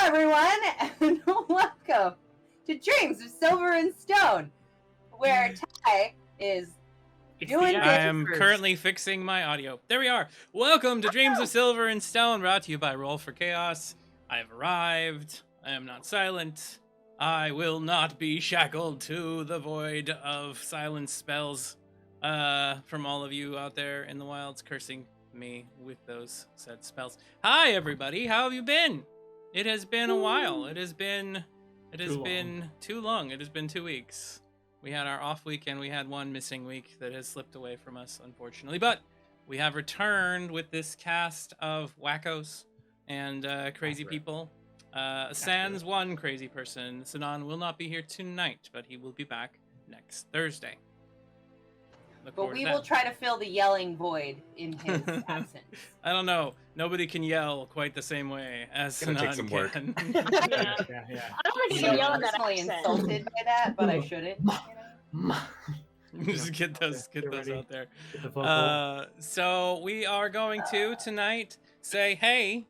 everyone, and welcome to Dreams of Silver and Stone, where Ty is doing I am currently fixing my audio. There we are. Welcome to Dreams of Silver and Stone, brought to you by Roll for Chaos. I have arrived. I am not silent. I will not be shackled to the void of silence spells from all of you out there in the wilds cursing me with those said spells. Hi, everybody. How have you been? It has been a while. It has been too long. It has been 2 weeks. We had our off week and we had one missing week that has slipped away from us, unfortunately. But we have returned with this cast of wackos and crazy people. Sans one crazy person. Sinan will not be here tonight, but he will be back next Thursday. But we will try to fill the yelling void in his absence. I don't know. Nobody can yell quite the same way as Sinan can. Work. Yeah. I don't think I'm personally insulted by that, but I shouldn't. Just get those out there. So we are going to tonight say, hey,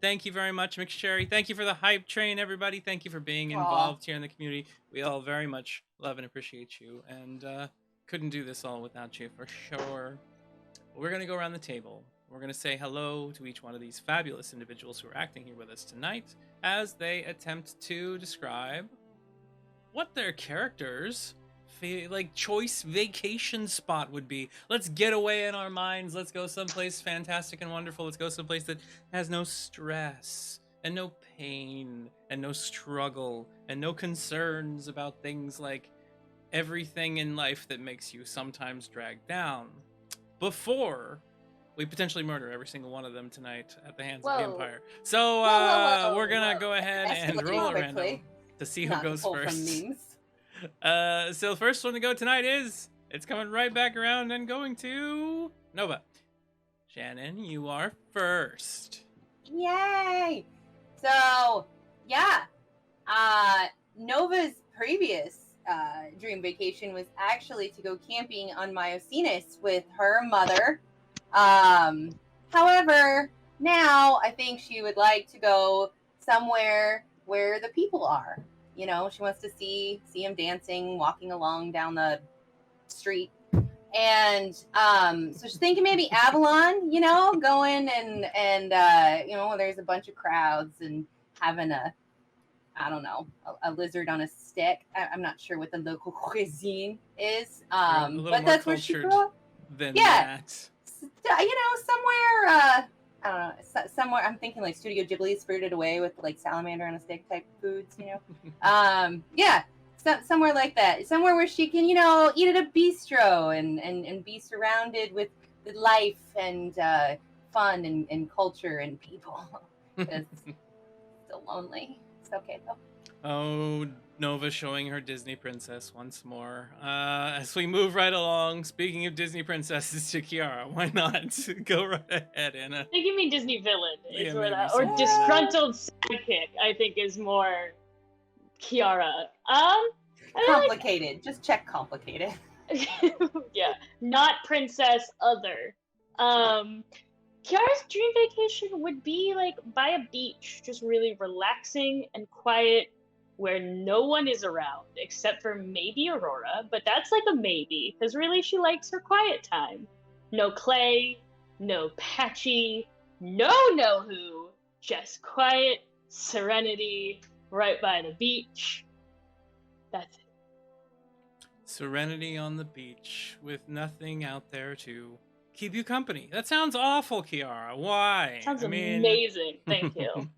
thank you very much, McSherry. Thank you for the hype train, everybody. Thank you for being involved here in the community. We all very much love and appreciate you, and couldn't do this all without you, for sure. We're going to go around the table. We're going to say hello to each one of these fabulous individuals who are acting here with us tonight as they attempt to describe what their characters' choice vacation spot would be. Let's get away in our minds. Let's go someplace fantastic and wonderful. Let's go someplace that has no stress and no pain and no struggle and no concerns about things like everything in life that makes you sometimes drag down before we potentially murder every single one of them tonight at the hands of the Empire. So we're gonna go ahead and roll a random to see who goes first. So the first one to go tonight it's coming right back around and going to Nova. Shannon, you are first. Yay! So yeah, Nova's previous dream vacation was actually to go camping on Miocenis with her mother. However, now I think she would like to go somewhere where the people are. You know, she wants to see them dancing, walking along down the street. And so she's thinking maybe Avalon, you know, going and you know, there's a bunch of crowds and having a lizard on a stick. I'm not sure what the local cuisine is. But that's where she grew up. That. You know, somewhere, I don't know, somewhere, I'm thinking like Studio Ghibli, Spirited Away with like salamander on a stick type foods, you know? Yeah, somewhere like that. Somewhere where she can, you know, eat at a bistro and be surrounded with life and fun and culture and people. It's still lonely. It's okay though. Oh, Nova showing her Disney princess once more. As we move right along, speaking of Disney princesses to Kiara, why not go right ahead, Anna? They give me Disney villain, or disgruntled sidekick. I think is more Kiara. Complicated. Just check complicated. Yeah, not princess. Other. Kiara's dream vacation would be like by a beach, just really relaxing and quiet, where no one is around except for maybe Aurora, but that's like a maybe, because really she likes her quiet time. No Clay, no Patchy, no who, just quiet serenity right by the beach. That's it. Serenity on the beach with nothing out there to keep you company. That sounds awful, Kiara. Why? Sounds amazing. Thank you.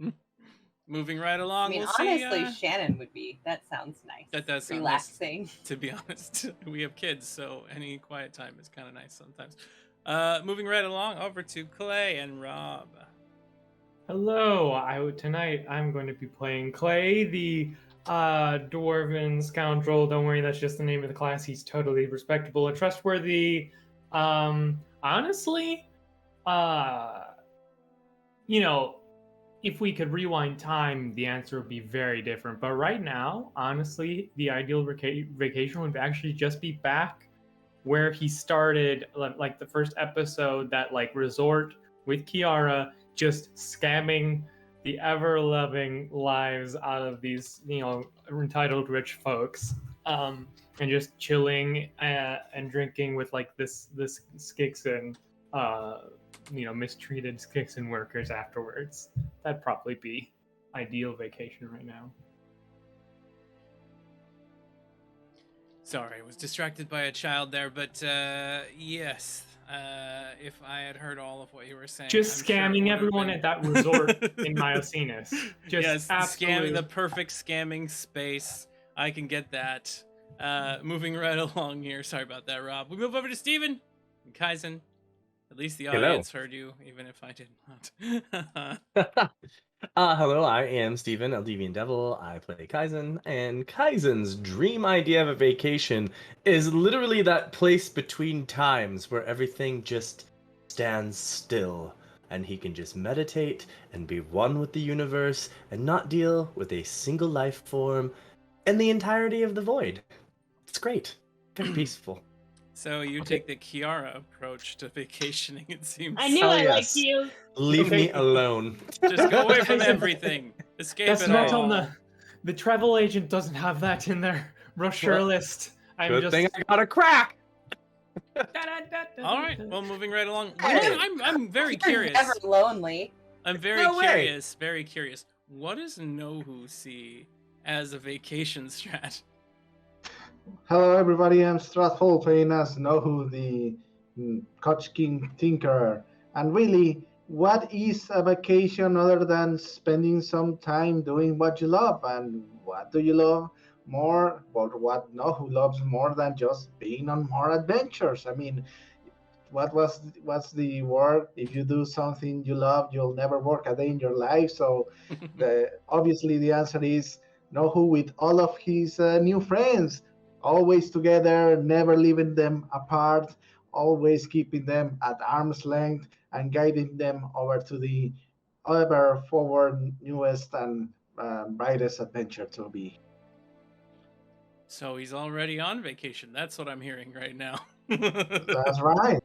Moving right along, we'll honestly, see. Shannon would be. That sounds nice. That does sound relaxing. Nice, to be honest, we have kids, so any quiet time is kind of nice sometimes. Moving right along, over to Clay and Rob. Hello. Tonight I'm going to be playing Clay, the dwarven scoundrel. Don't worry, that's just the name of the class. He's totally respectable and trustworthy. Honestly, you know, if we could rewind time, the answer would be very different. But right now, honestly, the ideal vacation would actually just be back where he started, like the first episode, that like resort with Kiara, just scamming the ever-loving lives out of these, entitled rich folks, and just chilling and drinking with like this Skixen, mistreated Skixen workers afterwards. That'd probably be ideal vacation right now. Sorry, I was distracted by a child there, but yes, if I had heard all of what you were saying, Just I'm sure it scamming would have everyone been- at that resort in Miocenis. Just yes, absolute. scamming, the perfect scamming space. I can get that. Moving right along here. Sorry about that, Rob. We move over to Steven and Kaizen. At least the Hello. audience heard you, even if I did not. Hello, I am Steven, Eldevian Devil. I play Kaizen, and Kaizen's dream idea of a vacation is literally that place between times where everything just stands still, and he can just meditate and be one with the universe and not deal with a single life form and the entirety of the void. It's great. Very peaceful. So you take the Kiara approach to vacationing, it seems. I knew Hell I yes. liked you. Leave me alone. Just go away from everything. Escape That's it not all. on the travel agent doesn't have that in their brochure Well, list. I'm Good just. thing I got a crack. All right, well, moving right along. Hey, I'm very You're curious. never lonely. I'm very No way. curious. Very curious. What does Nohu see as a vacation strat? Hello, everybody. I'm Stratfall, playing as Nohu, the Koch King Tinkerer. And really, what is a vacation other than spending some time doing what you love? And what do you love more? But what Nohu loves more than just being on more adventures? I mean, what's the word? If you do something you love, you'll never work a day in your life. So, obviously, the answer is Nohu with all of his new friends. Always together, never leaving them apart, always keeping them at arm's length and guiding them over to the ever forward, newest, and brightest adventure to be. So he's already on vacation. That's what I'm hearing right now. That's right.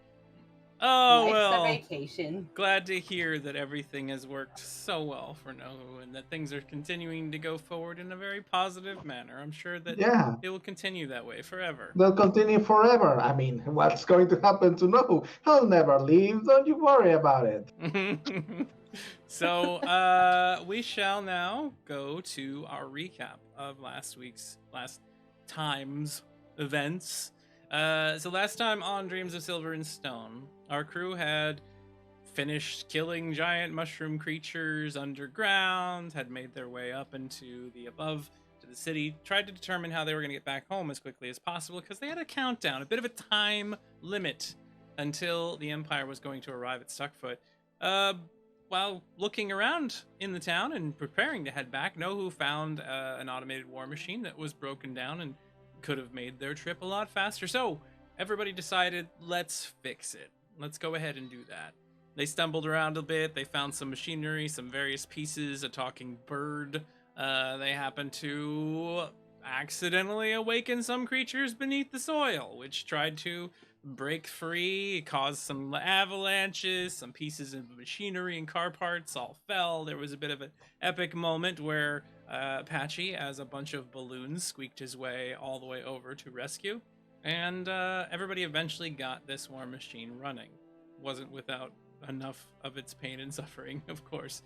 Oh, Life's well. a vacation. Glad to hear that everything has worked so well for Nohu and that things are continuing to go forward in a very positive manner. I'm sure that Yeah, it will continue that way forever. they'll continue forever. I mean, what's going to happen to Nohu? He'll never leave. Don't you worry about it. So we shall now go to our recap of last time's events. So last time on Dreams of Silver and Stone, our crew had finished killing giant mushroom creatures underground, had made their way up into the above to the city, tried to determine how they were going to get back home as quickly as possible because they had a countdown, a bit of a time limit until the Empire was going to arrive at Stuckfoot. While looking around in the town and preparing to head back, Nohu found an automated war machine that was broken down and could have made their trip a lot faster. So everybody decided, let's fix it. Let's go ahead and do that. They stumbled around a bit. They found some machinery, some various pieces, a talking bird. They happened to accidentally awaken some creatures beneath the soil, which tried to break free, caused some avalanches, some pieces of machinery and car parts all fell. There was a bit of an epic moment where Patchy, as a bunch of balloons, squeaked his way all the way over to rescue. And everybody eventually got this war machine running. Wasn't without enough of its pain and suffering, of course.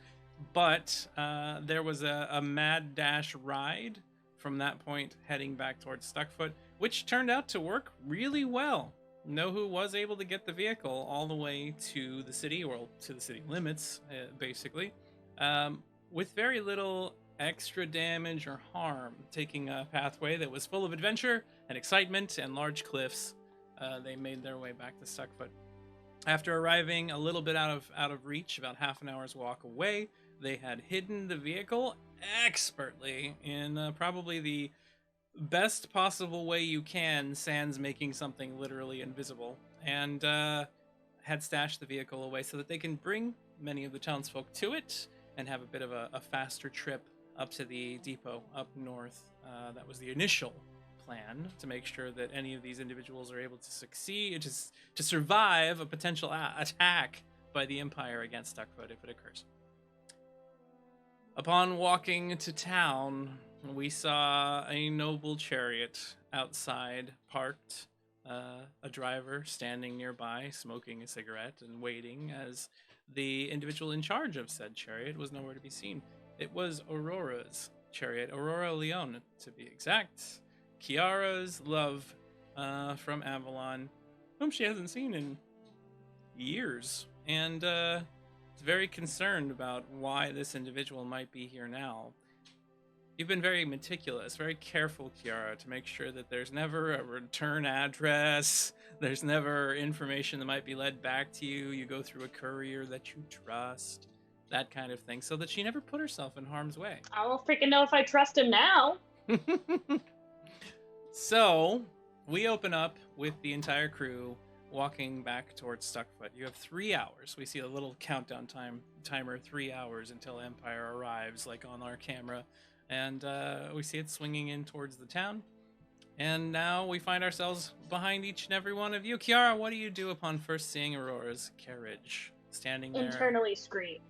But there was a mad dash ride from that point heading back towards Stuckfoot, which turned out to work really well. Nohu was able to get the vehicle all the way to the city, or to the city limits, basically, with very little extra damage or harm, taking a pathway that was full of adventure and excitement and large cliffs. They made their way back to Stuckfoot. After arriving a little bit out of reach, about half an hour's walk away, they had hidden the vehicle expertly in probably the best possible way you can, sans making something literally invisible, and had stashed the vehicle away so that they can bring many of the townsfolk to it and have a bit of a faster trip up to the depot up north. That was the initial plan, to make sure that any of these individuals are able to succeed, to survive a potential attack by the Empire against Stuckfoot if it occurs. Upon walking to town, we saw a noble chariot outside parked, a driver standing nearby smoking a cigarette and waiting as the individual in charge of said chariot was nowhere to be seen. It was Aurora's chariot, Aurora Leon to be exact, Kiara's love from Avalon, whom she hasn't seen in years, and is very concerned about why this individual might be here now. You've been very meticulous, very careful, Kiara, to make sure that there's never a return address, there's never information that might be led back to you, you go through a courier that you trust, that kind of thing, so that she never put herself in harm's way. I don't freaking know if I trust him now. So, we open up with the entire crew walking back towards Stuckfoot. You have 3 hours. We see a little countdown timer, 3 hours until Empire arrives, like on our camera. And we see it swinging in towards the town. And now we find ourselves behind each and every one of you. Kiara, what do you do upon first seeing Aurora's carriage standing there? Internally scream.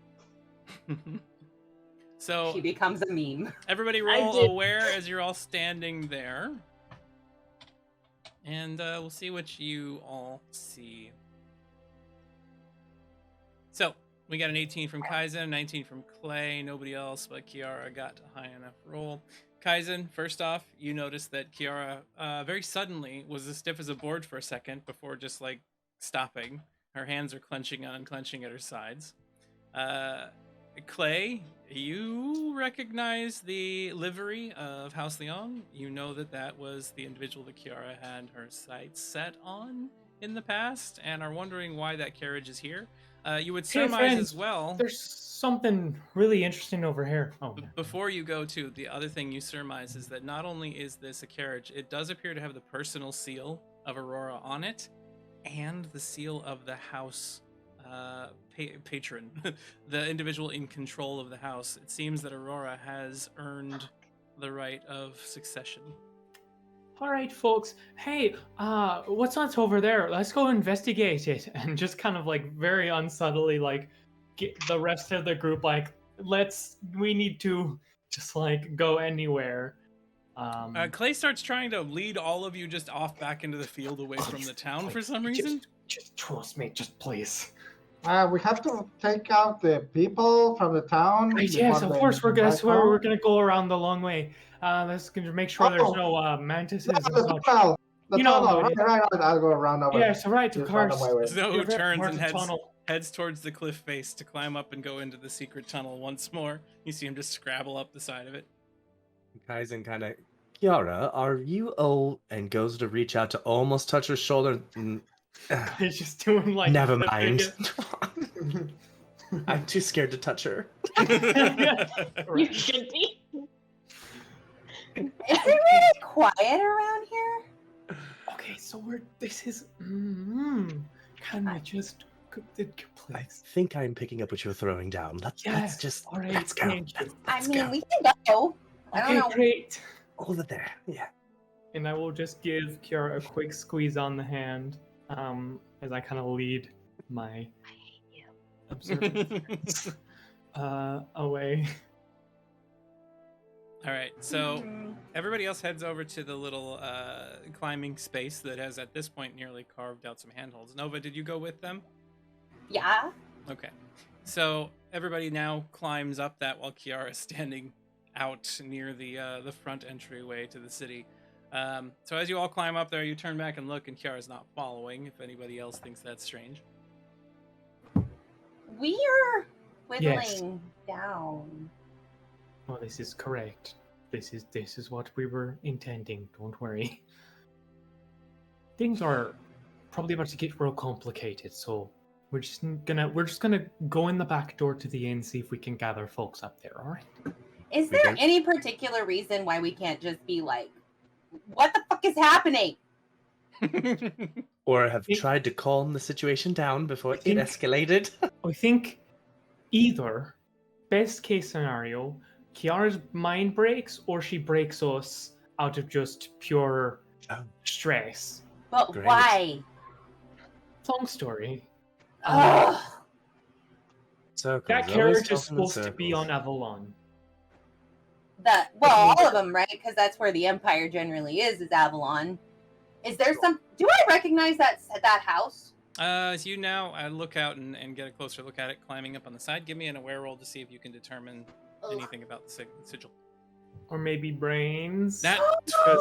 So She becomes a meme. everybody roll aware as you're all standing there. And we'll see what you all see. So, we got an 18 from Kaizen, a 19 from Clay. Nobody else but Kiara got a high enough roll. Kaizen, first off, you noticed that Kiara very suddenly was as stiff as a board for a second before just like stopping. Her hands are clenching and unclenching at her sides. Clay, you recognize the livery of House Leon. You know that that was the individual that Kiara had her sights set on in the past and are wondering why that carriage is here. You would surmise friends, as well. There's something really interesting over here. Oh, yeah. Before you go to, the other thing you surmise is that not only is this a carriage, it does appear to have the personal seal of Aurora on it and the seal of the house patron, the individual in control of the house. It seems that Aurora has earned the right of succession. All right, folks. Hey, what's on over there? Let's go investigate it. And just kind of like very unsubtly, like get the rest of the group like, we need to just like go anywhere. Clay starts trying to lead all of you just off back into the field away from the town for some reason. Just trust me, just please. We have to take out the people from the town. Right, yes, of course. We're gonna go around the long way. Let's make sure there's no mantises and such. The tunnel. Right, I'll go around over. Yes, right, of course. Zoe turns and heads towards the cliff face to climb up and go into the secret tunnel once more. You see him just scrabble up the side of it. Kaizen kind of, Kiara, are you old? And goes to reach out to almost touch her shoulder. He's just doing like. Never mind. I'm too scared to touch her. You should be. Is it really quiet around here? Okay, so this is. Can we just. I think I'm picking up what you're throwing down. Let's just. All right, let's go. I mean, we can go. I don't know. Great. Over there. Yeah. And I will just give Kiara a quick squeeze on the hand, as I kind of lead my observance away. All right, so everybody else heads over to the little climbing space that has at this point nearly carved out some handholds. Nova, did you go with them? Yeah. Okay, so everybody now climbs up that while Kiara is standing out near the front entryway to the city. So as you all climb up there, you turn back and look, and Kiara's not following, if anybody else thinks that's strange. We are whittling down. Well, this is correct. This is what we were intending. Don't worry. Things are probably about to get real complicated, so we're just gonna go in the back door to the inn, see if we can gather folks up there. All right. Is there any particular reason why we can't just be like, what the fuck is happening? Or have tried to calm the situation down before it escalated? I think either, best case scenario, Kiara's mind breaks or she breaks us out of just pure stress. But Great. why? Long story. Ugh. Circles, That always carriage is talking in supposed to be circles. on Avalon. all of them, right? Because that's where the Empire generally is Avalon. Is there some? Do I recognize that house? As you now look out and get a closer look at it, climbing up on the side, give me an aware roll to see if you can determine anything about the sigil. Or maybe brains. That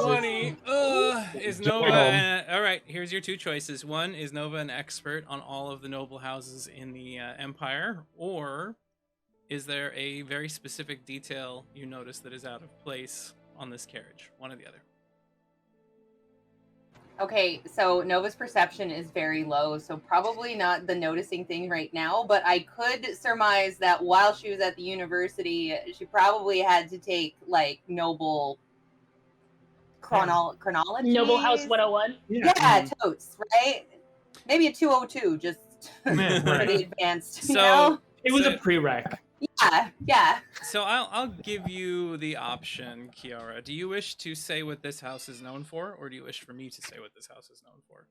20 is Nova. All right, here's your two choices. One, is Nova an expert on all of the noble houses in the Empire? Or is there a very specific detail you notice that is out of place on this carriage? One or the other. Okay, so Nova's perception is very low, so probably not the noticing thing right now, but I could surmise that while she was at the university, she probably had to take, like, noble chronology. Noble House 101? Yeah, totes, right? Maybe a 202, just pretty advanced, So, you know? It was a prereq. Yeah. So I'll give you the option, Kiara. Do you wish to say what this house is known for, or do you wish for me to say what this house is known for?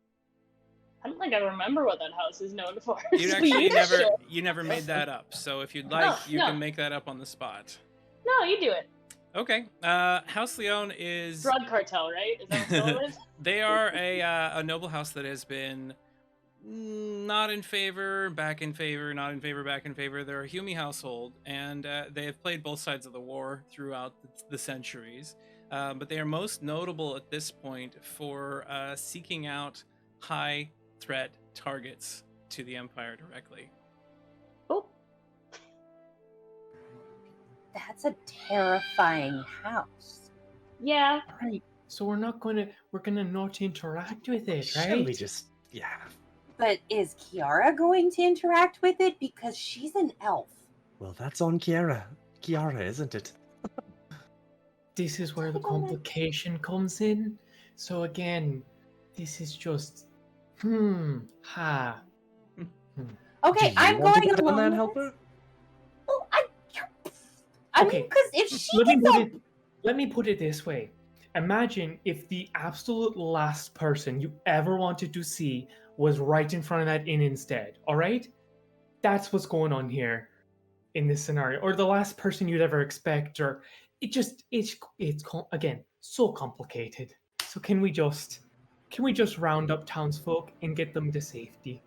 I don't think I remember what that house is known for. You actually Sure. never made that up. So if you'd like, you can make that up on the spot. No, you do it. Okay. House Leone is Drug cartel, right? Is that what it is? They are a noble house that has been not in favor, back in favor, not in favor, back in favor. They're a Hume household, and they have played both sides of the war throughout the centuries. But they are most notable at this point for seeking out high threat targets to the Empire directly. Oh. That's a terrifying house. Yeah. Right. So we're gonna not interact with it, right? Shouldn't we just, But is Kiara going to interact with it? Because she's an elf. Well, that's on Kiara. Kiara, isn't it? This is where the complication comes in. So again, this is just, Okay, Do you I'm want to going bet on along that, with helper? this. Well, I Okay. mean, because if she let me put it this way. Imagine if the absolute last person you ever wanted to see was right in front of that inn instead, all right? That's what's going on here in this scenario. Or the last person you'd ever expect, or it's again, so complicated. So can we just round up townsfolk and get them to safety?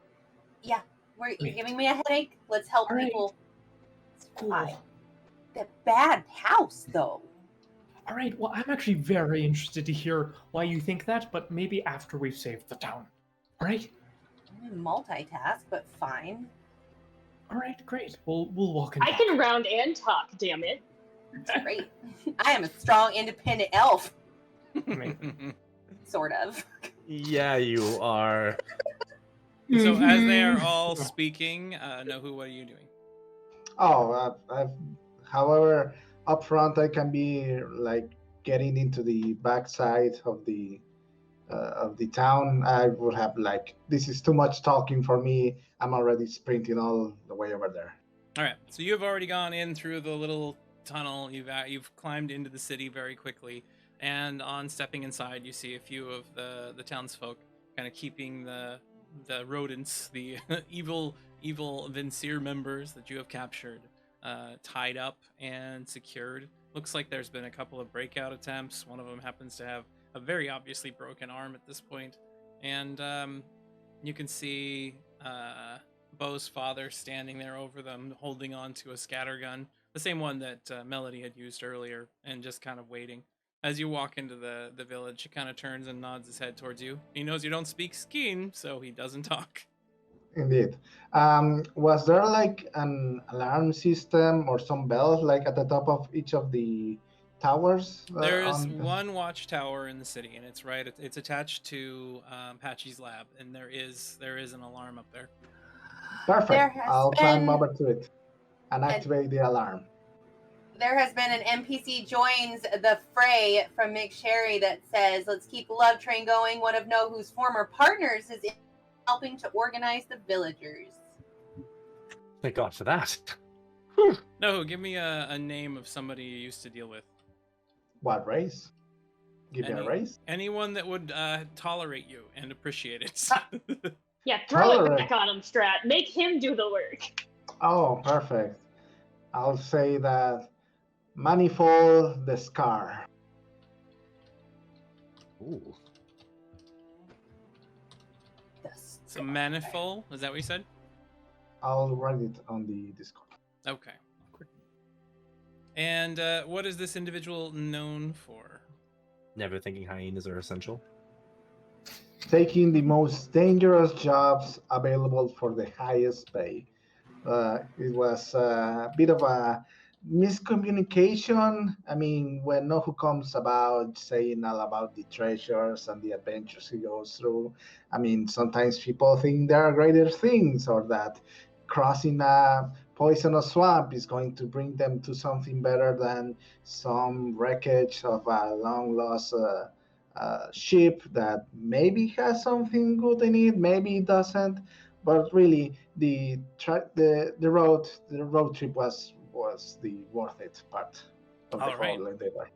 Yeah, you're Great. giving me a headache. Let's help All right. people. Cool. Fine. The bad house, though. All right, well, I'm actually very interested to hear why you think that, but maybe after we've saved the town. All right? Multitask, but fine. All right, great. We'll walk in. I can round and talk, damn it. Great. I am a strong, independent elf. Amazing. Sort of. Yeah, you are. So as they are all speaking, Nohu, what are you doing? However, up front I can be like getting into the backside of the town. I would have like, this is too much talking for me. I'm already sprinting all the way over there. All right, so you've already gone in through the little tunnel. You've climbed into the city very quickly, and on stepping inside, you see a few of the townsfolk kind of keeping the rodents, the evil Vincere members that you have captured, tied up and secured. Looks like there's been a couple of breakout attempts. One of them happens to have a very obviously broken arm at this point, and you can see Bo's father standing there over them, holding on to a scattergun, the same one that Melody had used earlier, and just kind of waiting. As you walk into the village, he kind of turns and nods his head towards you. He knows you don't speak Skeen, so he doesn't talk. Indeed. Was there like an alarm system or some bells like at the top of each of the towers? There's one watchtower in the city, and it's attached to Patchy's lab, and there is an alarm up there. Perfect. I'll climb over to it and activate the alarm. There has been an NPC joins the fray from McSherry that says, "Let's keep the love train going. One of Nohu's former partners is helping to organize the villagers." Thank God for that. No, give me a name of somebody you used to deal with. What race? Give me a race? Anyone that would tolerate you and appreciate it. Yeah, throw it Tolerate. back on him, Strat. Make him do the work. Oh, perfect. I'll say that Manifold the Scar. Ooh. So manifold, is that what you said? I'll write it on the Discord. Okay. And what is this individual known for? Never thinking hyenas are essential. Taking the most dangerous jobs available for the highest pay. It was a bit of a miscommunication. I mean, when Nohu comes about saying all about the treasures and the adventures he goes through, I mean, sometimes people think there are greater things, or that crossing a poisonous swamp is going to bring them to something better than some wreckage of a long lost ship that maybe has something good in it, maybe it doesn't. But really, the road trip was the worth it part of the All right. whole endeavor.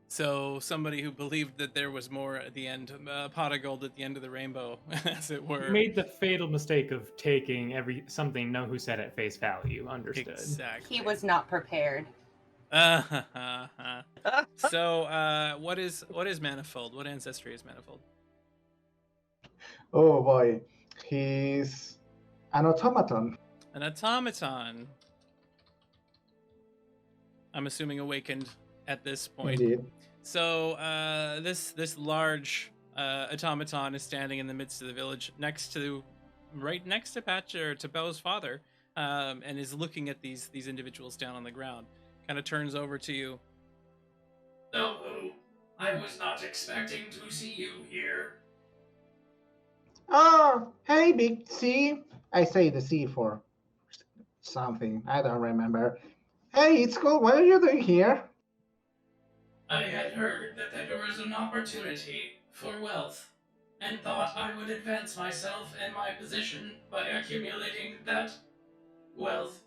So somebody who believed that there was more at the end, a pot of gold at the end of the rainbow, as it were. Made the fatal mistake of taking something Nohu said at face value. Understood. Exactly. He was not prepared. So, what is manifold? What ancestry is manifold? Oh boy, he's an automaton. An automaton. I'm assuming awakened at this point. Indeed. So this large automaton is standing in the midst of the village, right next to Patcher, to Belle's father, and is looking at these individuals down on the ground. Kind of turns over to you. No, I was not expecting to see you here. Oh, hey, Big C. I say the C for something. I don't remember. Hey, it's cool. What are you doing here? I had heard that there was an opportunity for wealth, and thought I would advance myself and my position by accumulating that wealth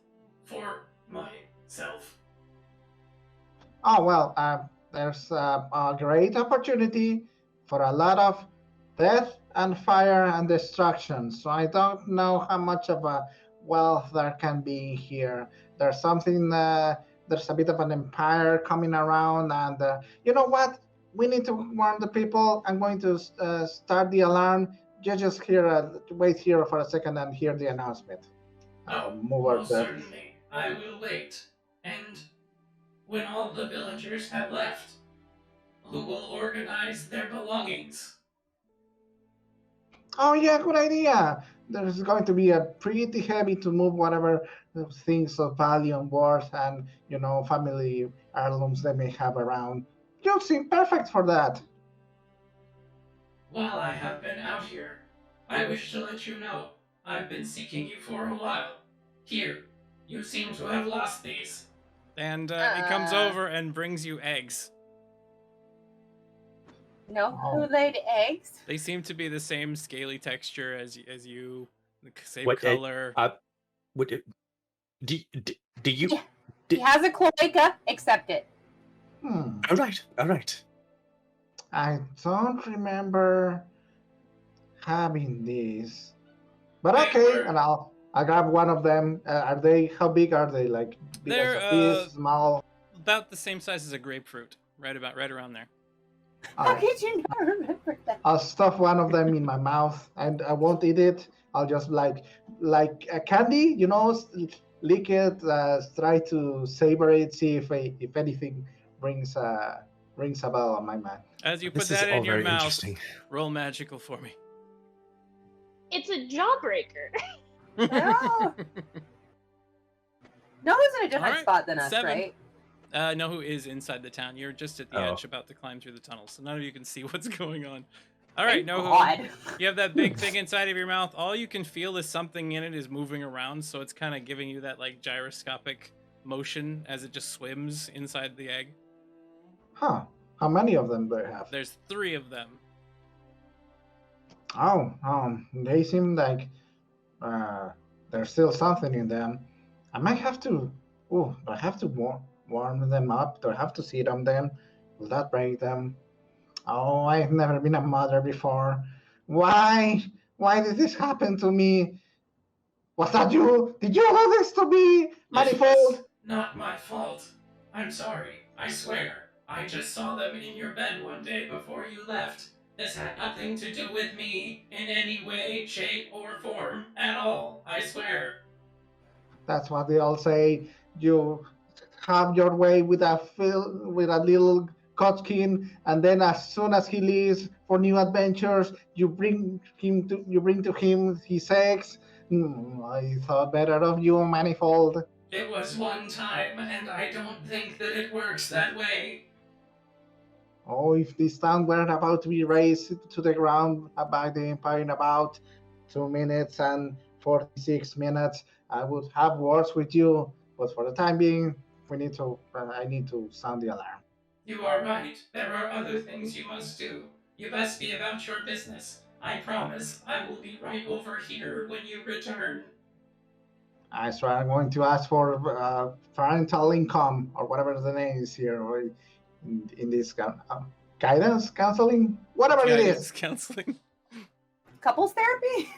for myself. Oh, well, there's a great opportunity for a lot of death and fire and destruction. So I don't know how much of a wealth there can be here. There's something, there's a bit of an empire coming around, and you know what? We need to warn the people. I'm going to start the alarm. You just wait here for a second and hear the announcement. Move over Most there. certainly, I will wait. And when all the villagers have left, who will organize their belongings? Oh yeah, good idea. There's going to be a pretty heavy to move whatever things of value and worth and family heirlooms they may have around. You seem perfect for that. While I have been out here, I wish to let you know I've been seeking you for a while. Here, you seem to have lost these. And he comes over and brings you eggs. No, who laid eggs? They seem to be the same scaly texture as you, the same What egg? color. Do you? Yeah. He has a cloaca. Accept it. All right. I don't remember having these, but okay. And I'll grab one of them. How big are they? Like big as a piece, small? About the same size as a grapefruit. Right around there. How could you not remember that? I'll stuff one of them in my mouth, and I won't eat it. I'll just like a candy, lick it, try to savor it, see if anything rings a bell on my mind. As you put This is that in all your very mouth, interesting. roll magical for me. It's a jawbreaker. Oh. No one's in a different Alright, spot than us, 7. right? No, who is inside the town? You're just at the edge, about to climb through the tunnel, so none of you can see what's going on. All right, Thank no, God. you have that big thing inside of your mouth. All you can feel is something in it is moving around, so it's kind of giving you that like gyroscopic motion as it just swims inside the egg. Huh? How many of them do I have? There's 3 of them. Oh, they seem like there's still something in them. I might have to. Oh, do I have to warm them up? Do I have to sit on them? Will that break them? Oh, I've never been a mother before. Why? Why did this happen to me? Was that you? Did you allow this to be? It was Manifold? not my fault. I'm sorry. I swear. I just saw them in your bed one day before you left. This had nothing to do with me in any way, shape, or form at all. I swear. That's what they all say. You have your way with with a little Kotkin, and then as soon as he leaves for new adventures, you bring to him his eggs. I thought better of you, Manifold. It was one time, and I don't think that it works that way. Oh, if this town were about to be razed to the ground by the Empire in about 2 minutes and 46 minutes, I would have words with you. But for the time being, I need to sound the alarm. You are right. There are other things you must do. You best be about your business. I promise I will be right over here when you return. So I'm going to ask for parental income or whatever the name is here, or in this guidance counseling, whatever it Guidance is. counseling. Couples therapy?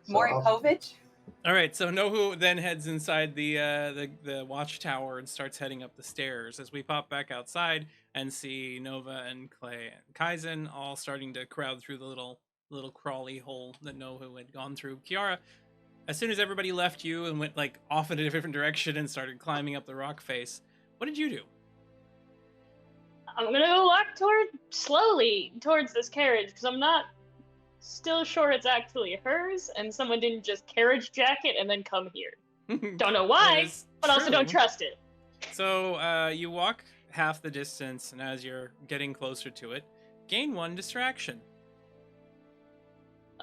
More Povich? All right, so Nohu then heads inside the watchtower and starts heading up the stairs as we pop back outside and see Nova and Clay and Kaizen all starting to crowd through the little crawly hole that Nohu had gone through. Kiara, as soon as everybody left you and went like off in a different direction and started climbing up the rock face, what did you do? I'm gonna go walk slowly towards this carriage because I'm not still sure it's actually hers, and someone didn't just carriage jack it and then come here. Don't know why, but also don't trust it. So you walk half the distance, and as you're getting closer to it, gain 1 distraction.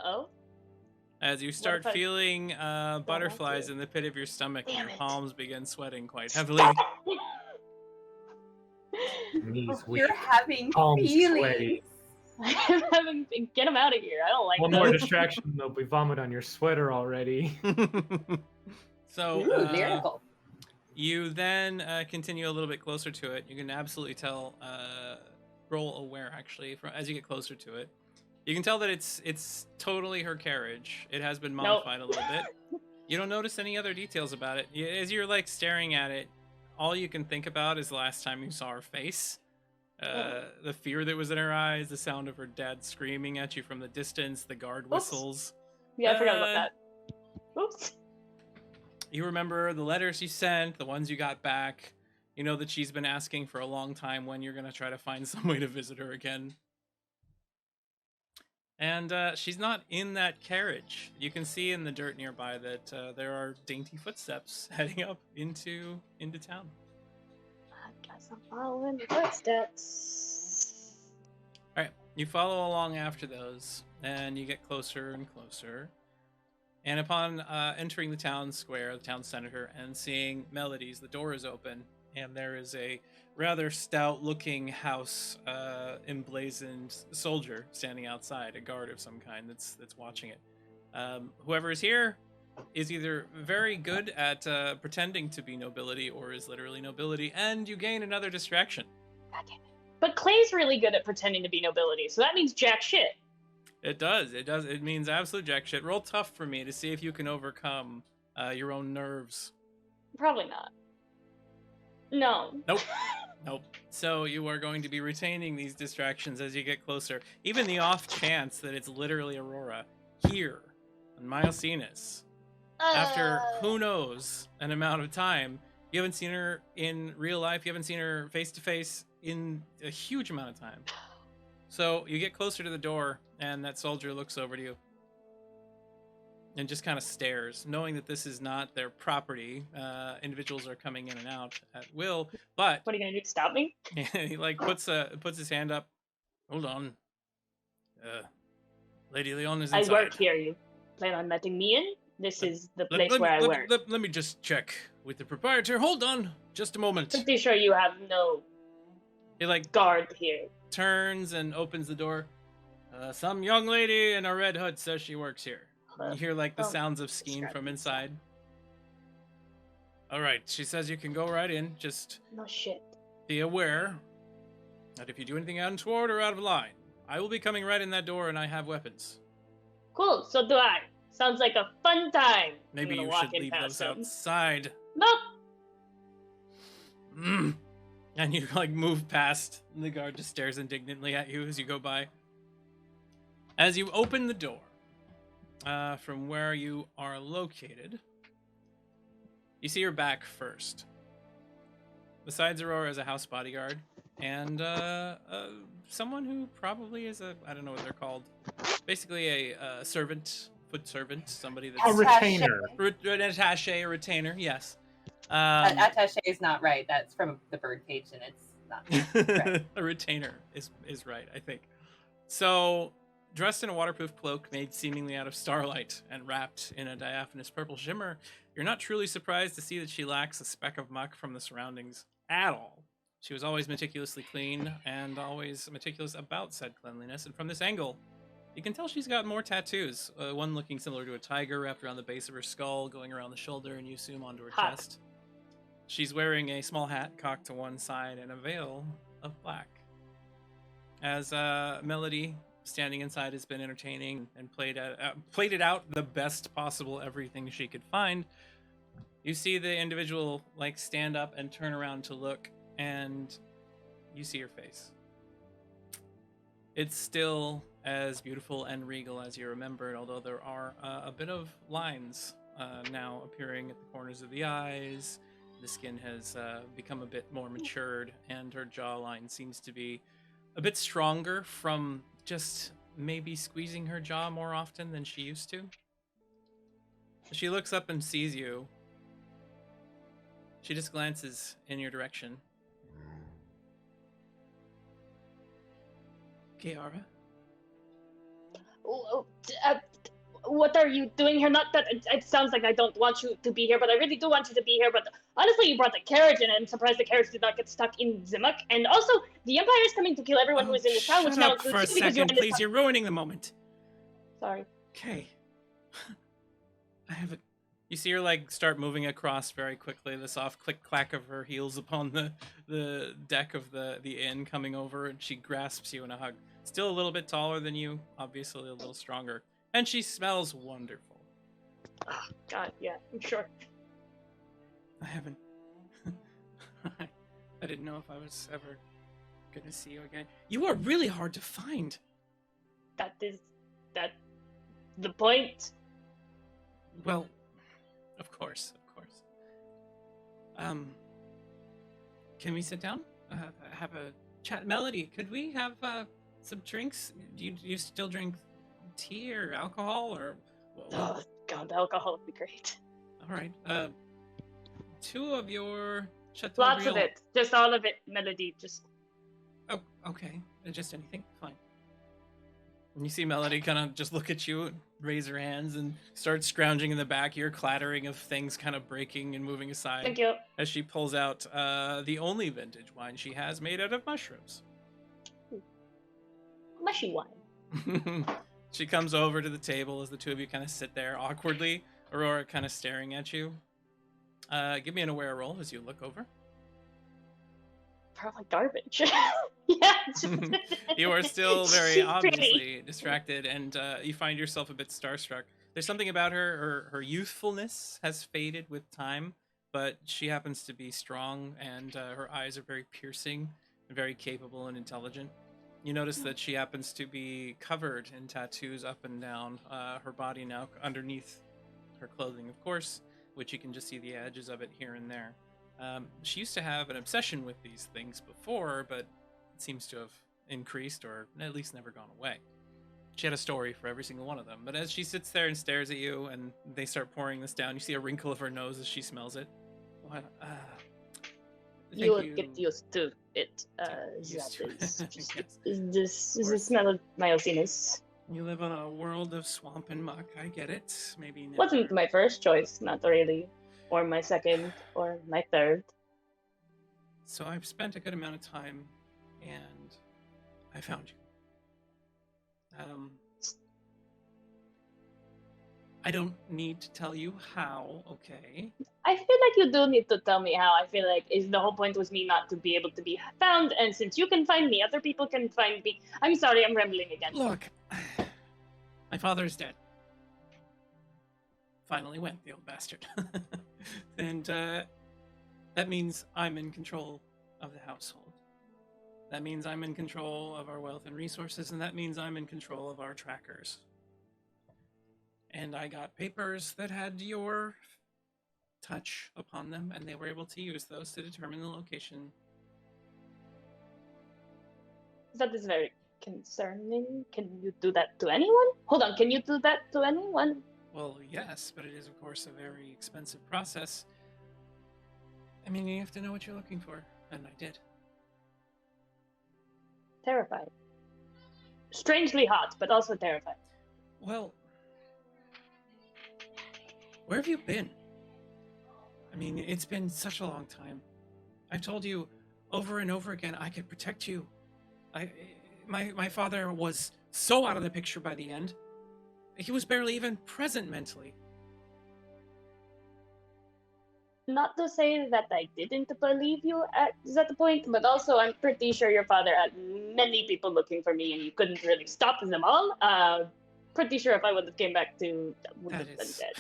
Oh? As you start feeling butterflies in the pit of your stomach, and your palms begin sweating quite heavily. You're having Palms feelings. sweaty. Get them out of here. I don't like One those. more distraction, they'll be vomit on your sweater already. So Ooh, lyrical. you then continue a little bit closer to it. You can absolutely tell, roll aware actually, as you get closer to it. You can tell that it's totally her carriage. It has been modified a little bit. You don't notice any other details about it. As you're like staring at it, all you can think about is the last time you saw her face. The fear that was in her eyes, the sound of her dad screaming at you from the distance, the guard whistles. Yeah, I forgot about that. Oops. You remember the letters you sent, the ones you got back. You know that she's been asking for a long time when you're going to try to find some way to visit her again. And she's not in that carriage. You can see in the dirt nearby that there are dainty footsteps heading up into town. I guess I'm following the footsteps. All right, you follow along after those, and you get closer and closer. And upon entering the town square, the town center, and seeing Melody's, the door is open, and there is a rather stout-looking house emblazoned soldier standing outside, a guard of some kind that's watching it. Whoever is here is either very good at pretending to be nobility or is literally nobility, and you gain another distraction. God damn it. But Clay's really good at pretending to be nobility, so that means jack shit. It does. It means absolute jack shit. Roll tough for me to see if you can overcome your own nerves. Probably not. No. Nope. So you are going to be retaining these distractions as you get closer. Even the off chance that it's literally Aurora here on Miocenis. After who knows an amount of time, you haven't seen her in real life. You haven't seen her face to face in a huge amount of time. So you get closer to the door, and that soldier looks over to you and just kind of stares, knowing that this is not their property. Individuals are coming in and out at will, but what are you gonna do? Stop me? he like puts his hand up. Hold on, Lady Leon is inside. I work here. You plan on letting me in? This is the place where I work. Let me just check with the proprietor. Hold on, just a moment. Pretty sure you have no He like guard here. turns and opens the door. Some young lady in a red hood says she works here. You hear like the sounds of skiing from inside. All right, she says you can go right in. Just no shit. Be aware that if you do anything untoward or out of line, I will be coming right in that door, and I have weapons. Cool. So do I. Sounds like a fun time. Maybe I'm gonna you walk should in leave past those him. outside. Nope. And you like move past, and the guard just stares indignantly at you as you go by. As you open the door, from where you are located, you see her back first. Besides Aurora is a house bodyguard, and someone who probably is I don't know what they're called. Basically a servant, foot servant, somebody that's... A retainer. An attaché, a retainer, yes. Attaché is not right. That's from the birdcage, and it's not right. A retainer is right, I think. So, dressed in a waterproof cloak made seemingly out of starlight and wrapped in a diaphanous purple shimmer, you're not truly surprised to see that she lacks a speck of muck from the surroundings at all. She was always meticulously clean and always meticulous about said cleanliness, and from this angle, you can tell she's got more tattoos, one looking similar to a tiger wrapped around the base of her skull, going around the shoulder, and you assume onto her Hot. chest. She's wearing a small hat cocked to one side and a veil of black. As Melody, standing inside, has been entertaining and played it out the best possible everything she could find, you see the individual like stand up and turn around to look, and you see her face. It's still as beautiful and regal as you remembered, although there are a bit of lines now appearing at the corners of the eyes. The skin has become a bit more matured, and her jawline seems to be a bit stronger from just maybe squeezing her jaw more often than she used to. She looks up and sees you. She just glances in your direction. Kiara? What are you doing here? Not that it sounds like I don't want you to be here, but I really do want you to be here. But honestly, you brought the carriage in, and I'm surprised the carriage did not get stuck in Zimuk. And also, the Empire is coming to kill everyone who is in this town, which Shut now up for a includes you because second, you're in please. this You're ruining the moment. Sorry. Okay. I have it. You see her like start moving across very quickly. The soft click clack of her heels upon the deck of the inn coming over, and she grasps you in a hug. Still a little bit taller than you, obviously a little stronger, and she smells wonderful. Oh, God, yeah, I'm sure. I haven't. I didn't know if I was ever gonna see you again. You are really hard to find. That the point. Well, of course. Can we sit down? Have a chat? Melody, could we have some drinks? Do you still drink tea or alcohol or? Oh God, alcohol would be great. All right. 2 of your Chateau Lots of Briand. it, just all of it. Melody, just. Oh, okay. Just anything, fine. And you see Melody kind of just look at you and raise her hands and start scrounging in the back ear, clattering of things kind of breaking and moving aside. Thank you. As she pulls out the only vintage wine she has made out of mushrooms. Mushy wine. She comes over to the table as the two of you kind of sit there awkwardly, Aurora kind of staring at you. Give me an aware roll as you look over. Probably garbage. Yeah. You are still very She's obviously pretty. distracted, and you find yourself a bit starstruck. There's something about her youthfulness has faded with time, but she happens to be strong, and her eyes are very piercing, and very capable and intelligent. You notice that she happens to be covered in tattoos up and down her body now, underneath her clothing, of course, which you can just see the edges of it here and there. She used to have an obsession with these things before, but it seems to have increased or at least never gone away. She had a story for every single one of them, but as she sits there and stares at you and they start pouring this down, you see a wrinkle of her nose as she smells it. What? You will get used to it. Used to it. Yes. This is the smell of Miocenis. You live on a world of swamp and muck. I get it. Maybe never. Wasn't my first choice, not really, or my second, or my third. So I've spent a good amount of time, and I found you. I don't need to tell you how, okay? I feel like you do need to tell me how. I feel like the whole point was me not to be able to be found, and since you can find me, other people can find me. I'm sorry, I'm rambling again. Look, my father is dead. finally went, the old bastard. And that means I'm in control of the household. That means I'm in control of our wealth and resources, and that means I'm in control of our trackers. And I got papers that had your touch upon them, and they were able to use those to determine the location. That is very concerning. Can you do that to anyone? Hold on, can you do that to anyone? Well, yes, but it is, of course, a very expensive process. I mean, you have to know what you're looking for, and I did. Terrified. Strangely hot, but also terrified. Well, where have you been? I mean, it's been such a long time. I've told you over and over again I could protect you. My father was so out of the picture by the end. He was barely even present mentally. Not to say that I didn't believe you at that point, but also I'm pretty sure your father had many people looking for me and you couldn't really stop them all. Pretty sure if I would have came back to, that would That have been is dead.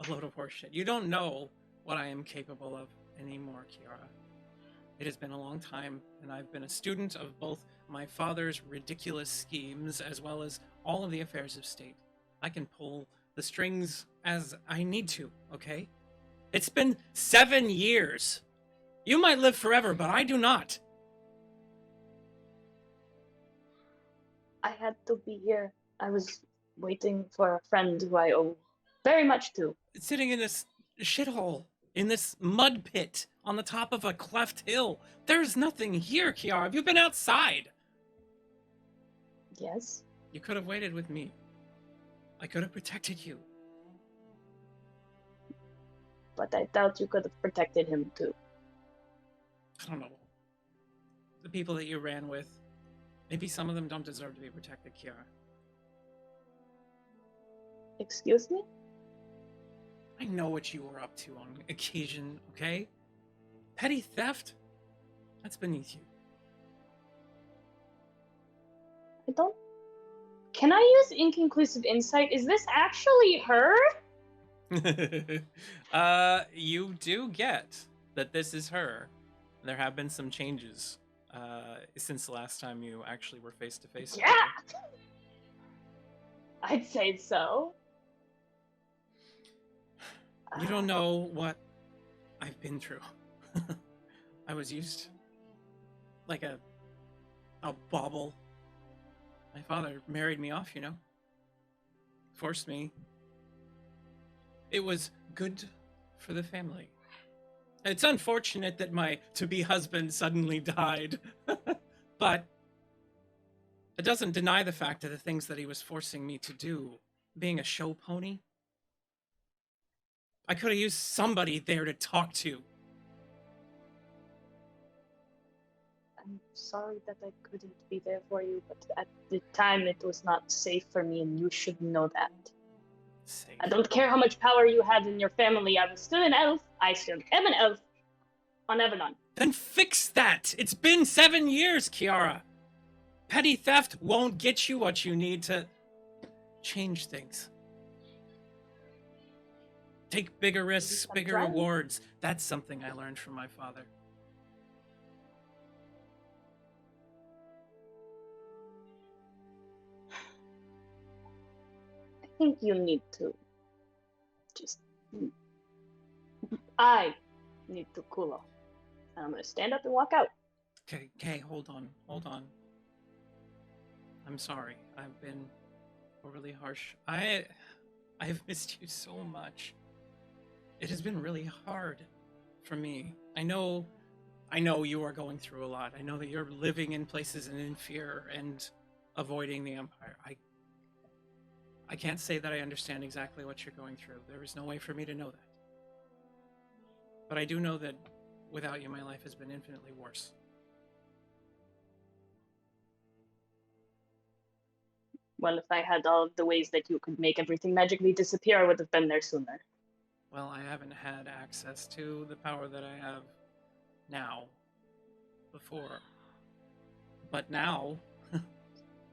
a load of horseshit. You don't know what I am capable of anymore, Kiara. It has been a long time, and I've been a student of both my father's ridiculous schemes as well as all of the affairs of state. I can pull the strings as I need to, okay? It's been 7 years. You might live forever, but I do not. I had to be here. I was waiting for a friend who I owe very much to. Sitting in this shithole, in this mud pit on the top of a cleft hill. There's nothing here, Kiara. Have you been outside? Yes? You could have waited with me. I could have protected you. But I doubt you could have protected him too. I don't know. The people that you ran with, maybe some of them don't deserve to be protected, Kiara. Excuse me? I know what you were up to on occasion, okay? Petty theft? That's beneath you. I don't... Can I use inconclusive insight? Is this actually her? You do get that this is her. There have been some changes since the last time you actually were face to face. Yeah! I'd say so. You don't know what I've been through. I was used like a bauble. My father married me off, you know. Forced me. It was good for the family. It's unfortunate that my to-be husband suddenly died. But it doesn't deny the fact of the things that he was forcing me to do. Being a show pony. I could have used somebody there to talk to. I'm sorry that I couldn't be there for you, but at the time it was not safe for me, and you should know that. Safe. I don't care how much power you had in your family. I was still an elf. I still am an elf on Evanon. Then fix that! It's been 7 years, Kiara! Petty theft won't get you what you need to change things. Take bigger risks, I'm bigger trying. rewards. That's something I learned from my father. I think you need to just... I need to cool off. And I'm gonna stand up and walk out. Okay, hold on. I'm sorry. I've been overly harsh. I've missed you so much. It has been really hard for me. I know you are going through a lot. I know that you're living in places and in fear and avoiding the Empire. I can't say that I understand exactly what you're going through. There is no way for me to know that. But I do know that without you, my life has been infinitely worse. Well, if I had all of the ways that you could make everything magically disappear, I would have been there sooner. Well, I haven't had access to the power that I have now before. But now,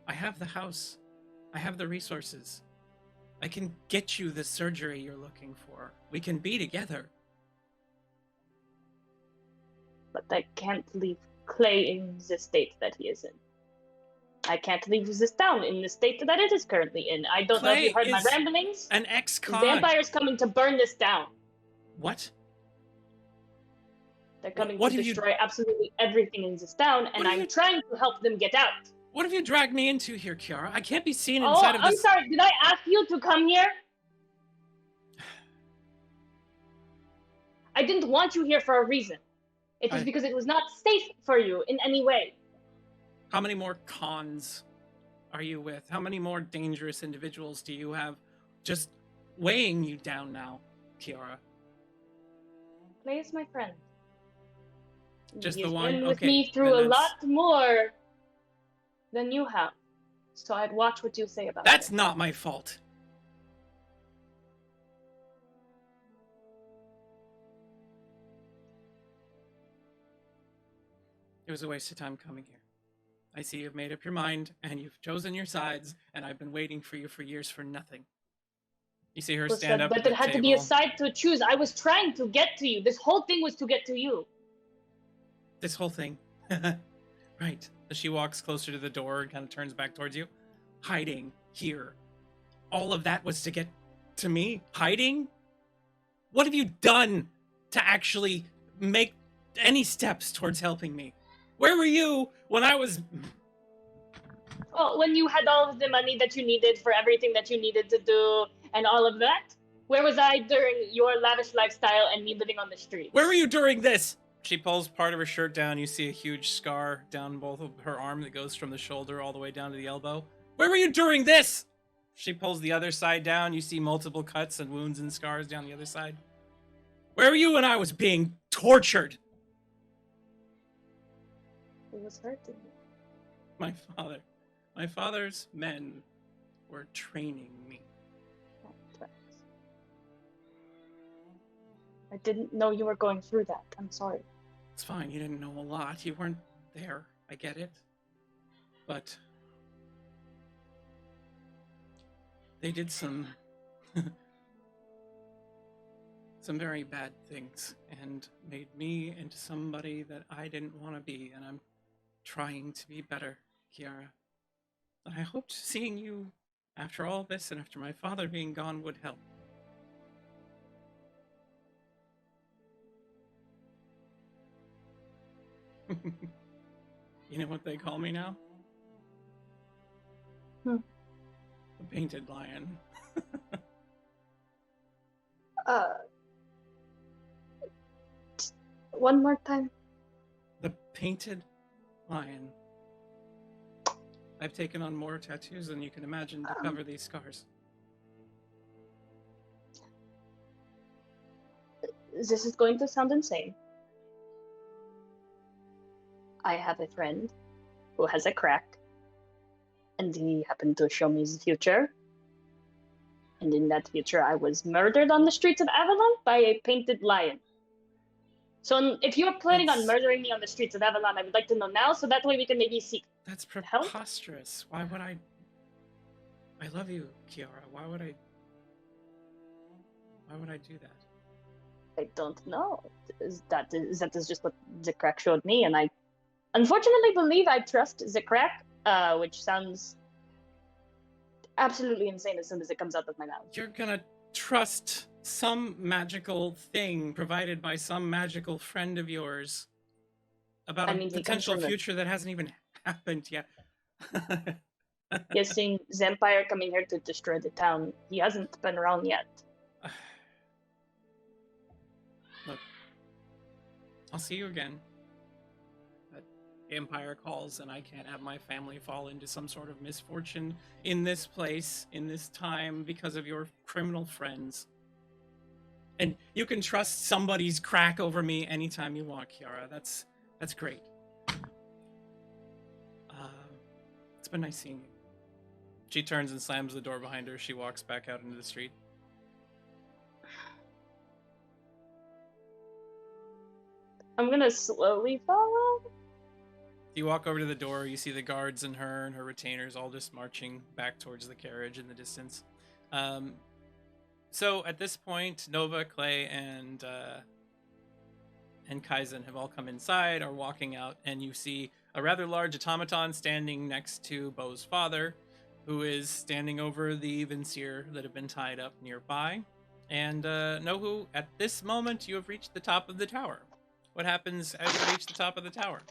I have the house. I have the resources. I can get you the surgery you're looking for. We can be together. But I can't leave Clay in the state that he is in. I can't leave this town in the state that it is currently in. I don't know if you Clay heard my is ramblings. An ex-con. Vampires coming to burn this down. What? They're coming What to have you- destroy absolutely everything in this town, and What have I'm you- trying to help them get out. What have you dragged me into here, Kiara? I can't be seen Oh, inside of I'm this. sorry. Did I ask you to come here? I didn't want you here for a reason. It was because it was not safe for you in any way. How many more cons are you with? How many more dangerous individuals do you have just weighing you down now, Kiara? Clay is my friend. Just He's the one? been with Okay, me through then a lot more than you have. So I'd watch what you say about That's it. not my fault. It was a waste of time coming here. I see you've made up your mind, and you've chosen your sides, and I've been waiting for you for years for nothing. You see her Was stand that- up but at there the had to be a table. side to choose. I was trying to get to you. This whole thing was to get to you. This whole thing. Right. As she walks closer to the door and kind of turns back towards you. Hiding here. All of that was to get to me? Hiding? What have you done to actually make any steps towards helping me? Where were you when I was... Well, when you had all of the money that you needed for everything that you needed to do and all of that, where was I during your lavish lifestyle and me living on the street? Where were you during this? She pulls part of her shirt down. You see a huge scar down both of her arm that goes from the shoulder all the way down to the elbow. Where were you during this? She pulls the other side down. You see multiple cuts and wounds and scars down the other side. Where were you when I was being tortured? It was hurting me. My father's men were training me. I didn't know you were going through that. I'm sorry. It's fine. You didn't know a lot. You weren't there. I get it. But they did some very bad things and made me into somebody that I didn't want to be, and I'm trying to be better, Kiara. I hoped seeing you after all this and after my father being gone would help. You know what they call me now? Hmm. The Painted Lion. One more time. The Painted Lion. I've taken on more tattoos than you can imagine to cover these scars. This is going to sound insane. I have a friend who has a crack, and he happened to show me his future. And in that future, I was murdered on the streets of Avalon by a painted lion. So if you're planning on murdering me on the streets of Avalon, I would like to know now, so that way we can maybe seek That's help. preposterous. Why would I love you, Kiara. Why would I do that? I don't know. That is just what the crack showed me, and I unfortunately believe I trust the crack, which sounds absolutely insane as soon as it comes out of my mouth. You're gonna trust some magical thing provided by some magical friend of yours about a potential future that hasn't even happened yet. You're seeing Zampire coming here to destroy the town. He hasn't been around yet. Look, I'll see you again. But Empire calls, and I can't have my family fall into some sort of misfortune in this place, in this time, because of your criminal friends. And you can trust somebody's crack over me anytime you want, Kiara. That's great. It's been nice seeing you. She turns and slams the door behind her. She walks back out into the street. I'm gonna slowly follow. You walk over to the door, you see the guards and her retainers all just marching back towards the carriage in the distance. So at this point, Nova, Clay, and Kaizen have all come inside, are walking out, and you see a rather large automaton standing next to Bo's father, who is standing over the Vinsir that have been tied up nearby. And Nohu, at this moment, you have reached the top of the tower. What happens as you reach the top of the tower?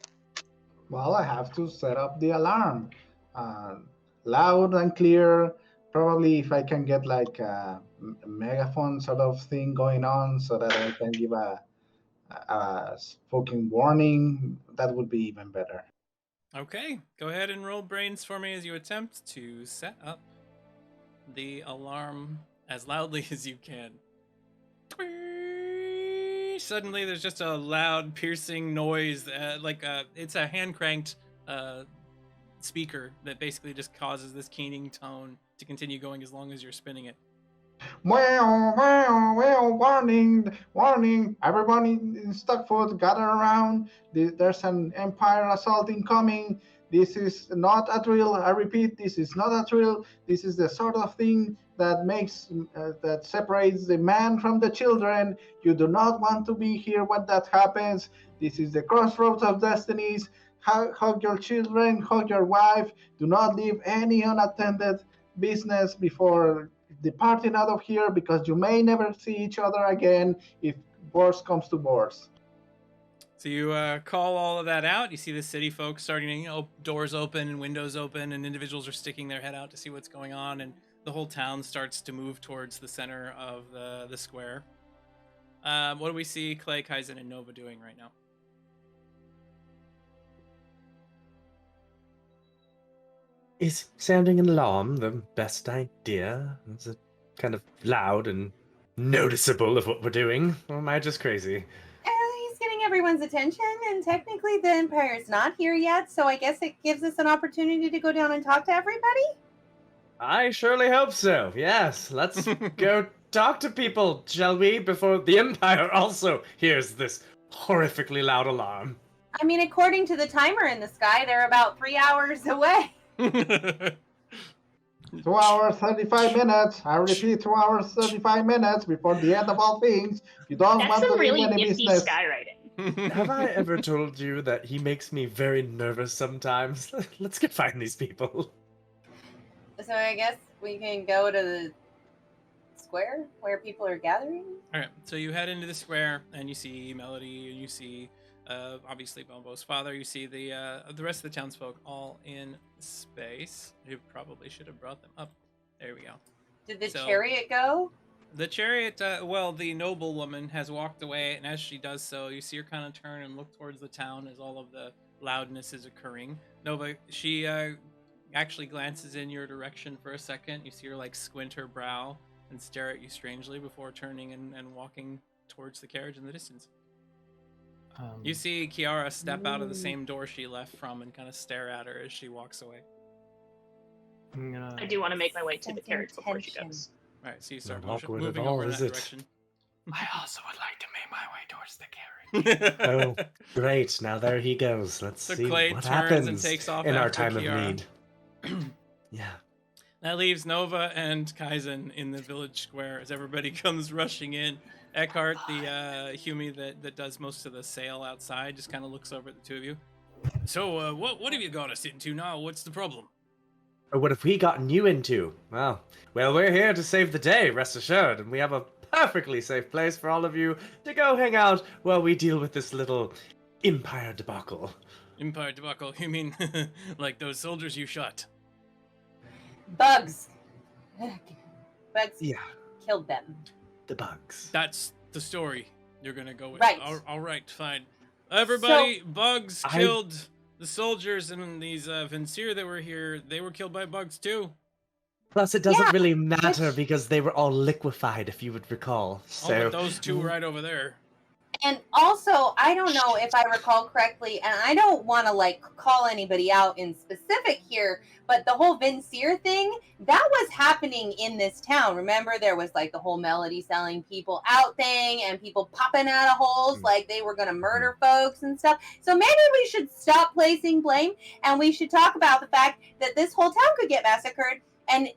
Well, I have to set up the alarm. Loud and clear. Probably if I can get like a megaphone sort of thing going on so that I can give a spoken warning, that would be even better. Okay, go ahead and roll brains for me as you attempt to set up the alarm as loudly as you can. Suddenly, there's just a loud, piercing noise, it's a hand-cranked speaker that basically just causes this keening tone to continue going as long as you're spinning it. Well, warning, everyone in Stuckfoot, gather around. There's an Empire assault incoming. This is not a drill. I repeat, this is not a drill. This is the sort of thing that that separates the man from the children. You do not want to be here when that happens. This is the crossroads of destinies. Hug your children, hug your wife. Do not leave any unattended business before departing out of here, because you may never see each other again if worse comes to worse. So you call all of that out. You see the city folks starting to, doors open and windows open, and individuals are sticking their head out to see what's going on, and the whole town starts to move towards the center of the square. What do we see Clay, Kaizen, and Nova doing right now? Is sounding an alarm the best idea? Is it kind of loud and noticeable of what we're doing? Or am I just crazy? He's getting everyone's attention, and technically the Empire's not here yet, so I guess it gives us an opportunity to go down and talk to everybody? I surely hope so, yes. Let's go talk to people, shall we? Before the Empire also hears this horrifically loud alarm. I mean, according to the timer in the sky, they're about 3 hours away. 2 hours, 35 minutes. I repeat, 2 hours, 35 minutes before the end of all things. You don't That's want to some leave really any nifty business. skywriting. Have I ever told you that he makes me very nervous sometimes? Let's go find these people. So I guess we can go to the square where people are gathering? All right, so you head into the square, and you see Melody, and you see obviously Bombo's father. You see the rest of the townsfolk all in space. You probably should have brought them up. There we go. Did the chariot go? The chariot, the noblewoman has walked away, and as she does so, you see her kind of turn and look towards the town as all of the loudness is occurring. Nova, she actually glances in your direction for a second. You see her squint her brow and stare at you strangely before turning and walking towards the carriage in the distance. You see Kiara step out of the same door she left from and kind of stare at her as she walks away. I do want to make my way to the carriage before she goes. All right, so you start Not awkward moving at all, over in is that it? direction. I also would like to make my way towards the carriage. Oh, great. Now there he goes. Let's So see Clay what turns happens and takes off in our after time of Kiara. need. Yeah. That leaves Nova and Kaizen in the village square as everybody comes rushing in. Eckhart, the Hume that does most of the sale outside, just kind of looks over at the two of you. So, what have you got us into now? What's the problem? Or what have we gotten you into? Well, we're here to save the day, rest assured, and we have a perfectly safe place for all of you to go hang out while we deal with this little Empire debacle. Empire debacle? You mean like those soldiers you shot? Bugs. Bugs Yeah, killed them. the bugs. That's the story you're gonna go with. Right. All right, fine. Everybody, bugs killed the soldiers, and these Vinsir that were here, they were killed by bugs too. Plus, it doesn't Yeah, really matter because they were all liquefied, if you would recall. So, Oh, but those two right over there. And also, I don't know if I recall correctly, and I don't want to call anybody out in specific here, but the whole Vinsir thing, that was happening in this town. Remember, there was the whole Melody selling people out thing and people popping out of holes like they were going to murder folks and stuff. So maybe we should stop placing blame, and we should talk about the fact that this whole town could get massacred. And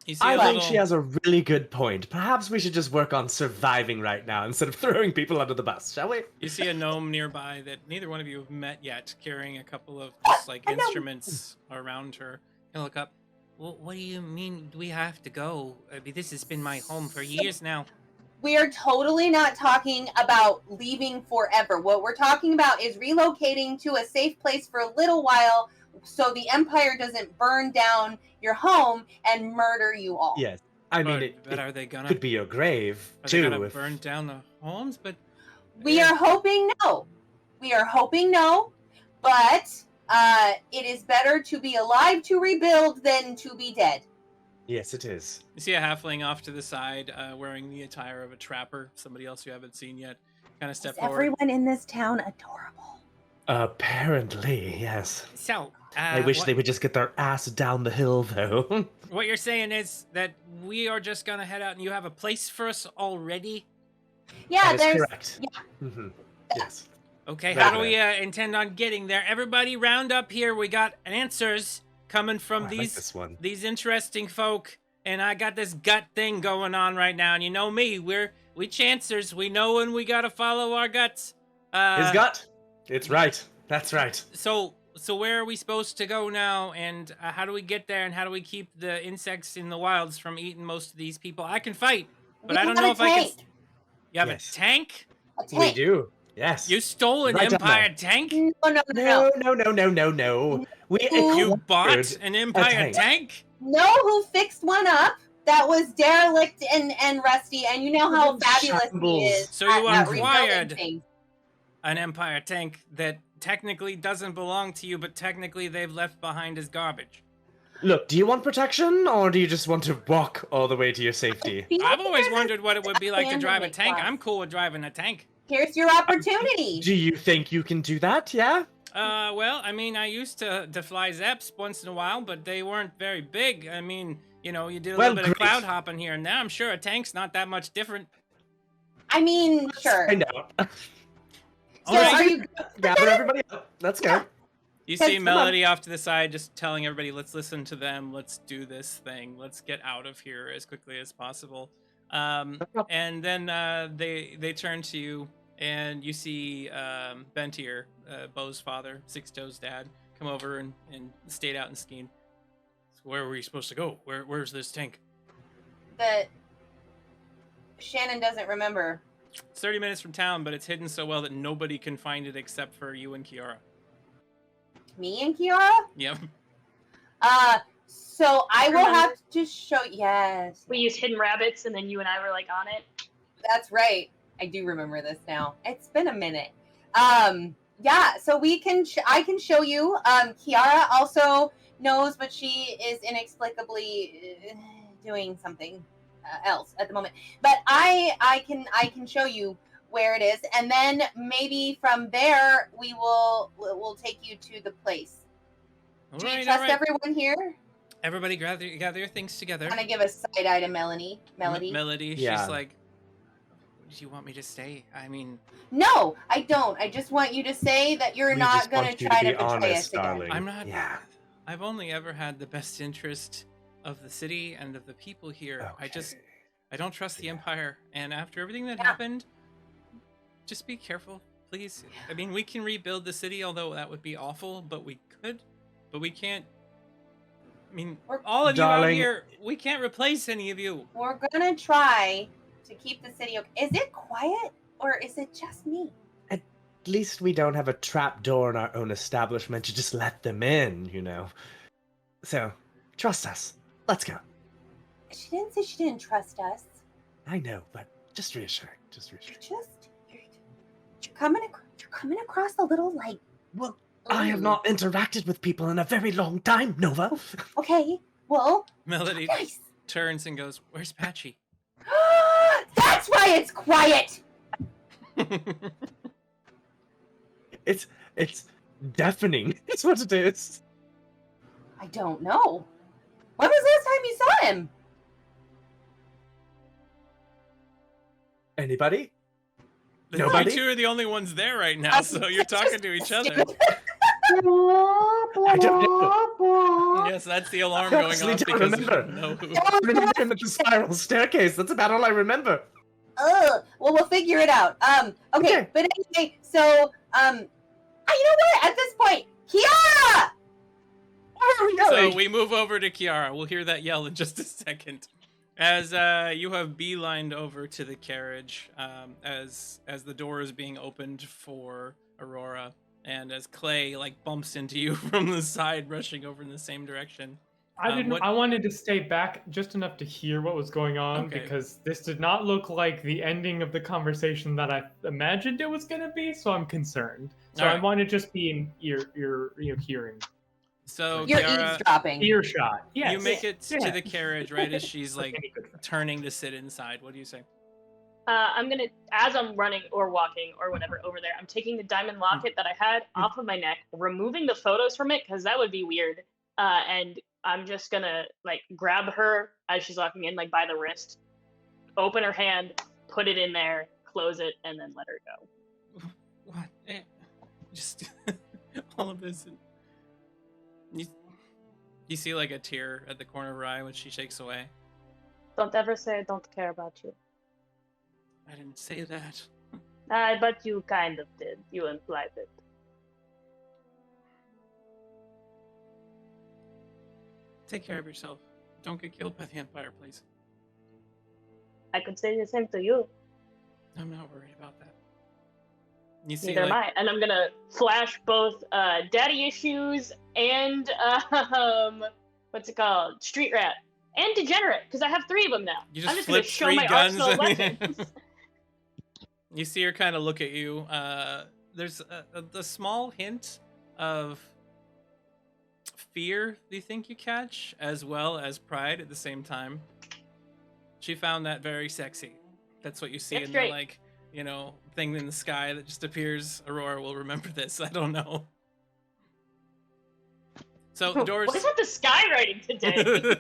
You see I a think little, she has a really good point. Perhaps we should just work on surviving right now instead of throwing people under the bus, shall we? you see a gnome nearby that neither one of you have met yet, carrying a couple of just like instruments around her. You look up. Well, what do you mean we have to go? I mean, this has been my home for years now. We are totally not talking about leaving forever. What we're talking about is relocating to a safe place for a little while so the Empire doesn't burn down your home and murder you all. Yes. I mean, But it are they gonna? could be your grave, Are they too. gonna if- burn down the homes? But We are hoping no. We are hoping no, but it is better to be alive to rebuild than to be dead. Yes, it is. you see a halfling off to the side, wearing the attire of a trapper. Somebody else you haven't seen yet. Kind of Is step forward. everyone in this town adorable? Apparently, yes. So, I wish they would just get their ass down the hill, though. What you're saying is that we are just gonna head out, and you have a place for us already. Yeah, That is there's correct. yeah. Mhm. Yes. Okay, Very how do we intend on getting there? Everybody, round up here. We got answers coming from Oh, I like these this one. these interesting folk, and I got this gut thing going on right now. And you know me, we chancers. We know when we gotta follow our guts. His gut. It's right. That's right. So where are we supposed to go now? And how do we get there? And how do we keep the insects in the wilds from eating most of these people? I can fight, but We I don't have know a if I can. tank. You have Yes. a tank? A We tank. do. Yes. You stole an Right down Empire there. tank? No. No. We You acquired bought an Empire tank. tank? Know who fixed one up that was derelict and rusty, and you know how fabulous he Shambles. is. So you at acquired rebuilding things. an Empire tank that technically doesn't belong to you, but technically they've left behind as garbage. Look, do you want protection, or do you just want to walk all the way to your safety? Feel I've like always there's a wondered what it would be like to drive a abandonment tank. clause. I'm cool with driving a tank. Here's your opportunity. Do you think you can do that? Yeah? Well, I mean, I used to fly Zeps once in a while, but they weren't very big. I mean, you know, you did a Well, little bit of great. cloud hopping here and there. I'm sure a tank's not that much different. I mean, sure. Find out. So Alright. are you Gather everybody up. Let's go. You Yes, see come Melody off to the side, just telling everybody, let's listen to them. Let's do this thing. Let's get out of here as quickly as possible. And then they turn to you, and you see Bentir, Bo's father, Six Toes' dad, come over and stayed out in Skeen. So where were you supposed to go? Where's this tank? that Shannon doesn't remember? It's 30 minutes from town, but it's hidden so well that nobody can find it except for you and Kiara. Me and Kiara? Yep. So I will Remember? have to show. Yes, We used hidden rabbits, and then you and I were like on it. that's right. I do remember this now. It's been a minute. Yeah. So we can. I can show you. Kiara also knows, but she is inexplicably doing something else at the moment. But I can show you where it is, and then maybe from there we'll take you to the place. Do you trust everyone here? Everybody gather your things together. I'm gonna give a side eye to Melody. Melody, Yeah. she's like, do you want me to stay? I mean, No, I don't. I just want you to say that you're We not just gonna want you try to to be betray honest, us again. darling. I'm not. Yeah. I've only ever had the best interest of the city and of the people here. Okay. I don't trust the Empire. And after everything that Yeah. happened, just be careful, please. I mean, we can rebuild the city, although that would be awful, but we can't. I mean, We're- all of you out Darling. here, we can't replace any of you. We're gonna try to keep the city okay. Is it quiet or is it just me? At least we don't have a trap door in our own establishment to just let them in, you know. So, trust us. Let's go. She didn't say she didn't trust us. I know, but just reassuring. Just reassuring. You're coming across a little like. Well, I have not interacted with people in a very long time, Nova. Okay, well, Melody nice. turns and goes, "Where's Patchy?" That's why it's quiet. It's deafening. It's what it is. I don't know. When was the last time you saw him? Anybody? You Nobody? two are the only ones there right now, so you're talking to each other. I don't know. Yes, that's the alarm I going honestly off don't because you remember. don't know who. I remember the spiral staircase. That's about all I remember. Ugh. Well, we'll figure it out. Okay. But anyway, so, you know what? At this point, Kiara! So we move over to Kiara. We'll hear that yell in just a second. As you have beelined over to the carriage, as the door is being opened for Aurora, and as Clay like bumps into you from the side, rushing over in the same direction. I wanted to stay back just enough to hear what was going on because this did not look like the ending of the conversation that I imagined it was going to be. So I'm concerned. So I want to just be in your hearing. So you're Kiara, eavesdropping. Earshot. Yes. You make it to the carriage right as she's like turning to sit inside. What do you say? I'm gonna, as I'm running or walking or whatever over there, I'm taking the diamond locket that I had off of my neck, removing the photos from it because that would be weird. And I'm just gonna like grab her as she's walking in, like by the wrist, open her hand, put it in there, close it, and then let her go. What? Just all of this. You see like a tear at the corner of her eye when she shakes away. Don't ever say I don't care about you. I didn't say that. But you kind of did. You implied it. Take care of yourself. Don't get killed by the Empire, please. I could say the same to you. I'm not worried about that. You see, neither am I. And I'm gonna flash both daddy issues and what's it called? Street rat and degenerate because I have 3 of them now. You just I'm just flip gonna show 3 my guns. arsenal of weapons. You see her kind of look at you. There's a small hint of fear you think you catch, as well as pride at the same time. She found that very sexy. That's what you see in the like, you know, thing in the sky that just appears. Aurora will remember this. I don't know. So the doors. What is with the skywriting today?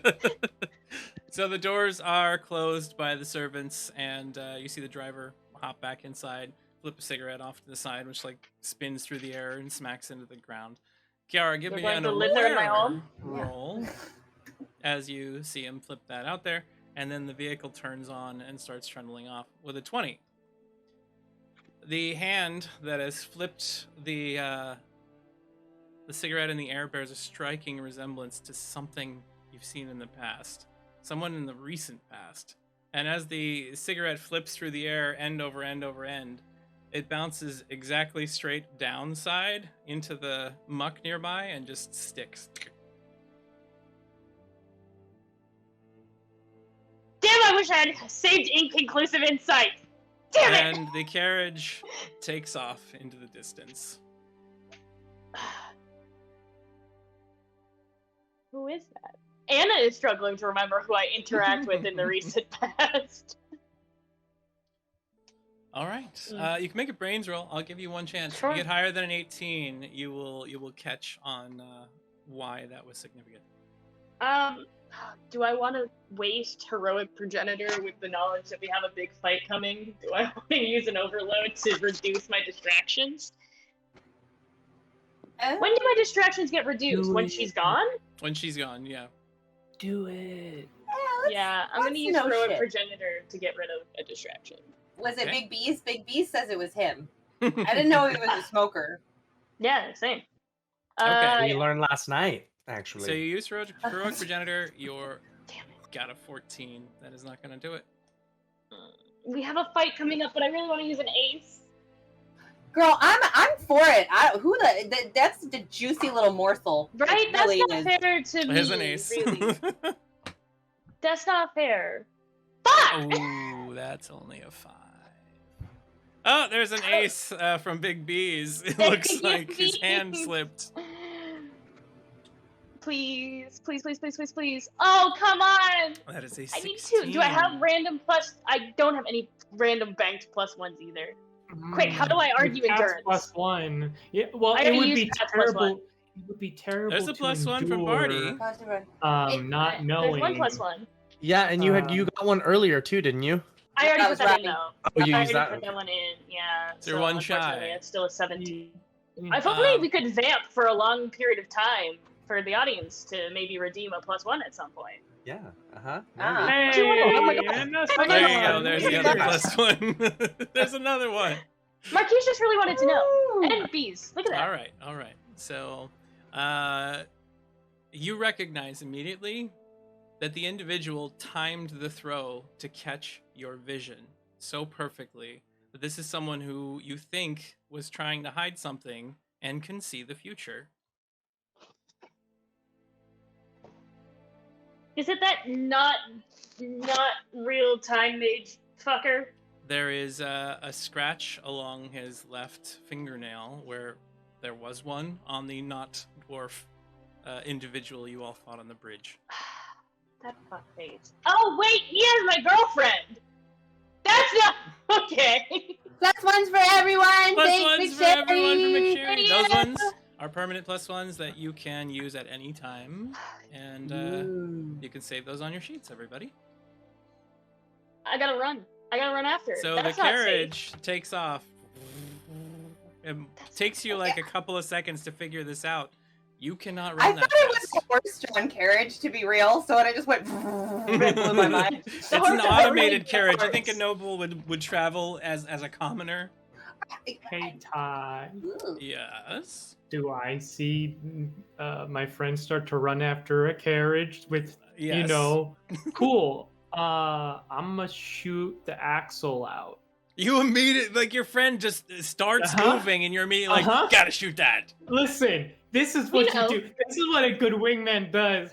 So the doors are closed by the servants, and you see the driver hop back inside, flip a cigarette off to the side, which like spins through the air and smacks into the ground. Kiara, give me an aware roll as you see him flip that out there, and then the vehicle turns on and starts trundling off with a 20. The hand that has flipped the cigarette in the air bears a striking resemblance to something you've seen in the past, someone in the recent past. And as the cigarette flips through the air, end over end over end, it bounces exactly straight downside into the muck nearby and just sticks. Damn, I wish I had saved inconclusive insight. Damn it! And the carriage takes off into the distance. Who is that? Anna is struggling to remember who I interact with in the recent past. All right, you can make a brains roll. I'll give you one chance. Sure. If you get higher than an 18, you will catch on why that was significant. Do I want to waste heroic progenitor with the knowledge that we have a big fight coming? Do I want to use an overload to reduce my distractions? When do my distractions get reduced? When she's gone? When she's gone, yeah. Do it. Yeah, I'm gonna use heroic progenitor to get rid of a distraction. Was it Big B's? Big B says it was him. I didn't know he was a smoker. Yeah, same. Okay. We learned last night, actually. So you use heroic progenitor. You're got a 14. That is not going to do it. We have a fight coming up, but I really want to use an ace. Girl, I'm for it. That's the juicy little morsel. Right? That's really not fair to me. Here's an ace. Really. That's not fair. Fuck! Ooh, that's only a 5. Oh, there's an ace from Big B's. It looks like his hand slipped. Please, please, please, please, please, please. Oh, come on! That is a 16. I need 2. Do I have random plus? I don't have any random banked +1s either. Quick, how do I argue endurance? +1. Yeah, well, it would be terrible. It would be terrible. There's a +1 from Barty. Not knowing. There's 1 +1. Yeah, and you got one earlier too, didn't you? I already put that in though. Oh, you I used already that put that one in. Yeah. So you're one shy. It's still a 17. If only we could vamp for a long period of time for the audience to maybe redeem a +1 at some point. Yeah. Uh-huh. Ah. Hey, Oh my God. and the There There you second go. one. There's the other +1. There's another one. Marquise just really wanted to know. Ooh. And bees. Look at that. All right. So, you recognize immediately that the individual timed the throw to catch your vision so perfectly that this is someone who you think was trying to hide something and can see the future. Is it that not real time mage fucker? There is a scratch along his left fingernail where there was one on the not dwarf individual you all fought on the bridge. That fuckface. Oh wait, he is my girlfriend. That's not okay. +1s for everyone. +1s Thanks, for everyone from McSherry. Yeah. Those ones are permanent +1s that you can use at any time, and you can save those on your sheets, everybody. I gotta run. I gotta run after. So That's the not safe. carriage takes off. It takes you like a couple of seconds to figure this out. You cannot I run thought that it was fast. a horse-drawn carriage, to be real, so it just went. It blew my mind. It's The an horse are automated really carriage. I horse. think a noble would travel as a commoner. Hey, Ty. Ooh. Yes. Do I see my friends start to run after a carriage with, Yes. you know, cool. I'm gonna shoot the axle out. You immediately, like, your friend just starts Uh-huh. moving, and you're immediately like, Uh-huh. gotta shoot that. Listen, this is what You know. you do. This is what a good wingman does.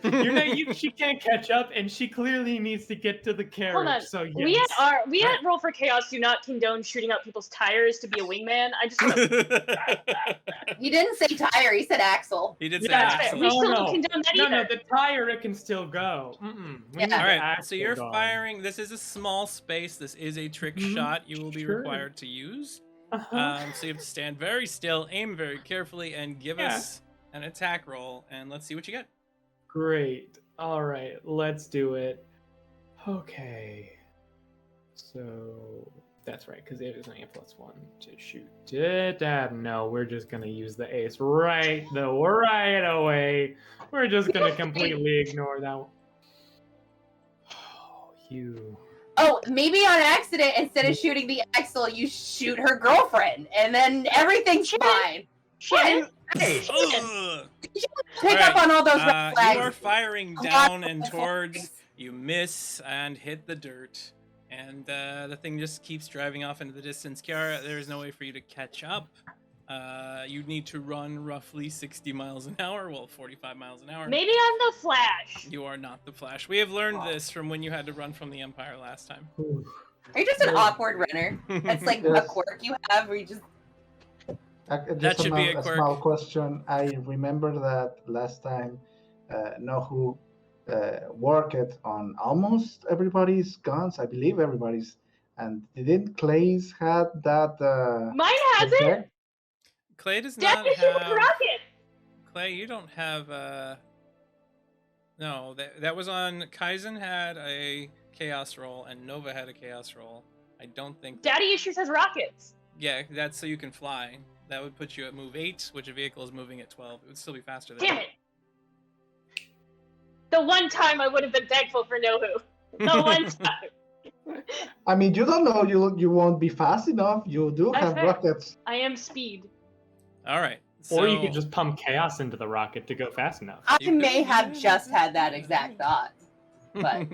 She can't catch up, and she clearly needs to get to the carriage. Hold on. So yes. We at Roll for Chaos do not condone shooting out people's tires to be a wingman. I just want to. He didn't say tire, he said axle. He did say Yeah. axle. We still No. don't condone that No, either. the tire it can still go. We Yeah. need All the right, axle so you're gone. firing. This is a small space. This is a trick Mhm. shot you will be Sure. required to use. Uh-huh. So you have to stand very still, aim very carefully, and give Yeah. us an attack roll, and let's see what you get. Great. All right, let's do it. Okay. So that's right, because it is only a +1 to shoot it. No, we're just gonna use the ace right away. We're just gonna completely ignore that one. Oh, you. Oh, maybe on accident, instead of shooting the axle, you shoot her girlfriend, and then everything's fine. Shannon, Hey, Ugh. Pick All up on all those red You flags. are firing A lot down of and red towards. flags. You miss and hit the dirt, and the thing just keeps driving off into the distance. Kiara, there is no way for you to catch up. You need to run roughly 60 miles an hour, well, 45 miles an hour. maybe I'm the Flash. You are not the Flash. We have learned this from when you had to run from the Empire last time. Ooh. Are you just an awkward runner? That's like a Yes. quirk you have, where you just. That Just should be a quirk. small question. I remember that last time, Nohu worked on almost everybody's guns. I believe everybody's. And didn't Clay's had that? Mine has it. effect? Clay does Dad not is shooting have. a rocket. Clay, you don't have. No, that was on. Kaizen had a chaos roll, and Nova had a chaos roll. I don't think. Daddy Issues has rockets. Yeah, that's so you can fly. That would put you at move 8, which a vehicle is moving at 12. It would still be faster than Damn it. The one time I would have been thankful for Nohu. The one time. I mean, you don't know you won't be fast enough. You do That's have fair. rockets. I am speed. All right. Or you so- could just pump chaos into the rocket to go fast enough. I You could- may have just had that exact thought. But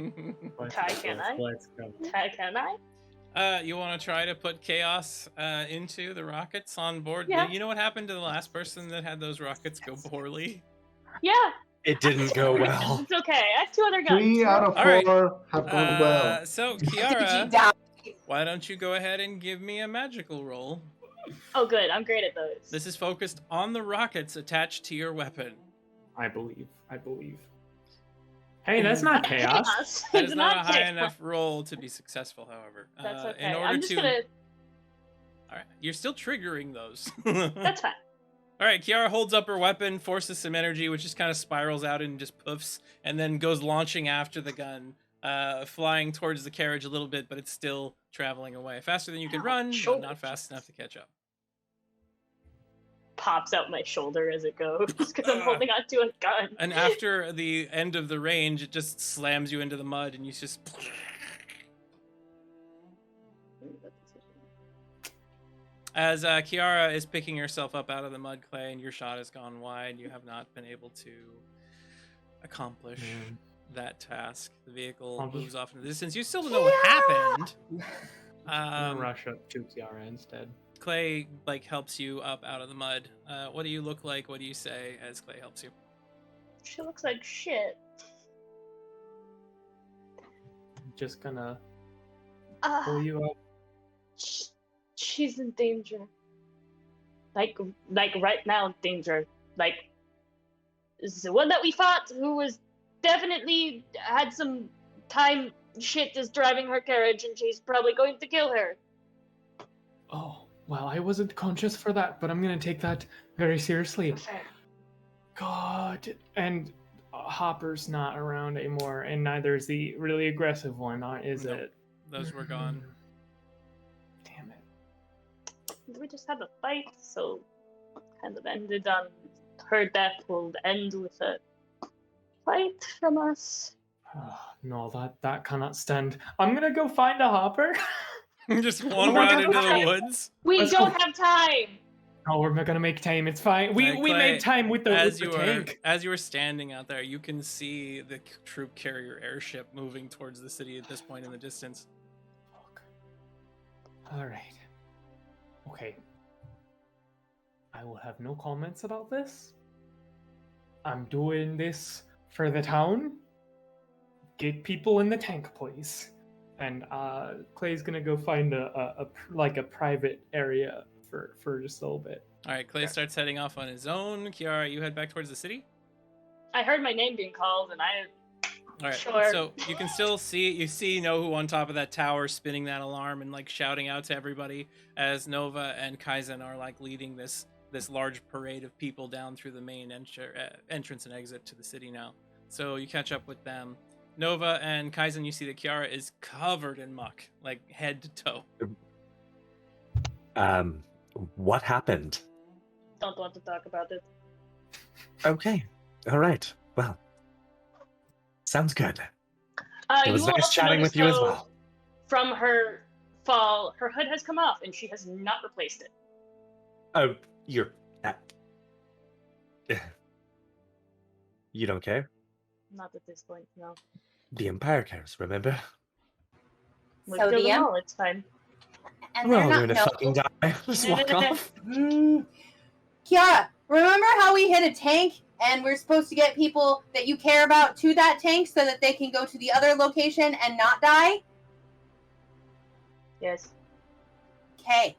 Ty, can I? Let's go. Can I? You want to try to put chaos into the rockets on board? Yeah. You know what happened to the last person that had those rockets go poorly? Yeah. it didn't go well. It's okay. I have 2 other guns. 3 out of All right. 4 have gone well. So, did Kiara, you die? why don't you go ahead and give me a magical roll? Oh, good. I'm great at those. This is focused on the rockets attached to your weapon. I believe. Hey, that's not chaos. That It's is not a high chaos. enough roll to be successful, however. That's okay. In order I'm just to, gonna. all right, you're still triggering those. That's fine. All right, Kiara holds up her weapon, forces some energy, which just kind of spirals out and just poofs, and then goes launching after the gun, flying towards the carriage a little bit, but it's still traveling away. Faster than you could run, but not fast enough to catch up. pops out my shoulder as it goes because I'm holding onto a gun. And after the end of the range, it just slams you into the mud, and you just. As Kiara is picking herself up out of the mud, Clay, and your shot has gone wide, you have not been able to accomplish that task. The vehicle moves off in the distance. You still don't know what happened. I'm gonna rush up to Kiara instead. Clay helps you up out of the mud. What do you look like? What do you say as Clay helps you? She looks like shit. I'm just gonna pull you up. She's in danger. Like right now, danger. Like the one that we fought, who was definitely had some time shit is driving her carriage, and she's probably going to kill her. Oh, well, I wasn't conscious for that, but I'm gonna take that very seriously. Okay. God, and Hopper's not around anymore, and neither is the really aggressive one, is it? Those were gone. Damn it. We just had a fight, so kind of ended on her death will end with a fight from us. No, that cannot stand. I'm gonna go find a Hopper. Just wander out into the woods. We don't have time. Oh, we're gonna make time. It's fine. We made time with the tank. As you were standing out there, you can see the troop carrier airship moving towards the city at this point in the distance. All right. Okay. I will have no comments about this. I'm doing this for the town. Get people in the tank, please. And Clay's gonna go find a private area for just a little bit. All right, Clay starts heading off on his own. Kiara, you head back towards the city? I heard my name being called, and All right, sure. So you can still see Nohu on top of that tower spinning that alarm and shouting out to everybody as Nova and Kaizen are leading this large parade of people down through the main entrance and exit to the city now. So you catch up with them. Nova and Kaizen, you see that Kiara is covered in muck, head to toe. What happened? Don't want to talk about it. Okay. All right. Well, sounds good. It was you will nice also chatting with you as notice, though, well. From her fall, her hood has come off, and she has not replaced it. Oh, you're... You don't care? Not at this point, no. The Empire cares, remember? We So killed the them all, it's fine. And We're they're all not going to fucking noble. die. Just walk off. Kiara, remember how we hit a tank and we're supposed to get people that you care about to that tank so that they can go to the other location and not die? Yes. Okay.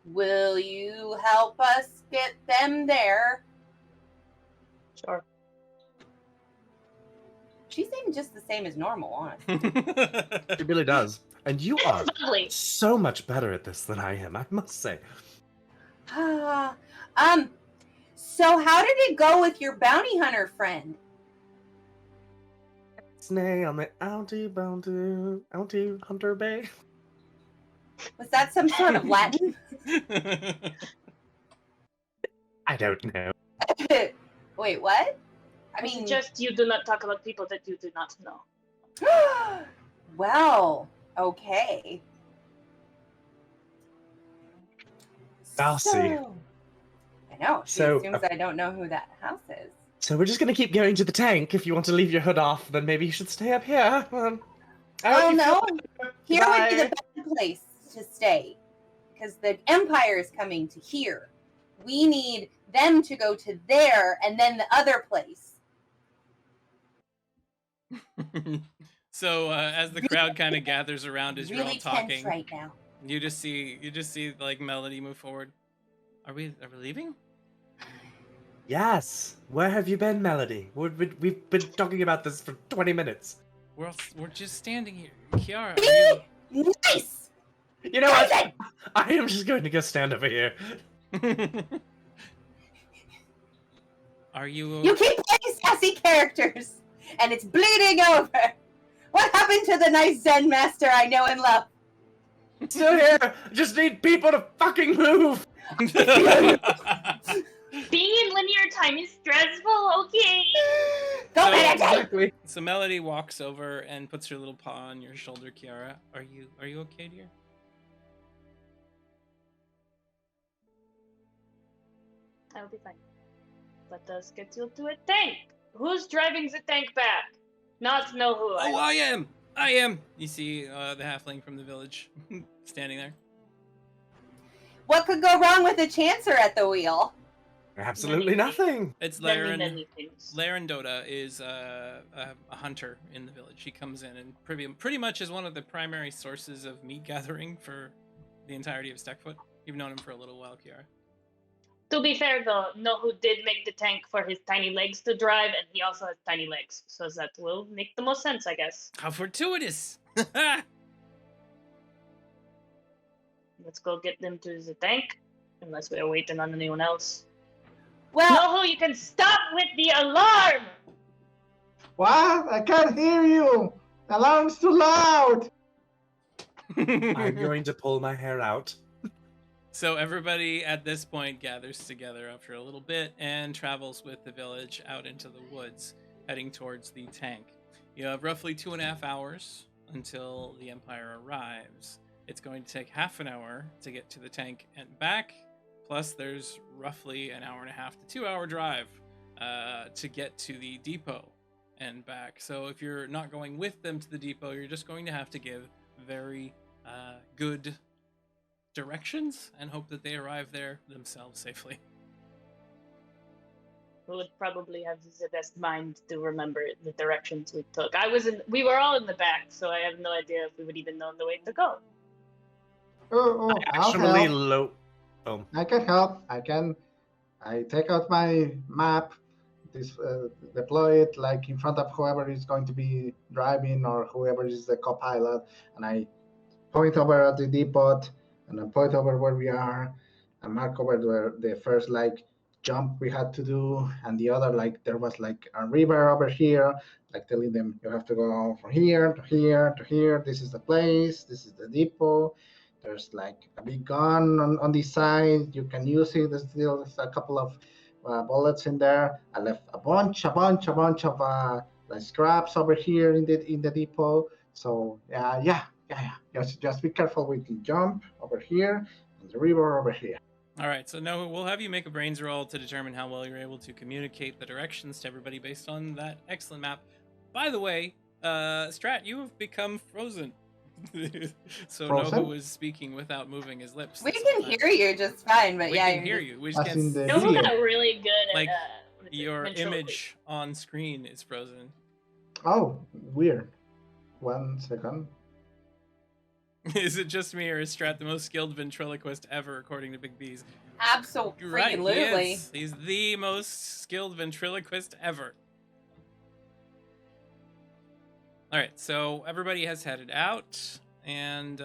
Will you help us get them there? Sure. She's even just the same as normal, honestly. It really does. And you are Lovely. so much better at this than I am, I must say. So how did it go with your bounty hunter friend? Snay on the Bounty Hunter Bay. Was that some sort of Latin? I don't know. Wait, what? I mean, Just you do not talk about people that you do not know. well, okay. I'll see. I know. She So, assumes I don't know who that house is. So we're just going to keep going to the tank. If you want to leave your hood off, then maybe you should stay up here. Oh no, here would be the Bye. best place to stay, because the Empire is coming to here. We need them to go to there, and then the other place. So as the crowd kind of gathers around as you're all Really talking, tense right now. you just see Melody move forward. Are we leaving? Yes. Where have you been, Melody? We've been talking about this for 20 minutes. We're just standing here. Kiara, are Nice. You know what? Kaizen! I am just going to go stand over here. you Are you You keep playing sassy characters, and it's bleeding over. What happened to the nice Zen master I know and love? Still here. Just need people to fucking move. Being in linear time is stressful, okay? Go So- meditate! Exactly. So Melody walks over and puts her little paw on your shoulder, Kiara. Are you okay, dear? I'll be fine. Let us get you to a tank. Who's driving the tank back? Not know who. Oh, I am. I am. You see the halfling from the village standing there. What could go wrong with a chancer at the wheel? Absolutely nothing. It's Many, Laren. many things. Laren Dota is a hunter in the village. He comes in and pretty much is one of the primary sources of meat gathering for the entirety of Stuckfoot. You've known him for a little while, Kiara. To be fair, though, Nohu did make the tank for his tiny legs to drive, and he also has tiny legs, so that will make the most sense, I guess. How fortuitous! Let's go get them to the tank, unless we are waiting on anyone else. Well, Nohu, you can stop with the alarm! What? I can't hear you. The alarm's too loud. I'm going to pull my hair out. So everybody at this point gathers together after a little bit and travels with the village out into the woods, heading towards the tank. You have roughly 2.5 hours until the Empire arrives. It's going to take half an hour to get to the tank and back, plus there's roughly an hour and a half to 2 hour drive to get to the depot and back. So if you're not going with them to the depot, you're just going to have to give very good directions and hope that they arrive there themselves safely. Who would probably have the best mind to remember the directions we took. We were all in the back, so I have no idea if we would even know the way to go. Oh, I'll Actually, help. I can help. I take out my map, deploy it like in front of whoever is going to be driving or whoever is the co-pilot, and I point over at the depot, and I point over where we are, and mark over where the first like jump we had to do, and the other like there was like a river over here, like telling them you have to go from here to here to here. This is the place. This is the depot. There's like a big gun on this side. You can use it. There's still a couple of bullets in there. I left a bunch of like scraps over here in the depot. So yeah. Just be careful with the jump over here and the river over here. All right, so no, we'll have you make a brains roll to determine how well you're able to communicate the directions to everybody based on that excellent map. By the way, Strat, you have become frozen. So Frozen? Nohu was speaking without moving his lips. we this can whole time. hear you just fine, but We yeah, can hear you. We just As in can't. the Nohu video. got really good Like, at Your ventriloquy. image on screen is frozen. Oh, weird. 1 second. Is it just me, or is Strat the most skilled ventriloquist ever, according to Big B's? absolutely. Right, he is. He's the most skilled ventriloquist ever. All right, so everybody has headed out, and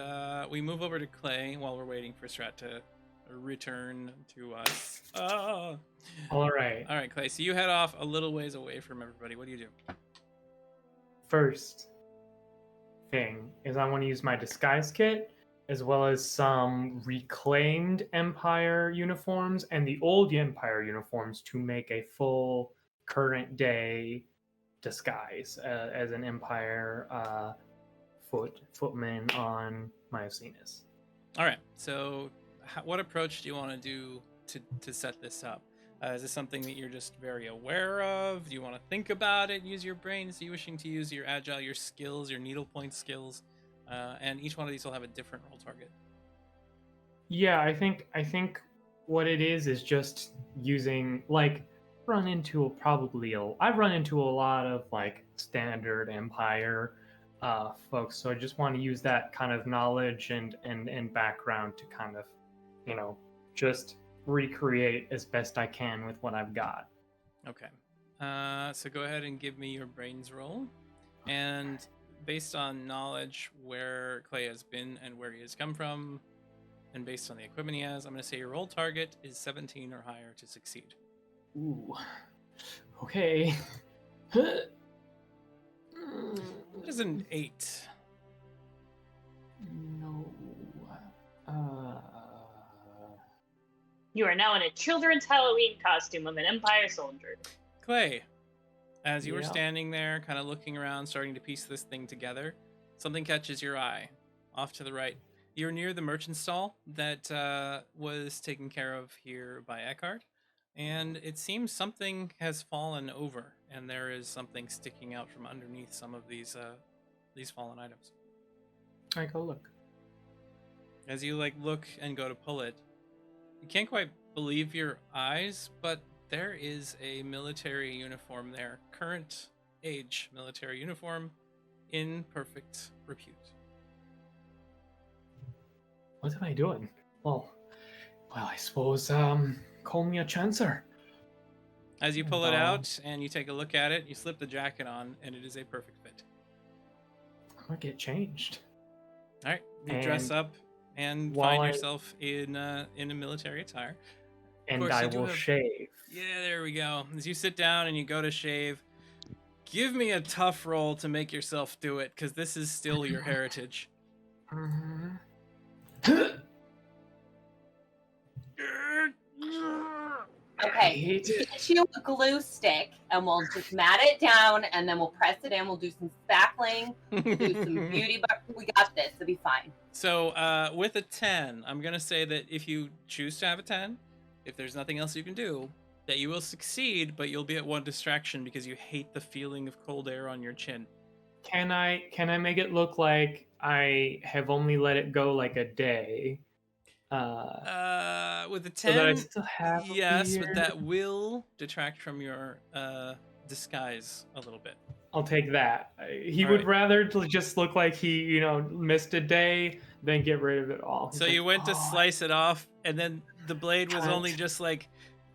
we move over to Clay while we're waiting for Strat to return to us. Oh. All right. All right, Clay, so you head off a little ways away from everybody. What do you do? First thing is I want to use my disguise kit as well as some reclaimed Empire uniforms and the old Empire uniforms to make a full current day disguise as an Empire footman on Miocenis. All right, so what approach do you want to do to set this up? Is this something that you're just very aware of? Do you want to think about it, use your brains? Are you wishing to use your agile, your skills, your needlepoint skills? And each one of these will have a different roll target. Yeah, I think what it is just using like I've run into a lot of like standard Empire folks, so I just want to use that kind of knowledge and background to kind of, just recreate as best I can with what I've got. Okay. So go ahead and give me your brains roll. And based on knowledge where Clay has been and where he has come from, and based on the equipment he has, I'm going to say your roll target is 17 or higher to succeed. Ooh. Okay. That is an 8. No. You are now in a children's Halloween costume of an Empire soldier. Clay, as you were Yeah. standing there, kind of looking around, starting to piece this thing together, something catches your eye. Off to the right, you're near the merchant stall that was taken care of here by Eckhart, and it seems something has fallen over, and there is something sticking out from underneath some of these fallen items. I go look. As you look and go to pull it, you can't quite believe your eyes, but there is a military uniform there, current age military uniform, in perfect repute. What am I doing? Well, I suppose call me a chancer. As you pull it out and you take a look at it, you slip the jacket on, and it is a perfect fit. I'm gonna get changed. All right, you And dress up and while find I- yourself in a military attire. And course, I you do will have- shave. Yeah, there we go. As you sit down and you go to shave, give me a tough roll to make yourself do it, because this is still your heritage. Okay, get you a glue stick, and we'll just mat it down, and then we'll press it in. We'll do some spackling, do some beauty, but we got this. It'll be fine. So with a 10, I'm going to say that if you choose to have a 10, if there's nothing else you can do, that you will succeed, but you'll be at one distraction because you hate the feeling of cold air on your chin. Can I make it look like I have only let it go like a day? With a 10, So that I still have a yes, but beard? that will detract from your disguise a little bit. I'll take that. He All would right. rather just look like he, missed a day than get rid of it all. He's So you like, went to "Oh, slice it off, and then the blade was Cunt." only just like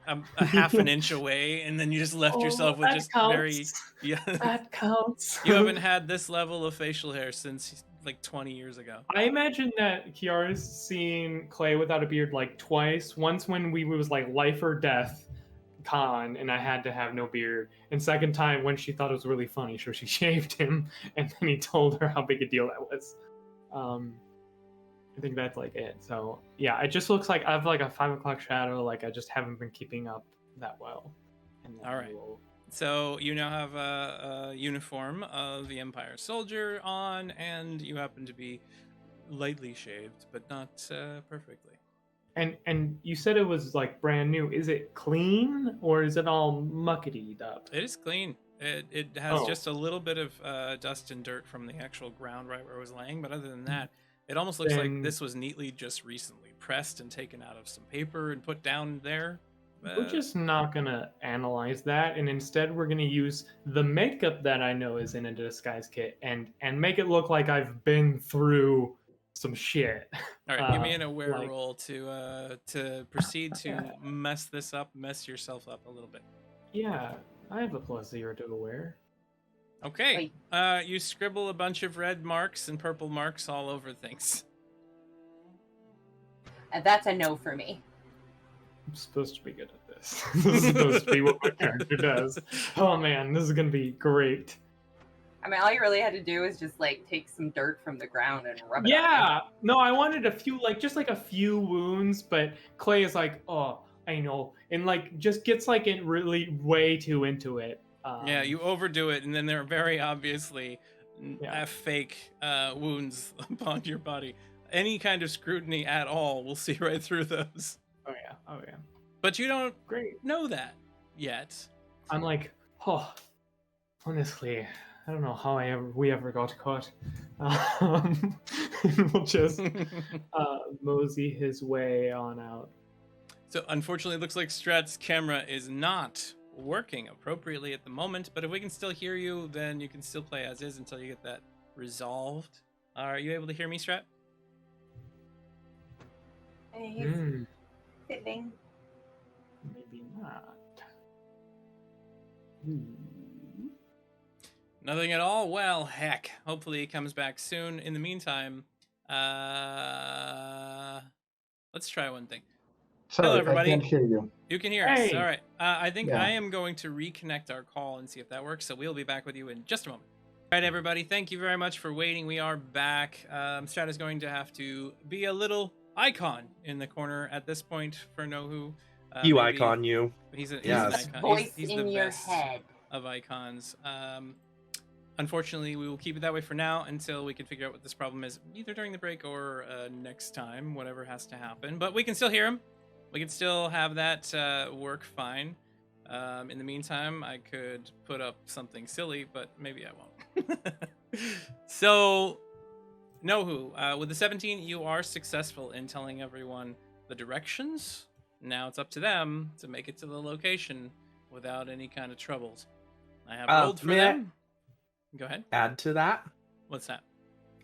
a half an inch away, and then you just left yourself with that just counts. very yeah. That counts. You haven't had this level of facial hair since like 20 years ago. I imagine that Kiara's seen Clay without a beard like twice. Once when we was like life or death con and I had to have no beard. And second time when she thought it was really funny, so she shaved him and then he told her how big a deal that was. I think that's like it. So yeah, it just looks like I have like a 5 o'clock shadow, like I just haven't been keeping up that well. And then All right. So you now have a uniform of the Empire soldier on, and you happen to be lightly shaved, but not perfectly. And you said it was like brand new. Is it clean or is it all muckety up? It is clean. It has Oh. just a little bit of dust and dirt from the actual ground right where it was laying, but other than that, it almost looks like Then- this was neatly just recently pressed and taken out of some paper and put down there. We're just not gonna analyze that, and instead we're gonna use the makeup that I know is in a disguise kit and make it look like I've been through some shit. All right, give me an aware like- roll to proceed to mess this up, mess yourself up a little bit. Yeah, I have a +0 to aware. Okay, you scribble a bunch of red marks and purple marks all over things. And that's a no for me. I'm supposed to be good at this. This is supposed to be what my character does. Oh man, this is gonna be great. I mean, all you really had to do is just take some dirt from the ground and rub it on. Yeah, no, I wanted a few, just a few wounds, but Clay is like, oh, I know, and just gets in really way too into it. Yeah, you overdo it, and then there are very obviously Yeah. fake wounds upon your body. Any kind of scrutiny at all will see right through those. Oh yeah, But you don't great. know that yet. I'm like, oh, honestly, I don't know how we ever got caught. We'll just mosey his way on out. So unfortunately, it looks like Strat's camera is not working appropriately at the moment, but if we can still hear you, then you can still play as is until you get that resolved. Are you able to hear me, Strat? And he's Hmm, sitting. maybe not. Hmm. Nothing at all? Well, heck. Hopefully he comes back soon. In the meantime, let's try one thing. Sorry, Hello, everybody. I can't hear you. You can hear us. Hey. All right. I think Yeah. I am going to reconnect our call and see if that works. So we'll be back with you in just a moment. All right, everybody. Thank you very much for waiting. We are back. Strat is going to have to be a little icon in the corner at this point for Nohu. You Maybe icon you. He's an Yes. icon. Voice He's in the your best head. of icons. Unfortunately, we will keep it that way for now until we can figure out what this problem is, either during the break or next time, whatever has to happen. But we can still hear him. We can still have that work fine. In the meantime, I could put up something silly, but maybe I won't. So, Nohu, with the 17, you are successful in telling everyone the directions. Now it's up to them to make it to the location without any kind of troubles. I have rolled for them. Go ahead. Add to that. What's that?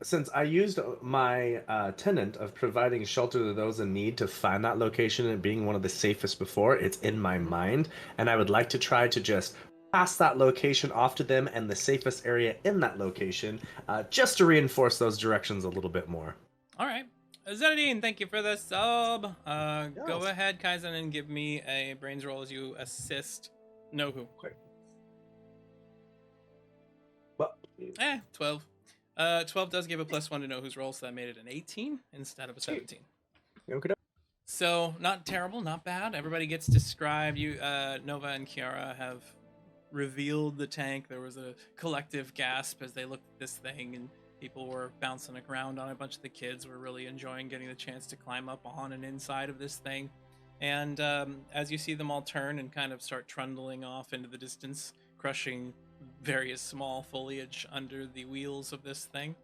Since I used my tenet of providing shelter to those in need to find that location and being one of the safest before, it's in my mind, and I would like to try to just pass that location off to them and the safest area in that location, just to reinforce those directions a little bit more. All right. Zenadine, thank you for the sub. Go ahead, Kaizen, and give me a brains roll as you assist Nohu. Well, 12. 12 does give a +1 to Nohu's roll, so that made it an 18 instead of a 17. Okay. So, not terrible, not bad. Everybody gets described. You, Nova and Kiara have revealed the tank. There was a collective gasp as they looked at this thing, and people were bouncing around on it. A bunch of the kids were really enjoying getting the chance to climb up on and inside of this thing. And as you see them all turn and kind of start trundling off into the distance, crushing various small foliage under the wheels of this thing,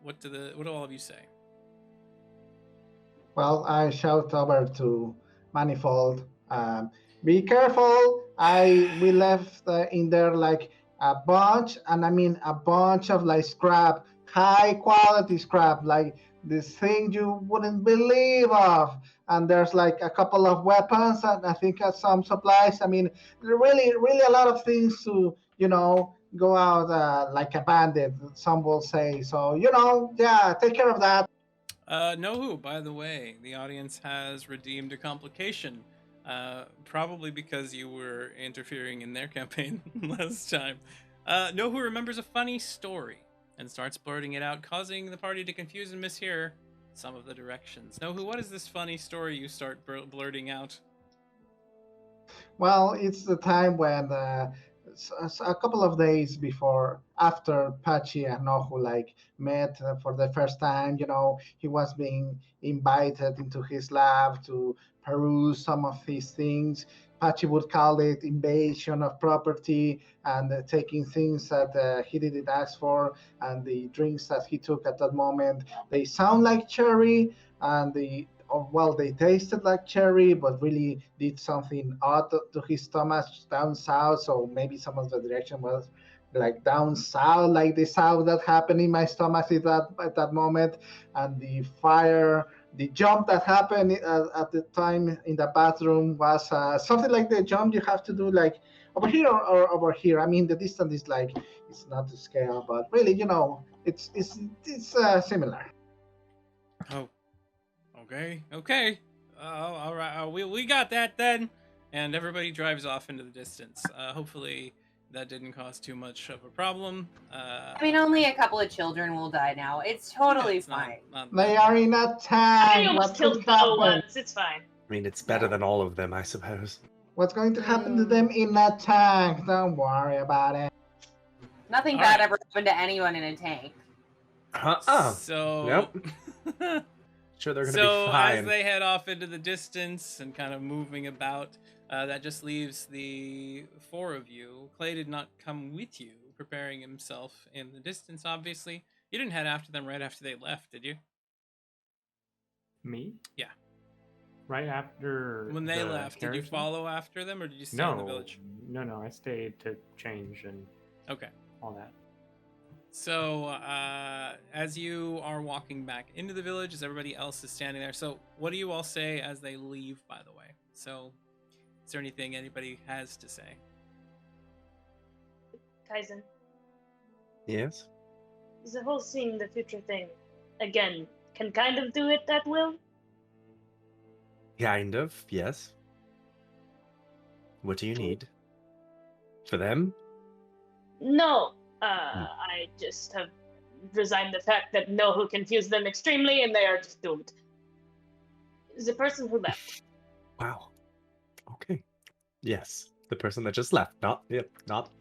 what do all of you say? Well, I shout over to Manifold, be careful. We left in there like a bunch, and I mean a bunch of like scrap, high quality scrap, like this thing you wouldn't believe of. And there's like a couple of weapons, and I think some supplies. I mean, really, really a lot of things to, go out like a bandit, some will say. So, yeah, take care of that. Nohu, by the way, the audience has redeemed a complication. Probably because you were interfering in their campaign last time. Nohu remembers a funny story and starts blurting it out, causing the party to confuse and mishear some of the directions. Nohu, what is this funny story you start blurting out? Well, it's the time when a couple of days after Pachi and Nohu like met for the first time, he was being invited into his lab to peruse some of these things. Pachi would call it invasion of property and taking things that he didn't ask for, and the drinks that he took at that moment, they sound like cherry, and they tasted like cherry, but really did something odd to his stomach down south. So maybe some of the direction was like down south, like the south that happened in my stomach at that moment. And the jump that happened at the time in the bathroom was something like the jump you have to do like over here or over here. I mean, the distance is like, it's not to scale, but really, it's similar. Oh. Okay. All right. We got that then. And everybody drives off into the distance. Hopefully that didn't cause too much of a problem. I mean, only a couple of children will die now. It's totally fine. They are in a tank. I almost killed Bo once. It's fine. I mean, it's better than all of them, I suppose. What's going to happen to them in a tank? Don't worry about it. Nothing bad ever happened to anyone in a tank. So... Yep. Sure, they're gonna be fine. As they head off into the distance and kind of moving about, that just leaves the four of you. Clay did not come with you, preparing himself in the distance, obviously. You didn't head after them right after they left, did you? Me? Yeah. Right after when they left, did you follow after them, or did you stay in the village? No, I stayed to change and all that. So, as you are walking back into the village, as everybody else is standing there, so what do you all say as they leave, by the way? So, is there anything anybody has to say? Kaizen. Yes? The whole seeing the future thing, again, can kind of do it at will? Kind of, yes. What do you need? For them? No. I just have resigned the fact that Nohu confused them extremely and they are just doomed. The person who left. Wow. Okay. Yes. The person that just left. Not the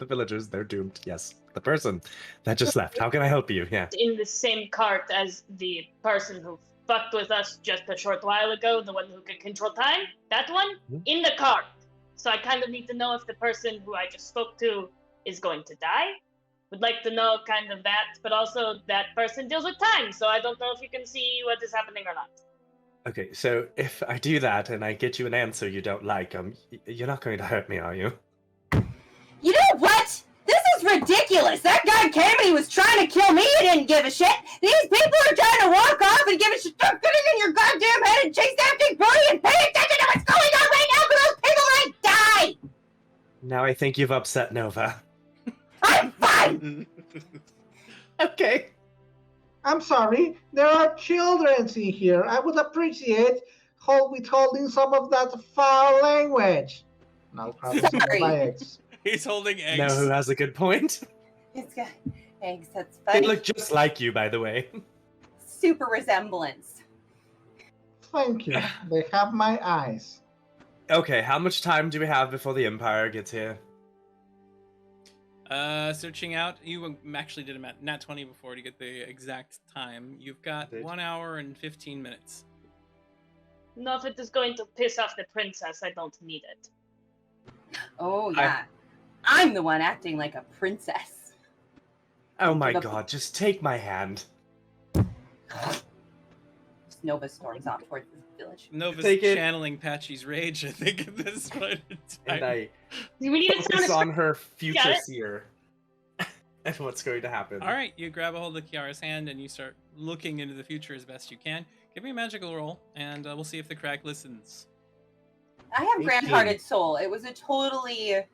villagers. They're doomed. Yes. The person that just left. How can I help you? Yeah. In the same cart as the person who fucked with us just a short while ago, the one who could control time, that one, in the cart. So I kind of need to know if the person who I just spoke to is going to die. Would like to know kind of that, but also that person deals with time, so I don't know if you can see what is happening or not. Okay, so if I do that and I get you an answer you don't like, you're not going to hurt me, are you? You know what? This is ridiculous. That guy came and he was trying to kill me. He didn't give a shit. These people are trying to walk off and give a shit. Stop getting in your goddamn head and chase after Brody and pay attention to what's going on right now, or those people might die. Now I think you've upset Nova. I'm fine. Okay. I'm sorry, there are children in here. I would appreciate withholding some of that foul language. And I'll grab some of my eggs. He's holding eggs. Know who has a good point? It's got eggs. That's They funny. look just like you, by the way. Super resemblance. Thank you. They have my eyes. Okay, how much time do we have before the Empire gets here? Searching out. You actually did a nat 20 before to get the exact time. You've got 1 hour and 15 minutes. No, if it is going to piss off the princess, I don't need it. Oh, yeah. I'm the one acting like a princess. Oh my god, just take my hand. Nova storms off towards the village. Nova's Take it. channeling Patchy's rage, I think, at this point in And time. I We need to focus sound on her future Got it. seer. And what's going to happen. All right, you grab a hold of Kiara's hand and you start looking into the future as best you can. Give me a magical roll, and we'll see if the crack listens. I have 18. grand-hearted soul. It was a totally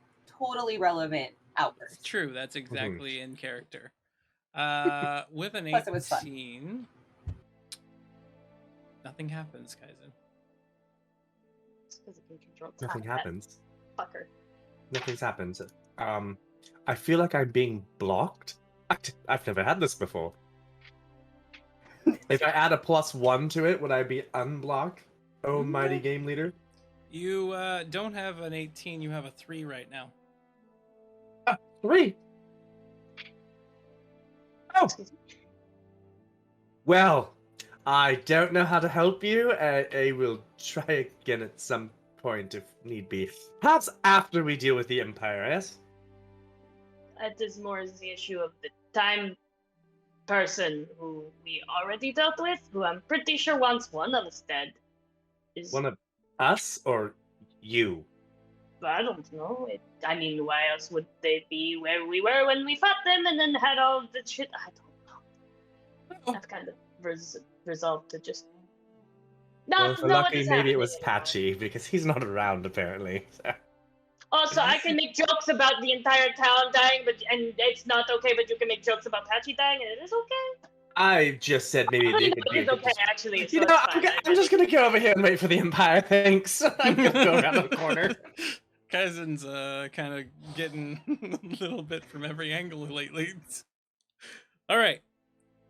relevant outburst. It's true, that's exactly in character. With an Plus it was fun. 18, nothing happens, Kaizen. Nothing happens. Fucker. Nothing's happened. I feel like I'm being blocked. I've never had this before. If I add a +1 to it, would I be unblocked? Oh, mighty game leader. You don't have an 18, you have a 3 right now. 3. Oh. Well, I don't know how to help you. I will try again at some point if need be. Perhaps after we deal with the Empire, yes? It is more the issue of the time person who we already dealt with, who I'm pretty sure once one of us dead. One of us or you? I don't know. I mean, why else would they be where we were when we fought them and then had all the shit? I don't know. I've kind of resolved to just Well, not if we're know what lucky, is maybe it was happening. Patchy because he's not around apparently. Also, I can make jokes about the entire town dying, and it's not okay. But you can make jokes about Patchy dying, and it is okay. I just said maybe they could It's okay, actually. So You know, it's fine. I'm just gonna go over here and wait for the Empire. Thanks. I'm gonna go around the corner. Kaizen's kind of getting a little bit from every angle lately. All right.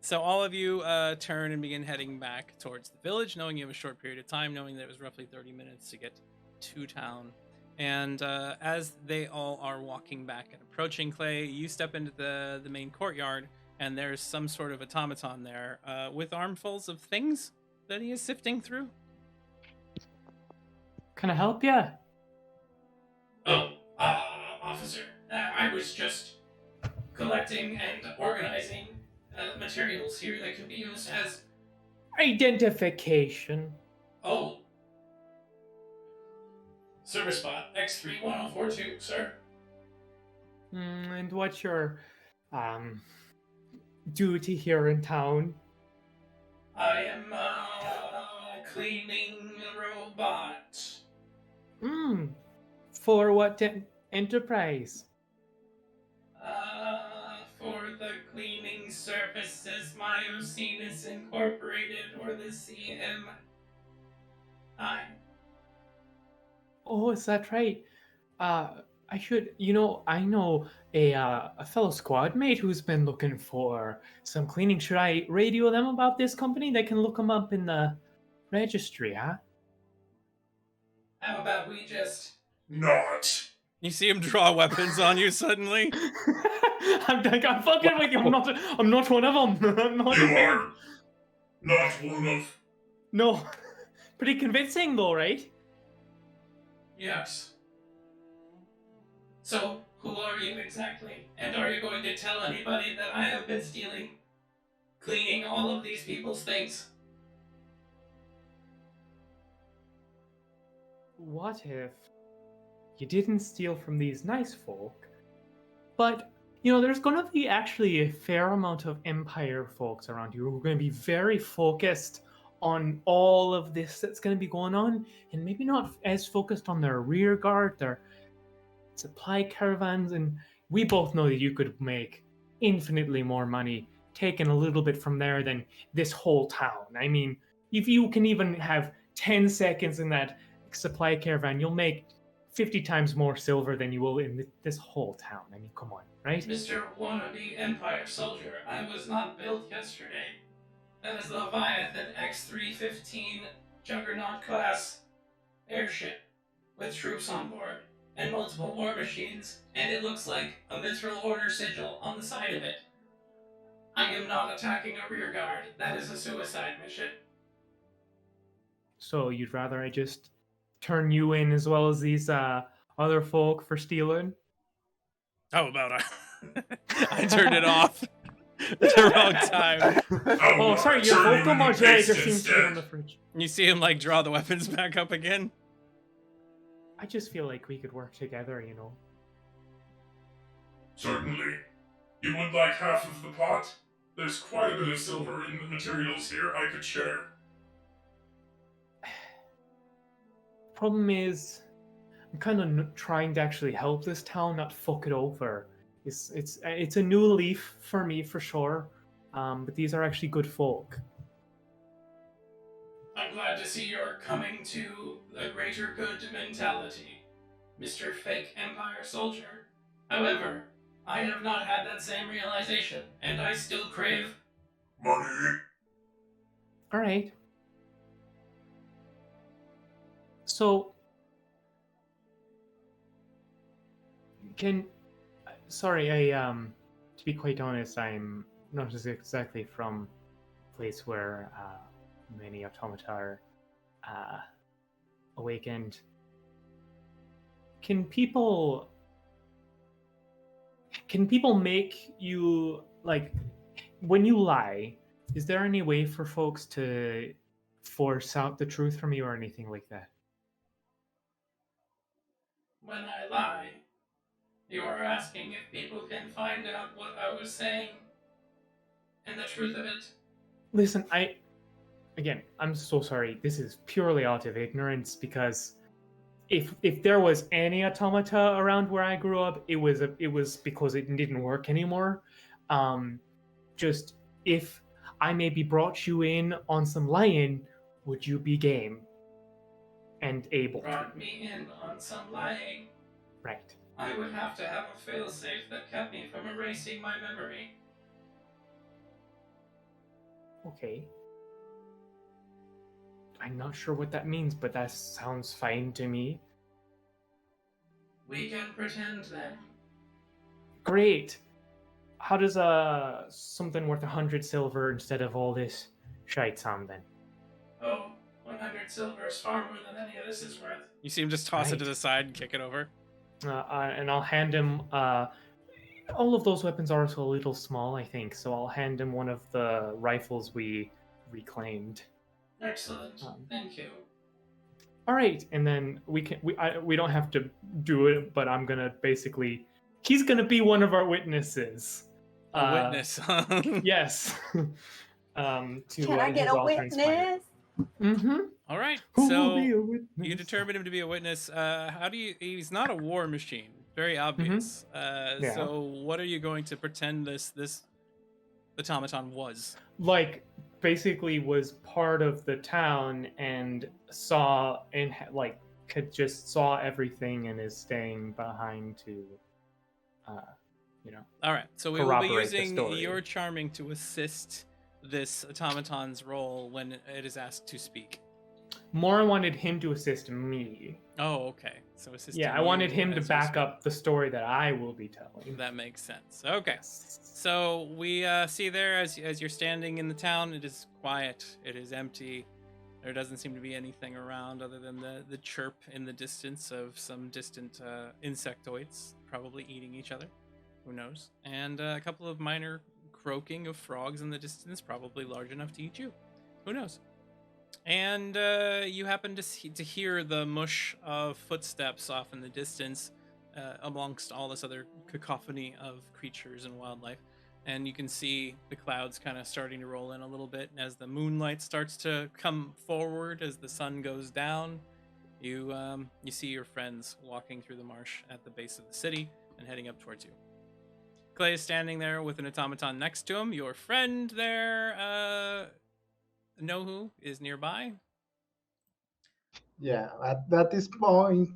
So all of you turn and begin heading back towards the village, knowing you have a short period of time, knowing that it was roughly 30 minutes to get to town. And as they all are walking back and approaching Clay, you step into the main courtyard, and there's some sort of automaton there with armfuls of things that he is sifting through. Can I help you? Oh, officer, I was just collecting and organizing materials here that could be used as... Identification. Oh. Service spot X31042, sir. And what's your duty here in town? I am a cleaning robot. For what enterprise? For the cleaning services Miocenis Incorporated, or the CMI. Oh, is that right? I should, I know a fellow squad mate who's been looking for some cleaning. Should I radio them about this company? They can look them up in the registry, huh? How about we just not? You see him draw weapons on you suddenly. I'm fucking with you. I'm not one of them. I'm not. You are not one of. No. Pretty convincing though, right? Yes. So, who are you exactly? And are you going to tell anybody that I have been stealing, cleaning all of these people's things? What if you didn't steal from these nice folk, but there's going to be actually a fair amount of Empire folks around you who are going to be very focused on all of this that's going to be going on, and maybe not as focused on their rear guard, their supply caravans, and we both know that you could make infinitely more money taking a little bit from there than this whole town. I mean, if you can even have 10 seconds in that supply caravan, you'll make 50 times more silver than you will in this whole town. I mean, come on, right? Mr. Wannabe Empire Soldier, I was not built yesterday. That is the Leviathan X-315 Juggernaut class airship with troops on board and multiple war machines, and it looks like a Mithril Order sigil on the side of it. I am not attacking a rear guard. That is a suicide mission. So you'd rather I just turn you in as well as these other folk for stealing? How about I turned it off at the wrong time. Oh, sorry, your vocal modulator seems to be on the fridge. You see him like draw the weapons back up again. I just feel like we could work together, Certainly. You would like half of the pot? There's quite a bit of silver in the materials here I could share. Problem is, I'm kind of trying to actually help this town, not fuck it over. It's a new leaf for me for sure, but these are actually good folk. I'm glad to see you're coming to the greater good mentality, Mr. Fake Empire Soldier. However, I have not had that same realization, and I still crave money. All right. So, sorry, to be quite honest, I'm not exactly from a place where many automata are awakened. Can people make you, like, when you lie, is there any way for folks to force out the truth from you or anything like that? When I lie, you are asking if people can find out what I was saying and the truth of it. Listen, I'm so sorry. This is purely out of ignorance, because if there was any automata around where I grew up, it was because it didn't work anymore. Just if I maybe brought you in on some lying, would you be game and able to? Brought me in on some lying. Right. I would have to have a failsafe that kept me from erasing my memory. Okay. I'm not sure what that means, but that sounds fine to me. We can pretend then. Great. How does something worth 100 silver instead of all this shite sound then? Oh, 100 silver is far more than any of this is worth. You see him just toss it Right. to the side and kick it over. And I'll hand him. All of those weapons are also a little small, I think, so I'll hand him one of the rifles we reclaimed. Excellent. Thank you. All right, and then we don't have to do it, but I'm gonna basically. He's gonna be one of our witnesses. A witness. Yes. To, Can I get a witness? Mm-hmm. All right. Who So will be a witness? you determine him to be a witness. How do you? He's not a war machine. Very obvious. Yeah. So what are you going to pretend this automaton was? Like, basically was part of the town and saw and saw everything and is staying behind to All right. So we will be corroborate the using story. your charming to assist this automaton's role when it is asked to speak. More wanted him to assist me. Oh, okay. So assisting Yeah, I wanted you him to as you're back speaking. up the story that I will be telling. That makes sense. Okay. Yes. So we see there as you're standing in the town, it is quiet. It is empty. There doesn't seem to be anything around other than the chirp in the distance of some distant insectoids, probably eating each other. Who knows? And a couple of minor croaking of frogs in the distance, probably large enough to eat you. Who knows? And you happen to hear the mush of footsteps off in the distance, amongst all this other cacophony of creatures and wildlife. And you can see the clouds kind of starting to roll in a little bit as the moonlight starts to come forward as the sun goes down. You see your friends walking through the marsh at the base of the city and heading up towards you. Clay is standing there with an automaton next to him. Your friend there, Nohu, is nearby. Yeah, at this point,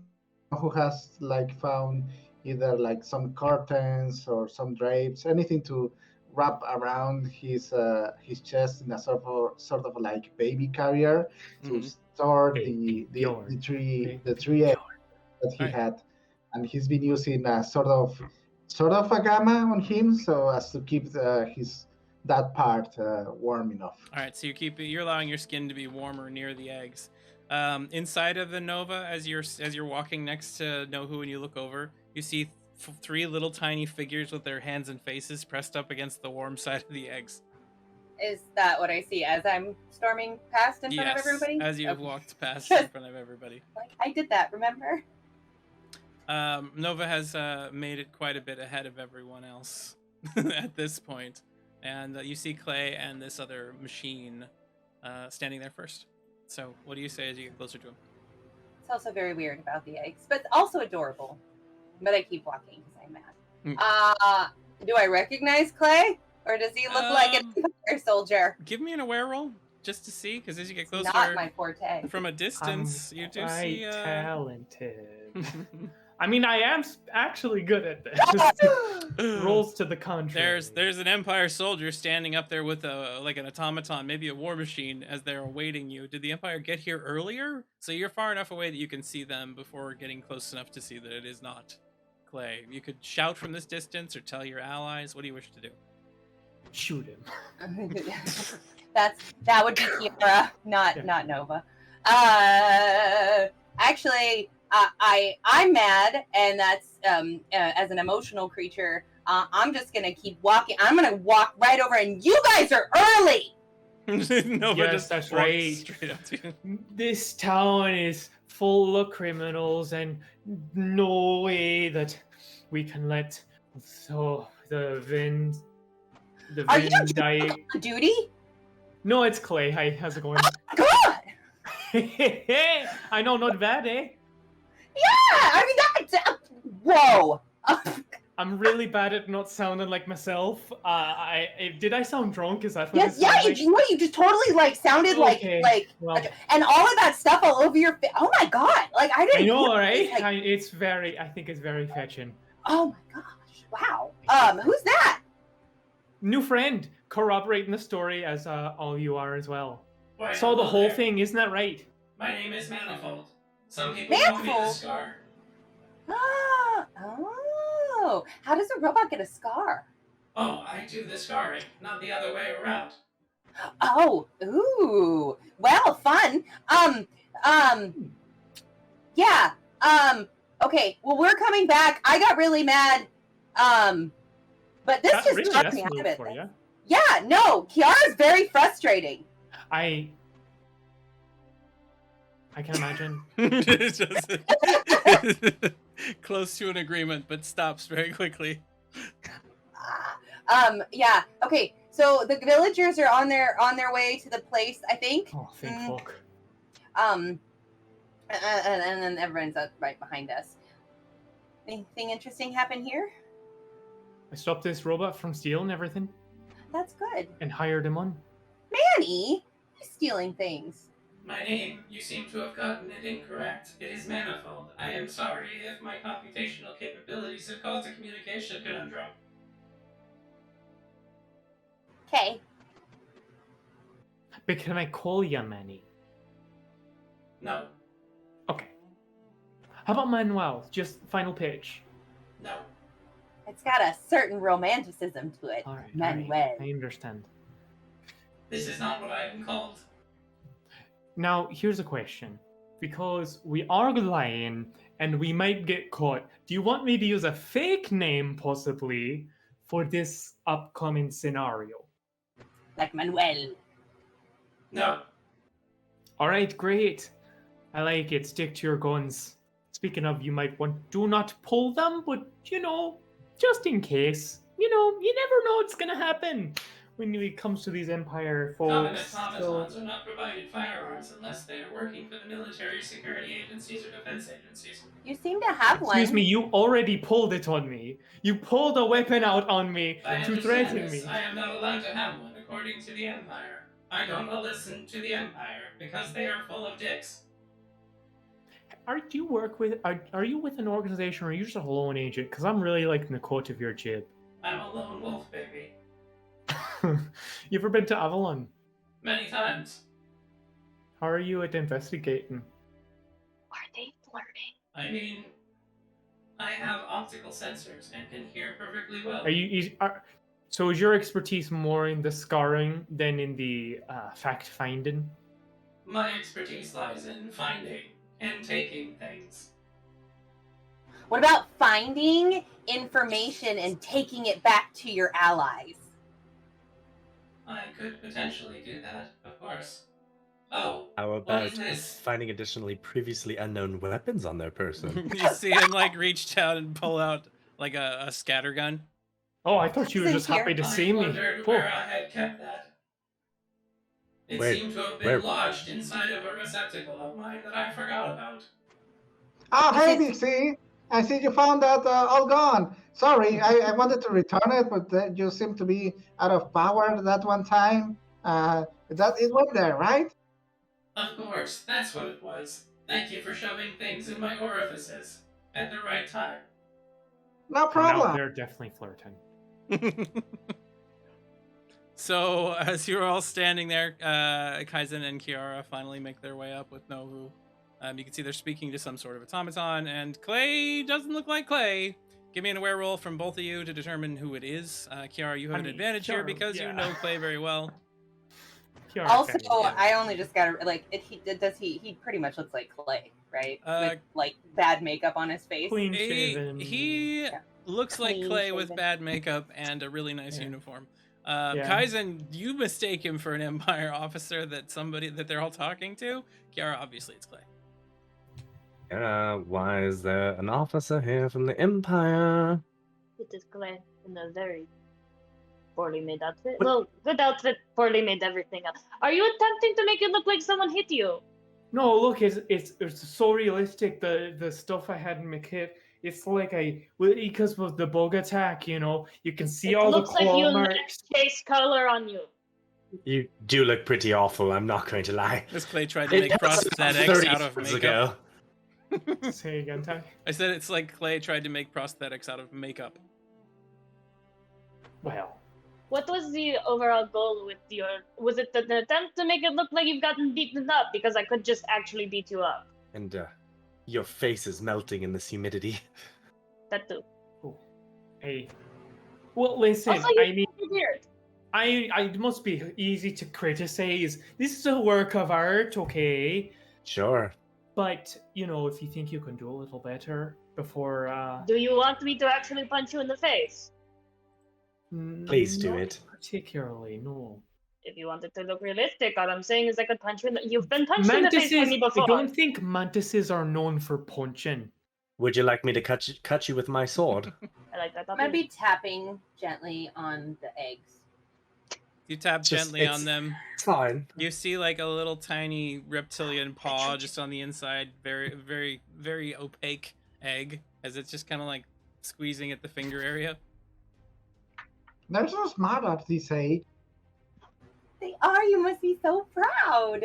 who has like found either like some curtains or some drapes, anything to wrap around his chest in a sort of like baby carrier to Mhm. store Baby the Bjorn. tree Baby eggs Bjorn. that he Right. had, and he's been using a sort of a gamma on him so as to keep that part warm enough. All right, so you're allowing your skin to be warmer near the eggs. Inside of the Nova, as you're walking next to Nohu and you look over, you see three little tiny figures with their hands and faces pressed up against the warm side of the eggs. Is that what I see as I'm storming past in front of everybody? As you have Okay. walked past in front of everybody. Like, I did that, remember? Nova has made it quite a bit ahead of everyone else at this point. And you see Clay and this other machine standing there first. So what do you say as you get closer to him? It's also very weird about the eggs, but also adorable. But I keep walking because I'm mad. Mm. Do I recognize Clay? Or does he look like an Empire soldier? Give me an aware roll, just to see, because as you get closer, Not my forte. from a distance, you do see... talented. I mean, I am actually good at this. Rolls to the contrary. There's an Empire soldier standing up there with an automaton, maybe a war machine, as they're awaiting you. Did the Empire get here earlier? So you're far enough away that you can see them before getting close enough to see that it is not Clay. You could shout from this distance or tell your allies. What do you wish to do? Shoot him. that would be Kiara, not Nova. Actually, I'm mad, and that's as an emotional creature. I'm just gonna keep walking. I'm gonna walk right over, and you guys are early. Nova Yes, just that's walks right. straight up to you. This town is full of criminals, and no way that we can let the Vin Are you die. on duty? No, it's Clay. Hi, how's it going? God. I know, not bad, eh? Yeah, I mean that's whoa. I'm really bad at not sounding like myself. Did I sound drunk? Is that what Yes, it yeah, sounded you just totally like sounded Okay, like well. and all of that stuff all over your face. Oh my god! Like I didn't. I know, realize, right? like- I think it's very fetching. Oh my gosh! Wow. Who's that? New friend, corroborating the story as all you are as well. Why, Saw the hello whole there. thing, isn't that right? My name is Manifold. Some people call me the Manifold? Scar. Oh, how does a robot get a scar? Oh, I do the scarring, not the other way around. Oh, ooh. Well, fun. Yeah. Okay. Well, we're coming back. I got really mad. But this just really knocked me out smooth of it. for you. Yeah. No, Kiara's very frustrating. I can imagine. It's just close to an agreement, but stops very quickly. Yeah. Okay. So the villagers are on their way to the place, I think. Oh, thank fuck. And then everyone's right behind us. Anything interesting happen here? I stopped this robot from stealing everything That's good. and hired him on. Manny, he's stealing things. My name, you seem to have gotten it incorrect. It is Manifold. I am sorry if my computational capabilities have caused a communication conundrum. Okay. But can I call you Manny? No. Okay. How about Manuel? Just final pitch. No. It's got a certain romanticism to it. All right. Manuel. I understand. This is not what I am called. Now, here's a question. Because we are lying and we might get caught, do you want me to use a fake name, possibly, for this upcoming scenario? Like Manuel. No. All right, great. I like it. Stick to your guns. Speaking of, you might want do not pull them, but, just in case. You never know what's going to happen when it comes to these Empire folks. Competent automatons are not provided firearms unless they are working for the military security agencies or defense agencies. You seem to have one. Excuse me, you already pulled it on me. You pulled a weapon out on me I to understand threaten this. me. I am not allowed to have one according to the Empire. I don't listen to the Empire because they are full of dicks. Are you with an organization or are you just a lone agent? Because I'm really liking the quote of your jib. I'm a lone wolf, baby. You ever been to Avalon? Many times. How are you at investigating? Are they flirting? I mean, I have optical sensors and can hear perfectly well. So is your expertise more in the scarring than in the fact-finding? My expertise lies in finding and taking things. What about finding information and taking it back to your allies? I could potentially do that, of course. Oh, How what about is this? finding additionally previously unknown weapons on their person? You see him reach down and pull out a scatter gun. Oh, I thought you were Isn't just happy to I see me. wondered Cool. where I had kept that. It Wait, seemed to have been where- lodged inside of a receptacle of mine that I forgot about. Oh, Is hey, it- Dixie. I see you found that all gone. Sorry, I wanted to return it, but you seem to be out of power that one time. That it went there, right? Of course, that's what it was. Thank you for shoving things in my orifices at the right time. No And now problem. they're definitely flirting. So as you're all standing there, Kaizen and Kiara finally make their way up with Nohu. You can see they're speaking to some sort of automaton, and Clay doesn't look like Clay. Give me an aware roll from both of you to determine who it is. Kiara, you have an advantage here Kiara, because you know Clay very well. Kiara Also, can- I only just got he pretty much looks like Clay, right? With like bad makeup on his face. Clean shaven. He Yeah. looks like Clean Clay with shaven. bad makeup and a really nice Yeah. uniform. Yeah. Kaizen, you mistake him for an Empire officer that they're all talking to. Kiara, obviously it's Clay. Why is there an officer here from the Empire? It is Clay in a very poorly made outfit. What? Well, good outfit, poorly made everything else. Are you attempting to make it look like someone hit you? No, look, it's so realistic. The stuff I had in my kit, it's like because of the bug attack, you can see It all the looks like claw you marks. lack chase color on you. You do look pretty awful, I'm not going to lie. This Clay tried to It make was prosthetics 30 out of years makeup. ago. Say again, Ty. I said it's like Clay tried to make prosthetics out of makeup. Well, What was the overall goal with was it an attempt to make it look like you've gotten beaten up? Because I could just actually beat you up. And your face is melting in this humidity. That too. hey. Well, listen, Also, you I mean, weird. it must be easy to criticize. This is a work of art, okay? Sure. But, if you think you can do a little better before, Do you want me to actually punch you in the face? Please do not it. Particularly, no. If you want it to look realistic, all I'm saying is I could punch you in the... You've been punched in the face by me I before. don't think mantises are known for punching. Would you like me to cut you with my sword? I like that. I'm gonna be tapping gently on the eggs. You tap Just- gently it's- on them. It's fine. You see like a little tiny reptilian paw just on the inside, very, very, very opaque egg, as it's just kind of like squeezing at the finger area. They're so smart at this age. They are. You must be so proud.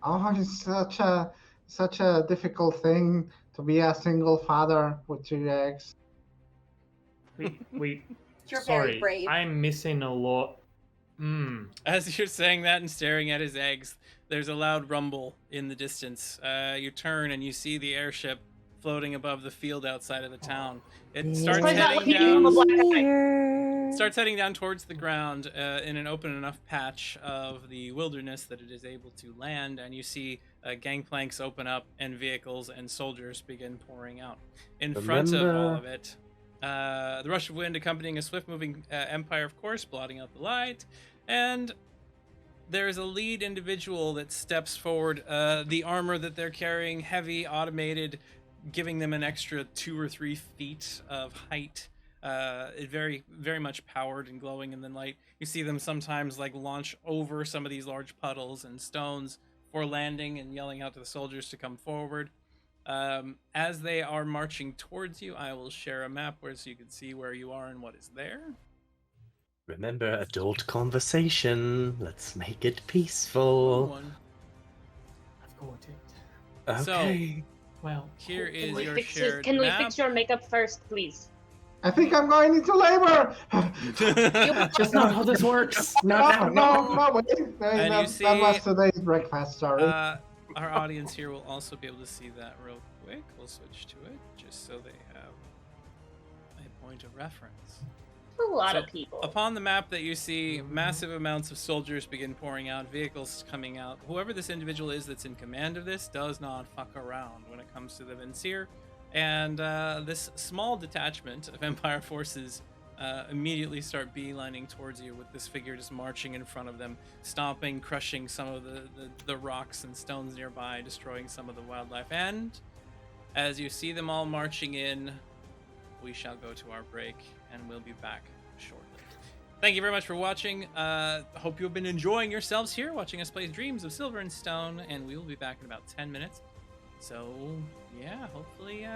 Oh, it's such a difficult thing to be a single father with 2 eggs. Wait, You're sorry, very brave. I'm missing a lot. As you're saying that and staring at his eggs, there's a loud rumble in the distance. You turn and you see the airship floating above the field outside of the town. It starts It's not heading looking from a black eye. Here. starts heading down towards the ground in an open enough patch of the wilderness that it is able to land, and you see gangplanks open up and vehicles and soldiers begin pouring out. In front of all of it, the rush of wind accompanying a swift-moving empire, of course, blotting out the light, and there is a lead individual that steps forward. The armor that they're carrying, heavy, automated, giving them an extra 2 or 3 feet of height. It very, very much powered and glowing in the light. You see them sometimes like launch over some of these large puddles and stones for landing and yelling out to the soldiers to come forward. As they are marching towards you, I will share a map so you can see where you are and what is there. Remember, adult conversation. Let's make it Ooh, peaceful. one. I've got it. Okay. Well, Here is Can we your fix shared Can we map. fix your makeup first, please? I think I'm going into labor. just not how this works. No, wait. And you That see, was today's breakfast, sorry. Our audience here will also be able to see that real quick. We'll switch to it just so they have a point of reference. A lot So, of people. Upon the map that you see, massive amounts of soldiers begin pouring out, vehicles coming out. Whoever this individual is that's in command of this does not fuck around when it comes to the Vincier. And this small detachment of Empire forces immediately start beelining towards you with this figure just marching in front of them, stomping, crushing some of the rocks and stones nearby, destroying some of the wildlife. And as you see them all marching in, we shall go to our break, and we'll be back shortly. Thank you very much for watching. Hope you've been enjoying yourselves here, watching us play Dreams of Silver and Stone, and we will be back in about 10 minutes. So, yeah, hopefully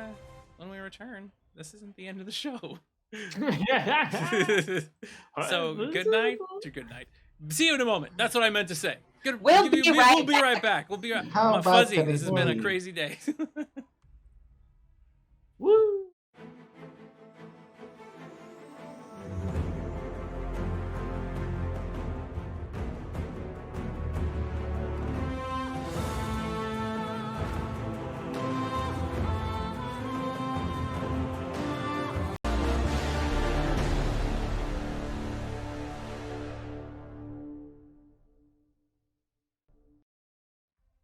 when we return, this isn't the end of the show. So, good night to good night. See you in a moment. That's what I meant to say. We'll be right back. We'll be right. How I'm bad fuzzy. can This it has been a be? crazy day. Woo!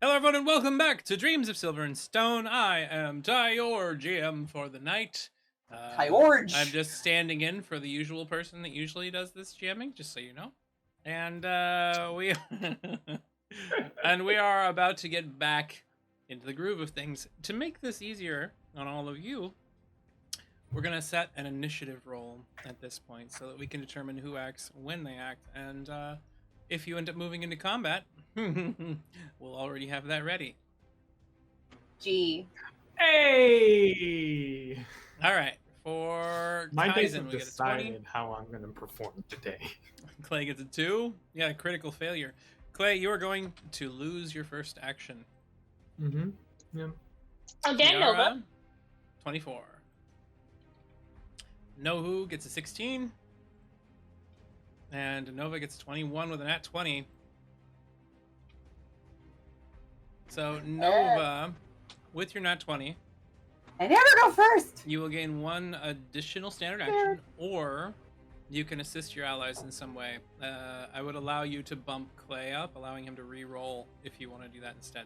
Hello, everyone, and welcome back to Dreams of Silver and Stone. I am Ty, your GM for the night. Ty-Orge. I'm just standing in for the usual person that usually does this GMing, just so you know. And we and we are about to get back into the groove of things. To make this easier on all of you, we're gonna set an initiative roll at this point so that we can determine who acts when they act. And if you end up moving into combat, we'll already have that ready. G. Hey! All right, for My dice Kaizen, have we get a 20. decided how I'm going to perform today. Clay gets a 2. Yeah, critical failure. Clay, you are going to lose your first action. Mm-hmm. Yeah. Again, Kiara, Nova. 24. Nohu gets a 16. And Nova gets 21 with a nat 20. So, Nova, with your nat 20, I never go first. you will gain 1 additional standard action, or you can assist your allies in some way. I would allow you to bump Clay up, allowing him to re-roll if you want to do that instead.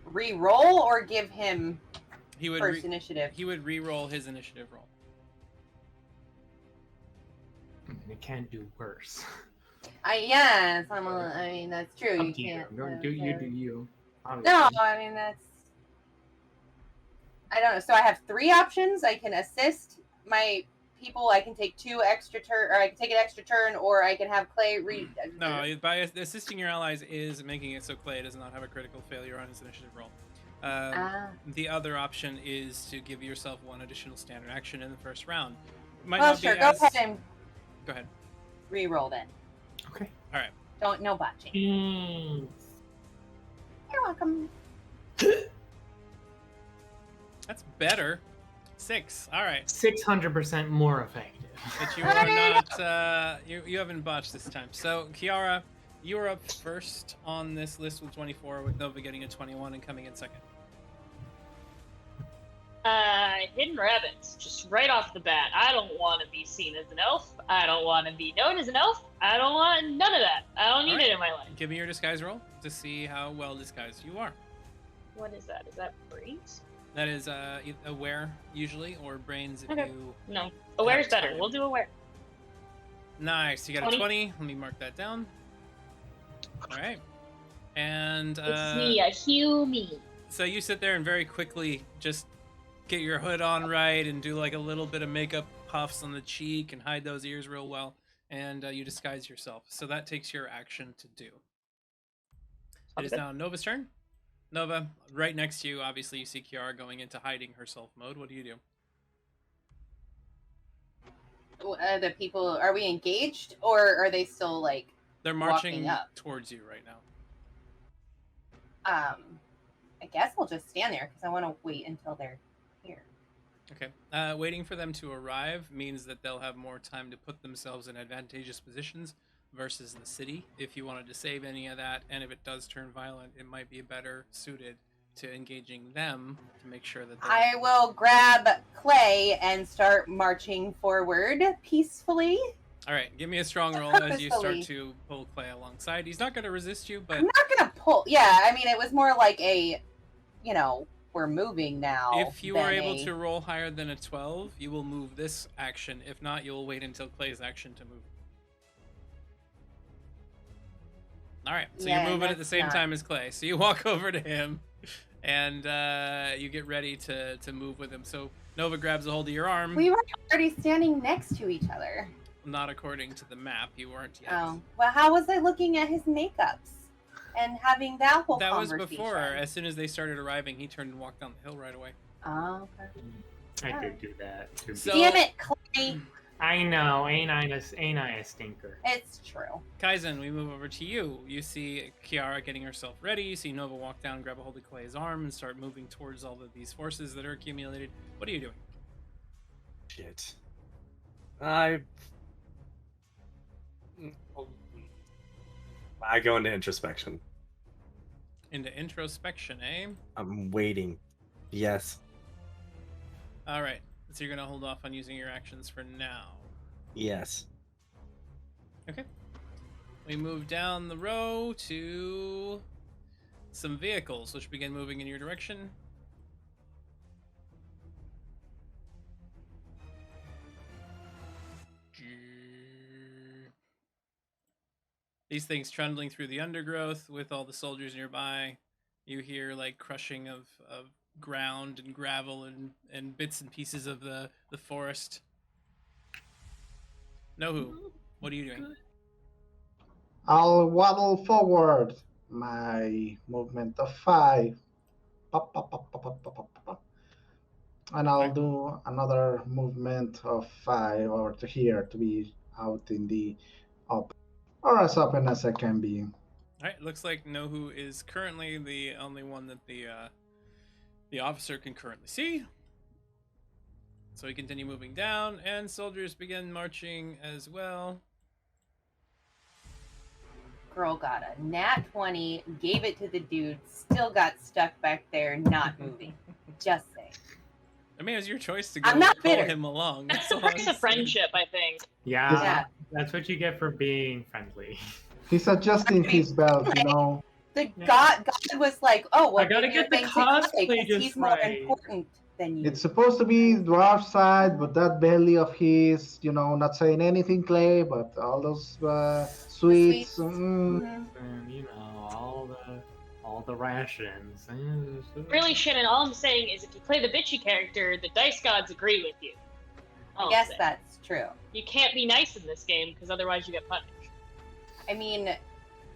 Re-roll or give him He would first initiative? He would re-roll his initiative roll. It can't do worse. Yes, I mean, that's true. Up You to you. can't. Do you. No, I mean, that's. I don't know. So I have 3 options. I can assist my people. I can take 2 extra turn, or I can take an extra turn, or I can have Clay read. No, by assisting your allies is making it so Clay does not have a critical failure on his initiative roll. The other option is to give yourself 1 additional standard action in the first round. Might Well, not sure. be Go as... ahead and Go ahead. re-roll then. Okay. All right. Don't no botching. You're welcome. That's better. 6. All right. 600% more effective. But you are not, you haven't botched this time. So, Kiara, you are up first on this list with 24, with Nova getting a 21 and coming in second. Hidden rabbits, just right off the bat. I don't want to be seen as an elf. I don't want to be known as an elf. I don't want none of that. I don't need it in my life. Give me your disguise roll to see how well disguised you are. What is that? Is that brains? That is aware, usually, or brains if you... No, aware's have better. time. We'll do aware. Nice, you got 20. a 20. Let me mark that down. All right. And... It's me, a human. So you sit there and very quickly just get your hood on right and do like a little bit of makeup puffs on the cheek and hide those ears real well. And you disguise yourself. So that takes your action to do. It is now Nova's turn. Nova, right next to you, obviously you see Kiara going into hiding herself mode. What do you do? The people, are we engaged or are they still like They're marching walking up? towards you right now. I guess we'll just stand there because I want to wait until they're here. Okay. Waiting for them to arrive means that they'll have more time to put themselves in advantageous positions versus the city. If you wanted to save any of that, and if it does turn violent, it might be better suited to engaging them to make sure that I will grab Clay and start marching forward peacefully. All right, give me a strong roll as you start to pull Clay alongside. He's not going to resist you, but I'm not going to pull. Yeah, I mean, it was more like a, we're moving now. if you are able to roll higher than a 12, you will move this action. If not, you'll wait until Clay's action to move. All right, so you're moving at the same time as Clay. So you walk over to him, and you get ready to move with him. So Nova grabs a hold of your arm. We were already standing next to each other. Not according to the map, you weren't yet. Oh, well, how was I looking at his makeups and having that whole conversation? That was before. As soon as they started arriving, he turned and walked down the hill right away. Oh, okay. I could do that. So- Damn it, Clay. I know, ain't I a stinker? It's true. Kaizen, we move over to you. You see Kiara getting herself ready. You see Nova walk down, grab a hold of Clay's arm, and start moving towards all of these forces that are accumulated. What are you doing? Shit. I go into introspection. Into introspection, eh? I'm waiting. Yes. All right. So you're going to hold off on using your actions for now. Yes. Okay. We move down the row to some vehicles, which begin moving in your direction. These things trundling through the undergrowth with all the soldiers nearby. You hear like crushing of ground and gravel and bits and pieces of the forest. Nohu, what are you doing? I'll waddle forward. My movement of 5. Pop, pop, pop, pop, pop, pop, pop, pop. And I'll do another movement of 5 over to here to be out in the open. Or as open as I can be. Alright, looks like Nohu is currently the only one that the officer can currently see. So we continue moving down, and soldiers begin marching as well. Girl got a nat 20, gave it to the dude, still got stuck back there, not moving. Just saying. I mean, it was your choice to go I'm not pull bitter. him along. That's the price of friendship, I think. Yeah, that's what you get for being friendly. He's adjusting his belt, The God was like, oh, well, I gotta get the cosplay just he's more right. important than you. It's supposed to be dwarf side, but that belly of his, not saying anything, Clay, but all those sweets. Mhm. And all the rations. Really, Shannon, all I'm saying is if you play the bitchy character, the dice gods agree with you. I guess that's true. You can't be nice in this game because otherwise you get punished. I mean,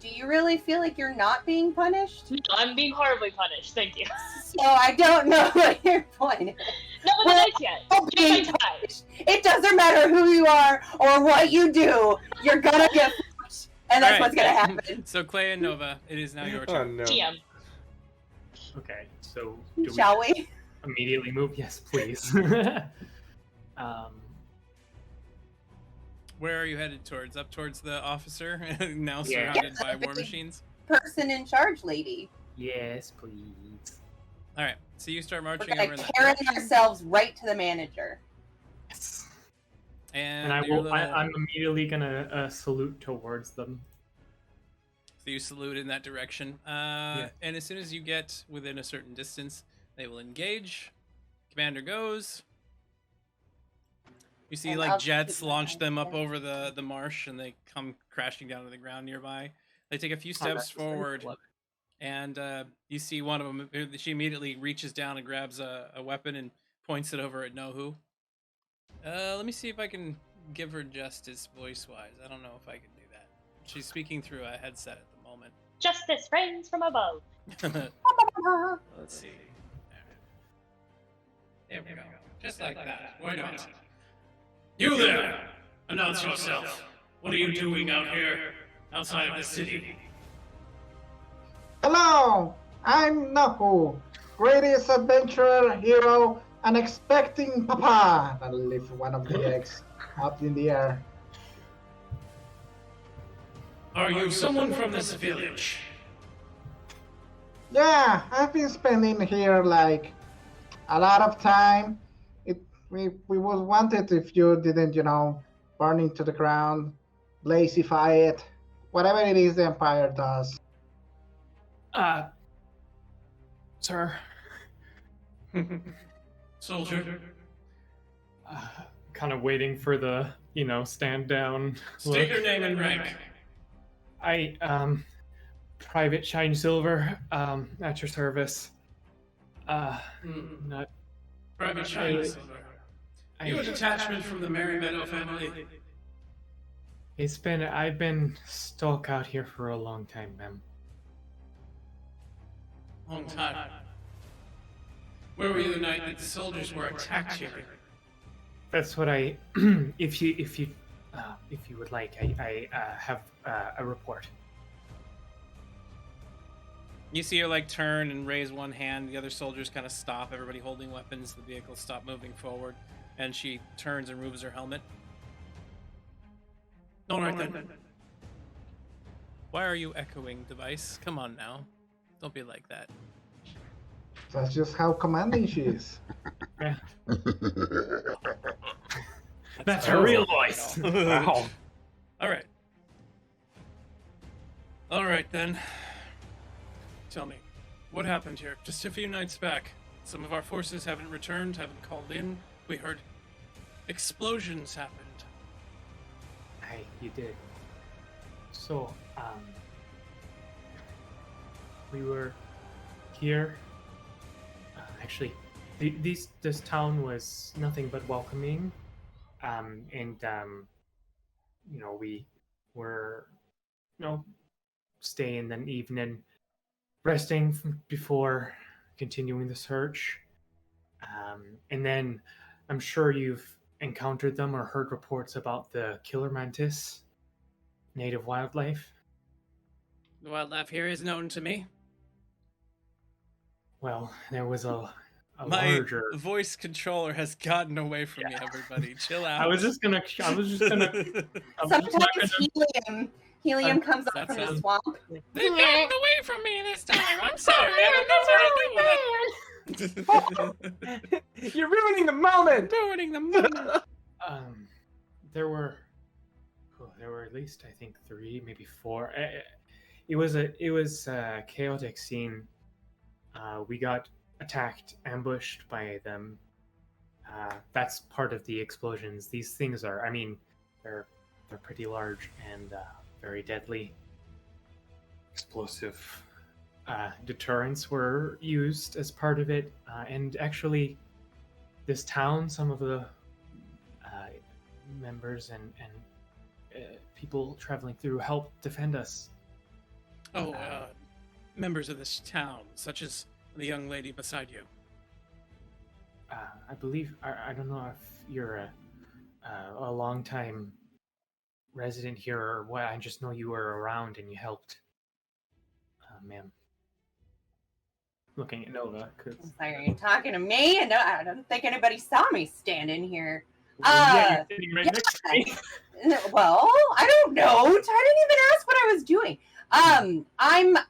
do you really feel like you're not being punished? No, I'm being horribly punished, thank you. So I don't know what your point is. No one knows yet. Being Just my time. punished. It doesn't matter who you are or what you do. You're gonna get punished, and that's Alright. what's gonna happen. So Clay and Nova, it is now your turn. Oh no. TM. Okay, so Shall we? immediately move. Yes, please. Where are you headed towards? Up towards the officer, now Yeah. surrounded by war machines? Person in charge, lady. Yes, please. All right, so you start We're marching gonna over in that carry direction. ourselves right to the manager. Yes. And And your little... I'm immediately gonna salute towards them. So you salute in that direction. Yeah. And as soon as you get within a certain distance, they will engage. Commander goes. You see And like I'll jets keep my launch eyes them up down. over the marsh, and they come crashing down to the ground nearby. They take a few Oh, that's steps forward, and you see one of them. She immediately reaches down and grabs a weapon and points it over at Nohu. Let me see if I can give her justice voice-wise. I don't know if I can do that. She's speaking through a headset at the moment. Justice reigns from above. Let's see. There we go. Just like that. Why not? You there! Announce yourself. What are you doing out here, outside of the city? Hello, I'm Nahu, greatest adventurer, hero, and expecting papa. I'll lift one of the eggs up in the air. Are you someone from this village? Yeah, I've been spending here like a lot of time. We would want it if you didn't, burn it to the ground, blazify it, whatever it is the Empire does. Sir. Soldier? Kind of waiting for the, stand down. State look. your name and rank. Private Shine Silver, at your service. Not. Private Shine Silver. You a detachment from the Merry Meadow family? I've been stuck out here for a long time, ma'am. Long time. Where were you the night that the soldiers were attacked here? That's what if you would like, I have a report. You see her like turn and raise one hand. The other soldiers kind of stop. Everybody holding weapons. The vehicles stop moving forward, and she turns and removes her helmet. All right then. Why are you echoing, device? Come on now, don't be like that. That's just how commanding she is. Yeah. That's her real voice. Wow. All right. All right then. Tell me, what happened here? Just a few nights back, some of our forces haven't returned, haven't called in. We heard explosions happened. You did. So, we were here. Actually, this town was nothing but welcoming, we were, staying an evening, resting before continuing the search, and then I'm sure you've encountered them or heard reports about the killer mantis, native wildlife. The wildlife here is known to me. Well, there was a My larger. voice controller has gotten away from me. Everybody, chill out. I was just gonna. Sometimes helium comes up That's from the it. swamp. They've gotten away from me this time. I'm sorry. I don't know what to do with it. You're ruining the moment. Ruining the moment. There were at least, I think, 3, maybe 4. It was a chaotic scene. We got attacked, ambushed by them. That's part of the explosions. These things are, they're pretty large and very deadly. Explosive deterrents were used as part of it, and actually, this town, some of the members and people traveling through helped defend us. Oh, members of this town, such as the young lady beside you. I believe, I don't know if you're a long-time resident here or what. I just know you were around and you helped, ma'am. looking at Nova because I'm sorry, you're talking to me, and I don't think anybody saw me standing here. yeah, you're sitting right next to me. Well, I don't know. I didn't even ask what I was doing.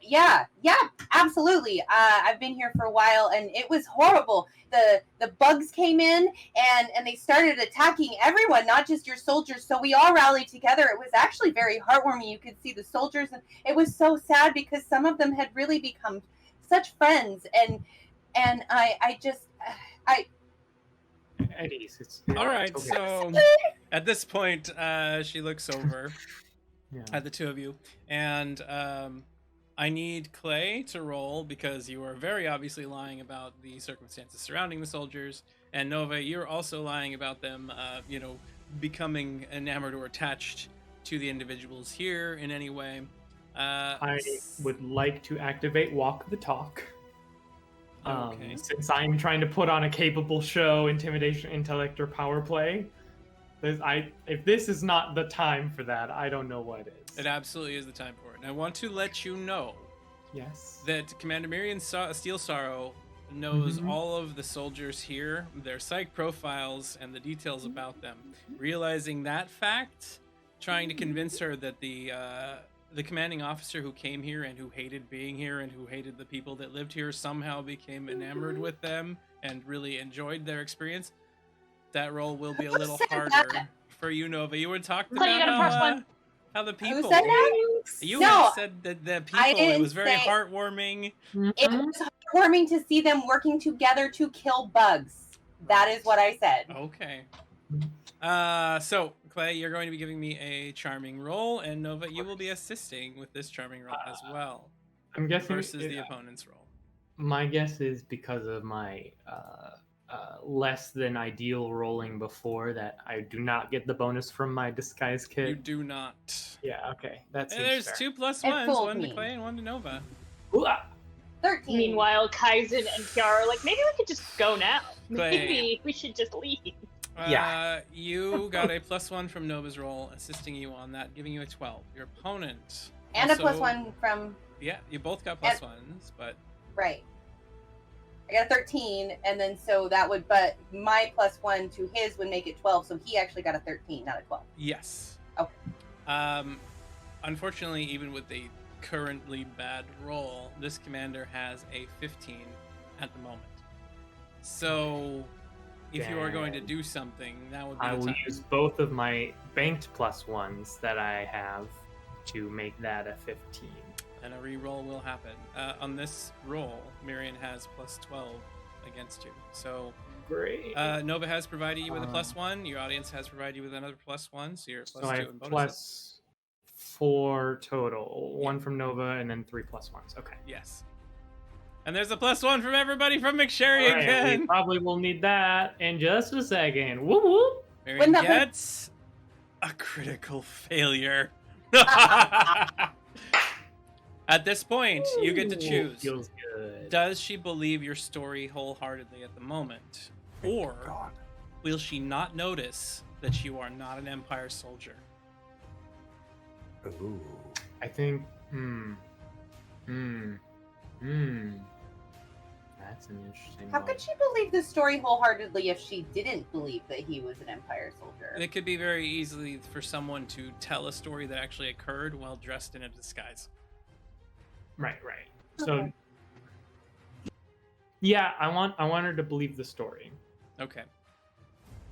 Yeah, absolutely. I've been here for a while, and it was horrible. The bugs came in, and they started attacking everyone, not just your soldiers. So we all rallied together. It was actually very heartwarming. You could see the soldiers, and it was so sad because some of them had really become such friends, and I just Eddie's. All right, okay. so at this point, she looks over at the two of you, and I need Clay to roll because you are very obviously lying about the circumstances surrounding the soldiers, and Nova, you're also lying about them, becoming enamored or attached to the individuals here in any way. I would like to activate Walk the Talk. Okay. Since I'm trying to put on a capable show, intimidation, intellect, or power play, if this is not the time for that, I don't know what is. It absolutely is the time for it. And I want to let you know that Commander Miriam Steel Sorrow knows all of the soldiers here, their psych profiles, and the details about them. Realizing that fact, trying to convince her that the commanding officer who came here and who hated being here and who hated the people that lived here somehow became enamored with them and really enjoyed their experience. That role will be a little harder for you, Nova. You were talking about how the people. Who said that? You had said that the people. It was very heartwarming. It was heartwarming to see them working together to kill bugs. That is what I said. Okay. So Clay, you're going to be giving me a charming roll, and Nova, you will be assisting with this charming roll as well. I'm guessing versus the opponent's roll. My guess is because of my less than ideal rolling before that I do not get the bonus from my disguise kit. You do not. Yeah, okay. That's there's fair. 2 +1s, one to Clay and one to Nova. 13. Meanwhile, Kaizen and Kiara are like, maybe we could just go now. Clay. Maybe we should just leave. You got a +1 from Nova's roll, assisting you on that, giving you a 12. Your opponent and also, a +1 from. Yeah, you both got +1s, but. Right. I got a 13, and then so that would, but my +1 to his would make it 12, so he actually got a 13, not a 12. Yes. Okay. Unfortunately, even with the currently bad roll, this commander has a 15 at the moment. So, if you are going to do something, that would be I the will time. use both of my banked +1s that I have to make that a 15. And a re-roll will happen. On this roll, Miriam has +12 against you. So, great. Nova has provided you with a +1. Your audience has provided you with another +1. So you're +2 I in have bonuses. +4 total. 1 from Nova and then 3 +1s. Okay. Yes. And there's a +1 from everybody from McSherry again. We probably will need that in just a second. Whoop whoop. Miriam gets a critical failure. At this point, you get to choose. Feels good. Does she believe your story wholeheartedly at the moment? Or will she not notice that you are not an Empire soldier? Ooh. I think. That's an interesting How one. could she believe the story wholeheartedly if she didn't believe that he was an Empire soldier? It could be very easily for someone to tell a story that actually occurred while dressed in a disguise. Right. So, yeah, I want her to believe the story. Okay.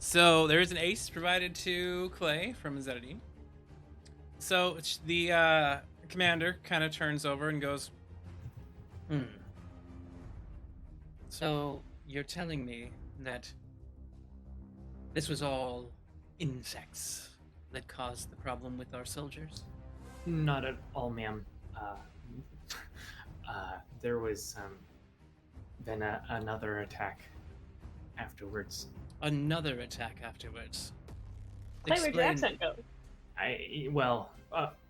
So there is an ace provided to Clay from Zeddy. So the commander kind of turns over and goes, So you're telling me that this was all insects that caused the problem with our soldiers? Not at all, ma'am. There was then another attack afterwards. Another attack afterwards. Clay, where'd your accent go?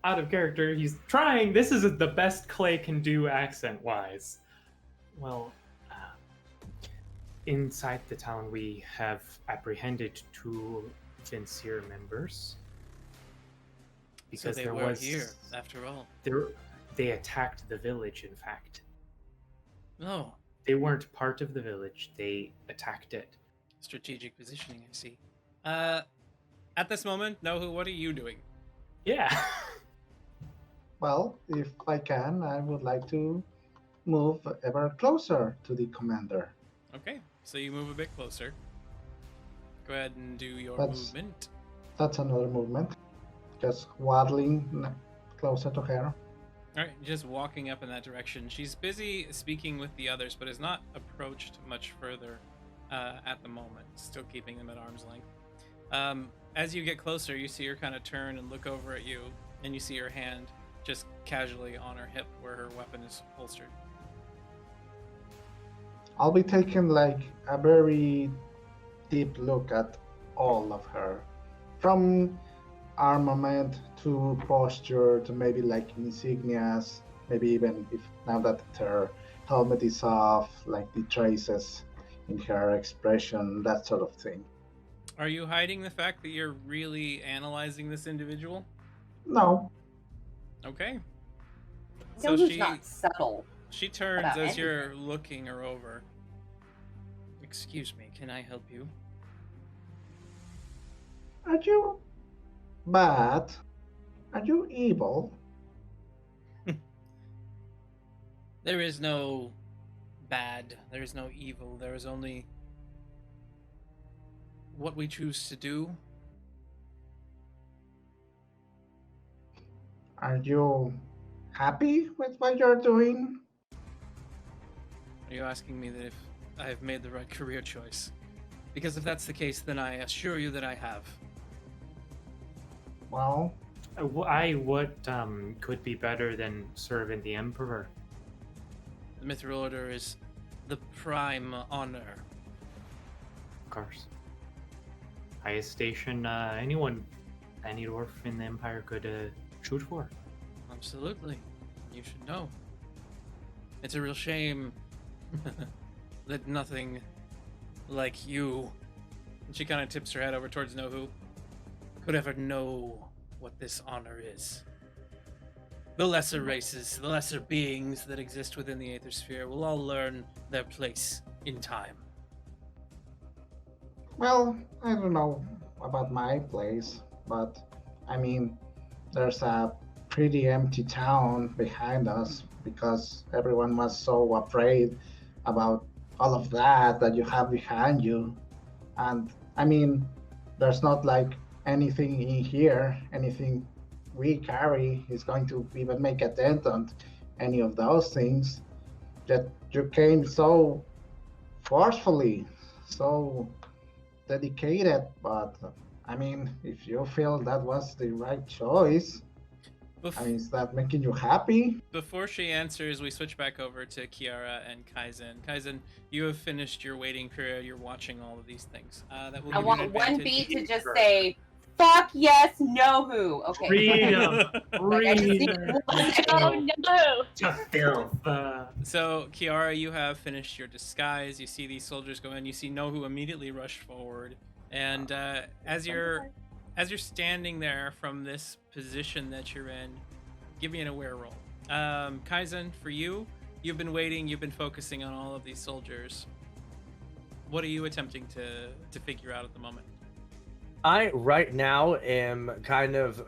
Out of character, he's trying. This is the best Clay can do accent-wise. Well, inside the town, we have apprehended 2 Vincier members. Because so they were here, after all. They attacked the village, in fact. Oh, They weren't part of the village. They attacked it. Strategic positioning, I see. At this moment, Nohu, what are you doing? Yeah. Well, if I can, I would like to move ever closer to the commander. Okay, so you move a bit closer. Go ahead and do your That's- movement. That's another movement. Just waddling closer to her. All right, just walking up in that direction. She's busy speaking with the others, but has not approached much further at the moment, still keeping them at arm's length. As you get closer, you see her kind of turn and look over at you, and you see her hand just casually on her hip where her weapon is holstered. I'll be taking like a very deep look at all of her. From armament to posture to maybe like insignias, maybe even if now that her helmet is off, like the traces in her expression, that sort of thing. Are you hiding the fact that you're really analyzing this individual? No, Okay. Nohu's not subtle. She turns about as anything. you're looking her over. Excuse me, can I help you? are you bad? Are you evil? There is no bad, there is no evil, there is only what we choose to do. Are you happy with what you're doing? Are you asking me that if I have made the right career choice? Because if that's the case, then I assure you that I have. Well, What could be better than serving the Emperor? The Mithril Order is the prime honor. Of course. Highest station anyone, any dwarf in the Empire could shoot for. Absolutely. You should know. It's a real shame that nothing like you, and she kind of tips her head over towards Nohu, could ever know what this honor is. The lesser races, the lesser beings that exist within the Aether Sphere will all learn their place in time. well, I don't know about my place, but I mean, there's a pretty empty town behind us because everyone was so afraid about all of that you have behind you. And I mean, there's not like anything in here, anything we carry is going to even make a dent on any of those things. That you came so forcefully, so dedicated, but I mean, if you feel that was the right choice, I mean, is that making you happy? Before she answers, we switch back over to Kiara and Kaizen. Kaizen, you have finished your waiting period. You're watching all of these things. That will I give want you an one advantage. beat to just say, "Fuck yes, no who." Okay. Freedom! Like, I just need Freedom! Oh no! To filth! So, Kiara, you have finished your disguise. You see these soldiers go in. You see Nohu immediately rush forward. And as you're standing there from this position that you're in, give me an aware roll. Kaizen, for you, you've been waiting. You've been focusing on all of these soldiers. What are you attempting to figure out at the moment? I right now am kind of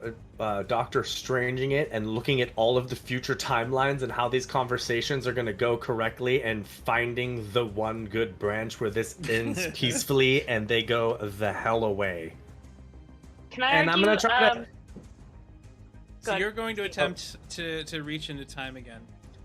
Doctor Stranging it and looking at all of the future timelines and how these conversations are going to go correctly and finding the one good branch where this ends peacefully and they go the hell away. Can I And I'm argue, gonna try to- So Good. you're going to attempt to reach into time again.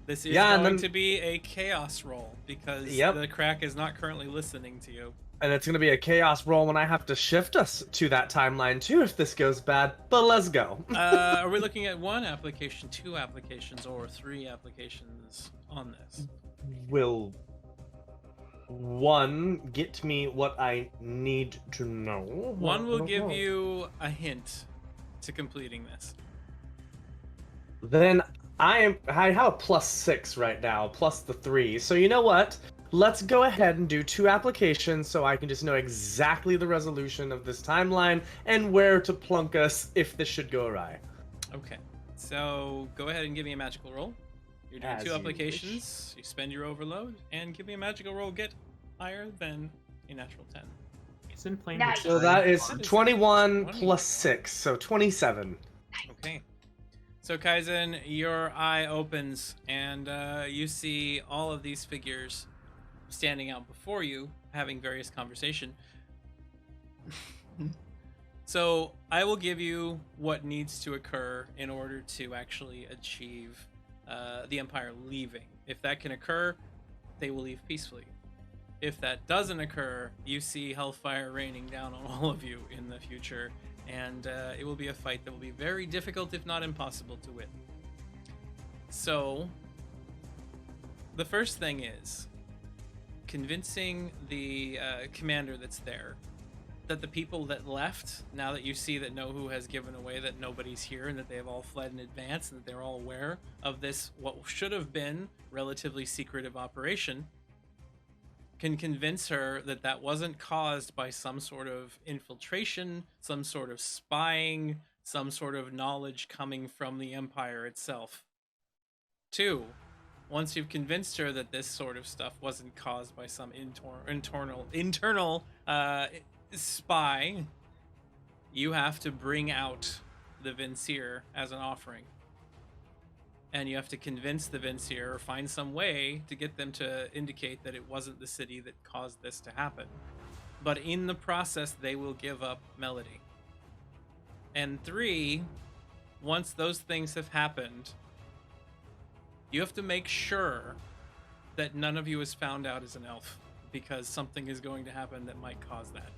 This is Yeah, and going then- to be a chaos roll because Yep. the crack is not currently listening to you. And it's going to be a chaos roll when I have to shift us to that timeline too if this goes bad, but let's go. Are we looking at 1 application, 2 applications, or 3 applications on this? Will 1 get me what I need to know? 1 will I don't give know. you a hint to completing this. Then I have a +6 right now, plus the 3. So you know what? Let's go ahead and do 2 applications so I can just know exactly the resolution of this timeline and where to plunk us if this should go awry. Okay, so go ahead and give me a magical roll. You're doing As 2 you applications. You spend your overload and give me a magical roll. Get higher than a natural 10. It's in plain. Nice. So that is What is 21 that? plus 6, so 27. Okay. So Kaizen, your eye opens and you see all of these figures standing out before you, having various conversation. So I will give you what needs to occur in order to actually achieve the Empire leaving. If that can occur, they will leave peacefully. If that doesn't occur, you see hellfire raining down on all of you in the future, and it will be a fight that will be very difficult, if not impossible, to win. So, the first thing is convincing the commander that's there that the people that left, now that you see that Nohu has given away that nobody's here and that they have all fled in advance and that they're all aware of this, what should have been relatively secretive operation, can convince her that that wasn't caused by some sort of infiltration, some sort of spying, some sort of knowledge coming from the Empire itself. 2, once you've convinced her that this sort of stuff wasn't caused by some internal spy, you have to bring out the Vincier as an offering. And you have to convince the Vincier or find some way to get them to indicate that it wasn't the city that caused this to happen. But in the process, they will give up Melody. And 3, once those things have happened, you have to make sure that none of you is found out as an elf, because something is going to happen that might cause that.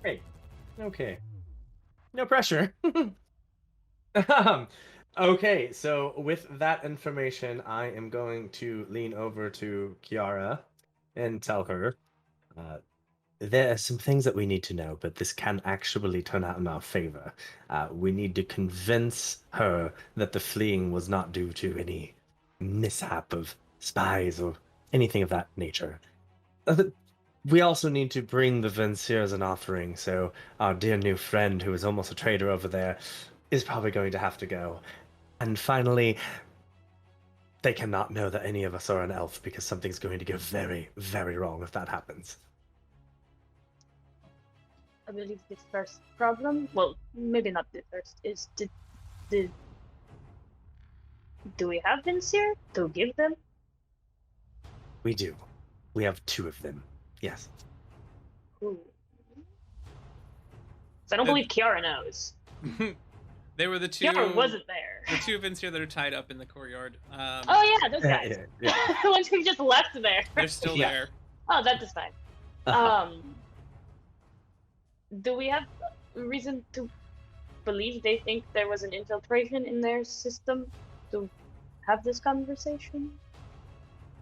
Great. Okay. No pressure. Okay, so with that information, I am going to lean over to Kiara and tell her there are some things that we need to know, but this can actually turn out in our favor. We need to convince her that the fleeing was not due to any mishap of spies or anything of that nature. We also need to bring the Vincier as an offering, so our dear new friend, who is almost a traitor over there, is probably going to have to go. And finally, they cannot know that any of us are an elf, because something's going to go very, very wrong if that happens. I believe the first problem, well, maybe not the first, is do we have Vincier to give them? We do. We have 2 of them. Yes. Ooh. So I don't believe Kiara knows. They were the 2. Kiara wasn't there. The 2 Vincier that are tied up in the courtyard. Oh yeah, those guys. Yeah. The ones who just left there. They're still Yeah. there. Oh, that is fine. Uh-huh. Do we have reason to believe they think there was an infiltration in their system to have this conversation?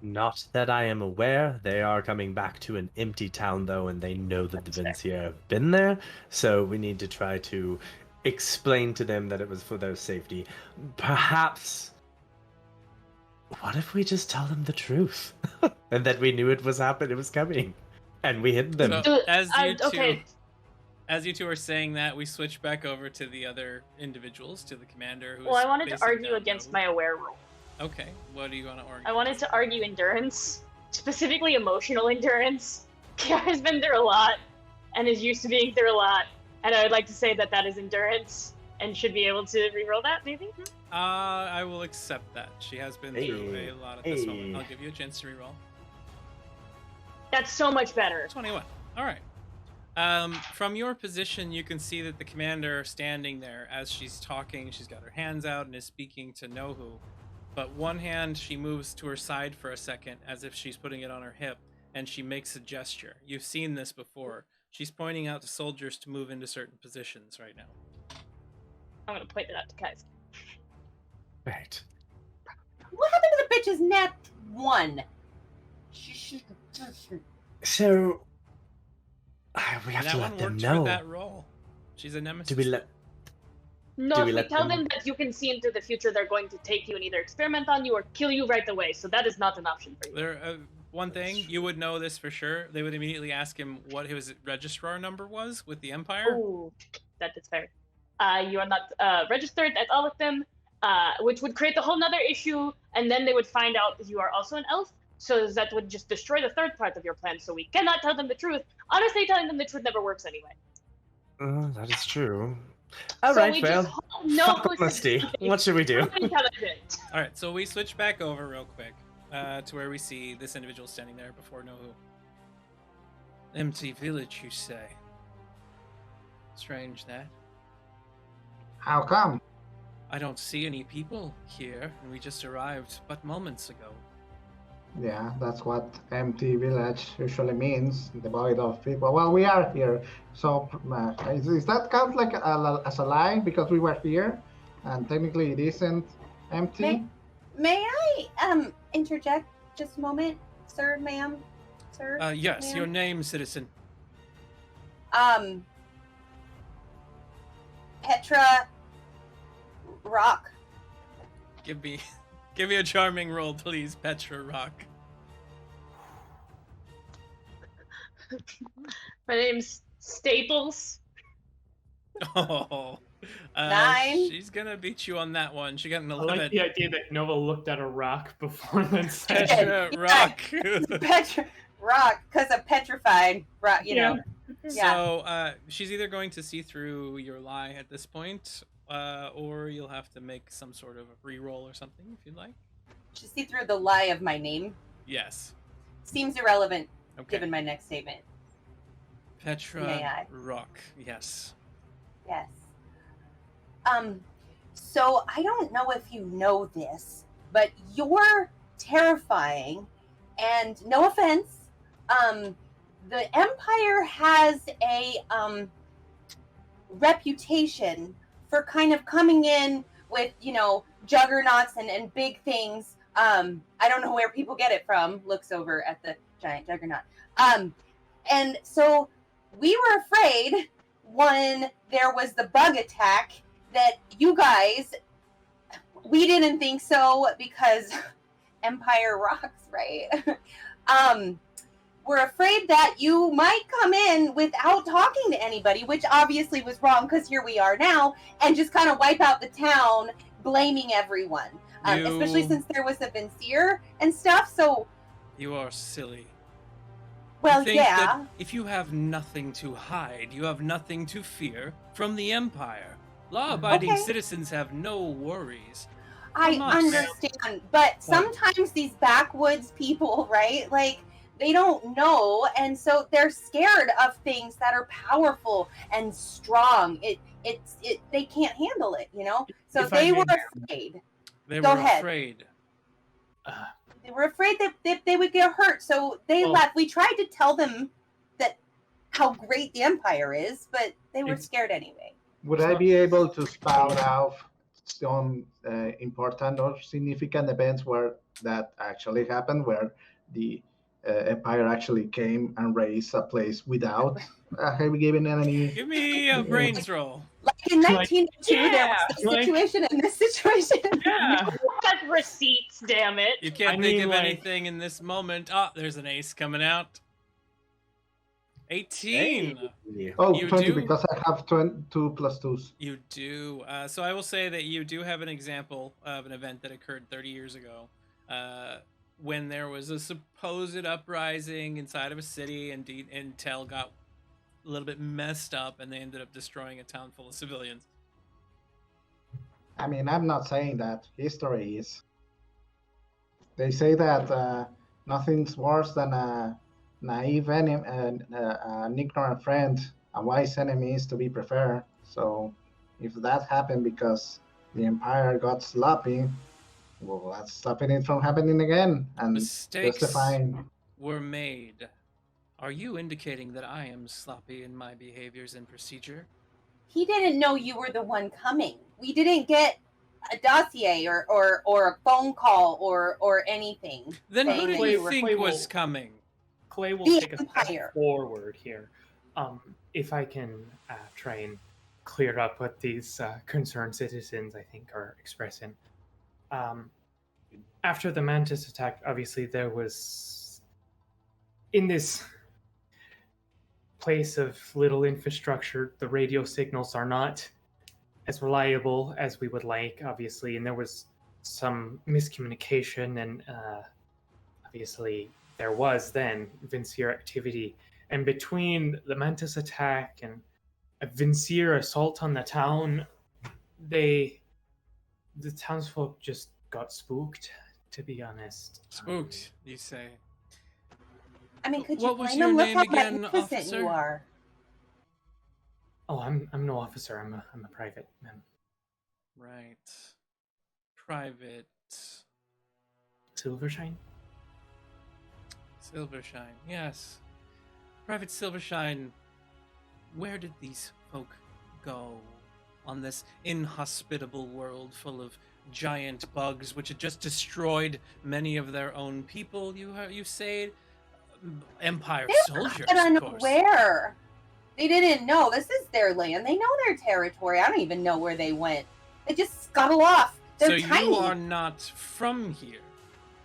Not that I am aware. They are coming back to an empty town, though, and they know that That's the fair. Vincier have been there. So we need to try to explain to them that it was for their safety. Perhaps... What if we just tell them the truth? And that we knew it was happening, it was coming. And we hid them. So, as Okay. you two are saying that, we switch back over to the other individuals, to the commander. Who's Well, I wanted to facing argue down against Nobu. my aware roll. Okay, what do you want to argue? I wanted to argue endurance, specifically emotional endurance. Kiara's been through a lot and is used to being through a lot, and I would like to say that that is endurance and should be able to reroll that, maybe? I will accept that. She has been through Hey, a lot at this moment. hey. I'll give you a chance to reroll. That's so much better. 21. All right. From your position, you can see that the commander standing there as she's talking. She's got her hands out and is speaking to Nohu. But one hand, she moves to her side for a second as if she's putting it on her hip, and she makes a gesture. You've seen this before. She's pointing out to soldiers to move into certain positions right now. I'm gonna point it out to Kai's. Right. What happened to the bitch's nat 1? So... we have that to one let them worked know. for that role. She's a nemesis. Do we let... No, Do if we we let tell them- them that you can see into the future, they're going to take you and either experiment on you or kill you right away. So that is not an option for you. There, one thing, you would know this for sure. They would immediately ask him what his registrar number was with the Empire. Ooh, that is fair. You are not registered at all of them, which would create a whole nother issue, and then they would find out that you are also an elf, so that would just destroy the third part of your plan, so we cannot tell them the truth. Honestly, telling them the truth never works anyway. That is true. So All right, we well, just know fuck honesty. What should we do? intelligent. All right, so we switch back over real quick to where we see this individual standing there before know who. Empty village, you say? Strange that. How come? I don't see any people here, and we just arrived but moments ago. Yeah, that's what empty village usually means, devoid of people. Well, we are here, so is that count like as a lie because we were here, and technically it isn't empty? May I interject just a moment, sir, ma'am, sir? Yes, ma'am? your name, citizen. Petra Rock. Give me a charming roll, please, Petra Rock. My name's Staples. Oh, 9. She's gonna beat you on that one. She got an I 11. like the idea that Nova looked at a rock before then said, Petra Rock. Petra Rock, because of petrified rock, you know. Yeah. So she's either going to see through your lie at this point, or you'll have to make some sort of a re-roll or something if you'd like. To see through the lie of my name Yes. seems irrelevant Okay. given my next statement. Petra May I? Rock. Yes. Yes. So I don't know if you know this, but you're terrifying, and no offense, the Empire has a reputation for kind of coming in with, you know, juggernauts and big things. I don't know where people get it from. Looks over at the giant juggernaut. And so we were afraid when there was the bug attack that you guys, we didn't think so because Empire rocks, right? We're afraid that you might come in without talking to anybody, which obviously was wrong because here we are now, and just kind of wipe out the town, blaming everyone. Especially since there was a Vincier and stuff, so... You are silly. Well, You think yeah. that if you have nothing to hide, you have nothing to fear from the Empire. Law-abiding Okay. citizens have no worries. I Come on, understand, but sometimes these backwoods people, right? Like, they don't know, and so they're scared of things that are powerful and strong. They can't handle it, you know? So If I they may- were afraid. They Go were ahead. afraid. They were afraid that they would get hurt, so they Well- left. We tried to tell them that how great the Empire is, but they were Ex- scared anyway. Would I be able to spout out some important or significant events where that actually happened, where the Empire actually came and raised a place without having given any? Give me a brains roll. Like in Like, 1902, there was this like- situation and this situation. Yeah. Have receipts, damn it. You can't I think mean, of like- anything in this moment. Ah, there's an ace coming out. 18. Oh, You 20 do? because I have 2 plus 2s. You do. So I will say that you do have an example of an event that occurred 30 years ago, when there was a supposed uprising inside of a city, and Intel got a little bit messed up, and they ended up destroying a town full of civilians. I mean, I'm not saying that. History is. They say that nothing's worse than a naive enemy, an ignorant friend. A wise enemy is to be preferred. So, if that happened because the Empire got sloppy, well, that's stopping it from happening again and Mistakes justifying. were made. Are you indicating that I am sloppy in my behaviors and procedure? He didn't know you were the one coming. We didn't get a dossier or a phone call or anything. Then who Saying did that you were think Clay was will- coming? Clay will The take a Empire. step forward here. If I can try and clear up what these concerned citizens, I think, are expressing. After the Mantis attack, obviously there was, in this place of little infrastructure, the radio signals are not as reliable as we would like, obviously, and there was some miscommunication, and obviously there was then Vincier activity. And between the Mantis attack and a Vincier assault on the town, the townsfolk just got spooked, to be honest. Spooked, you say? I mean, could you What was blame your them? Look name how again, magnificent officer? you are. Oh, I'm no officer. I'm a private man. Right. Private Silvershine. Silvershine, yes. Private Silvershine, where did these folk go on this inhospitable world full of giant bugs which had just destroyed many of their own people, you say? Empire They were soldiers, caught of course. unaware. They didn't know. This is their land. They know their territory. I don't even know where they went. They just scuttle off. They're So tiny. you are not from here.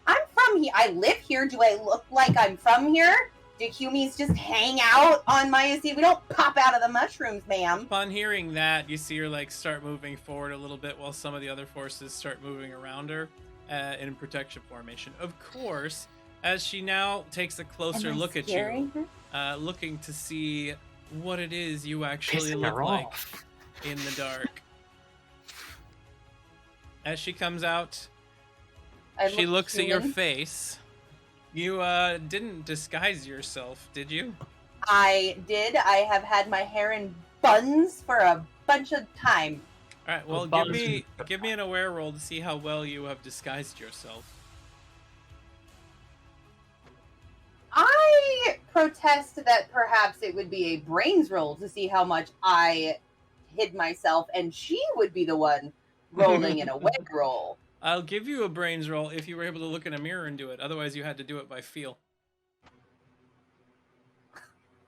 I'm from here. I live here. Do I look like I'm from here? Do humies just hang out on Miocenis? We don't pop out of the mushrooms, ma'am. Upon hearing that, you see her like start moving forward a little bit while some of the other forces start moving around her in protection formation. Of course, as she now takes a closer look at you, looking to see what it is you actually Pissing look her like off. in the dark. As she comes out, she looks at your face. You didn't disguise yourself, did you? I did. I have had my hair in buns for a bunch of time. All right. Well, give me an aware roll to see how well you have disguised yourself. I protest that perhaps it would be a brains roll to see how much I hid myself, and she would be the one rolling in a web roll. I'll give you a brains roll if you were able to look in a mirror and do it. Otherwise, you had to do it by feel.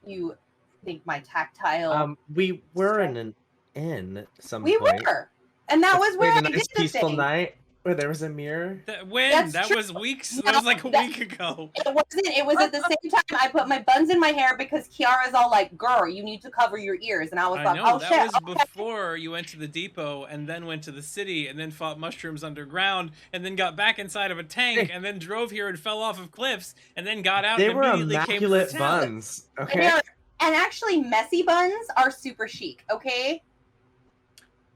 You think my tactile... We were in an inn at some we point. were, and that was where We I had a nice did the peaceful thing. night where there was a mirror. When? That's That true. was weeks. No, That was like a that- week ago. It wasn't. It was at the same time I put my buns in my hair because Kiara's all like, "Girl, you need to cover your ears," and I was I like, know, "Oh that shit!" was okay." before you went to the depot and then went to the city and then fought mushrooms underground and then got back inside of a tank and then drove here and fell off of cliffs and then got out They and were immediately came to the immaculate town. buns. And Okay. they're- and actually, messy buns are super chic. Okay.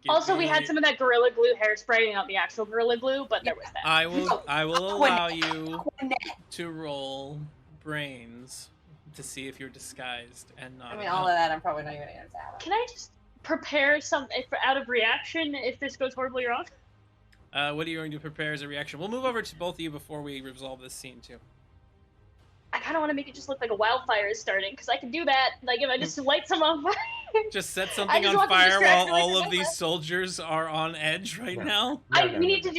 Also, we had some of that Gorilla Glue hairspray, not the actual Gorilla Glue, but there was that. I will allow you Quinette. to roll brains to see if you're disguised and not. I mean, all of that I'm probably not even gonna answer. Can I just prepare some out of reaction if this goes horribly wrong? What are you going to prepare as a reaction? We'll move over to both of you before we resolve this scene too. I kind of want to make it just look like a wildfire is starting, because I can do that. Like, if I just light some on fire. Just set I something just on want to fire distract while her all with of the these camera. soldiers are on edge right now. We need to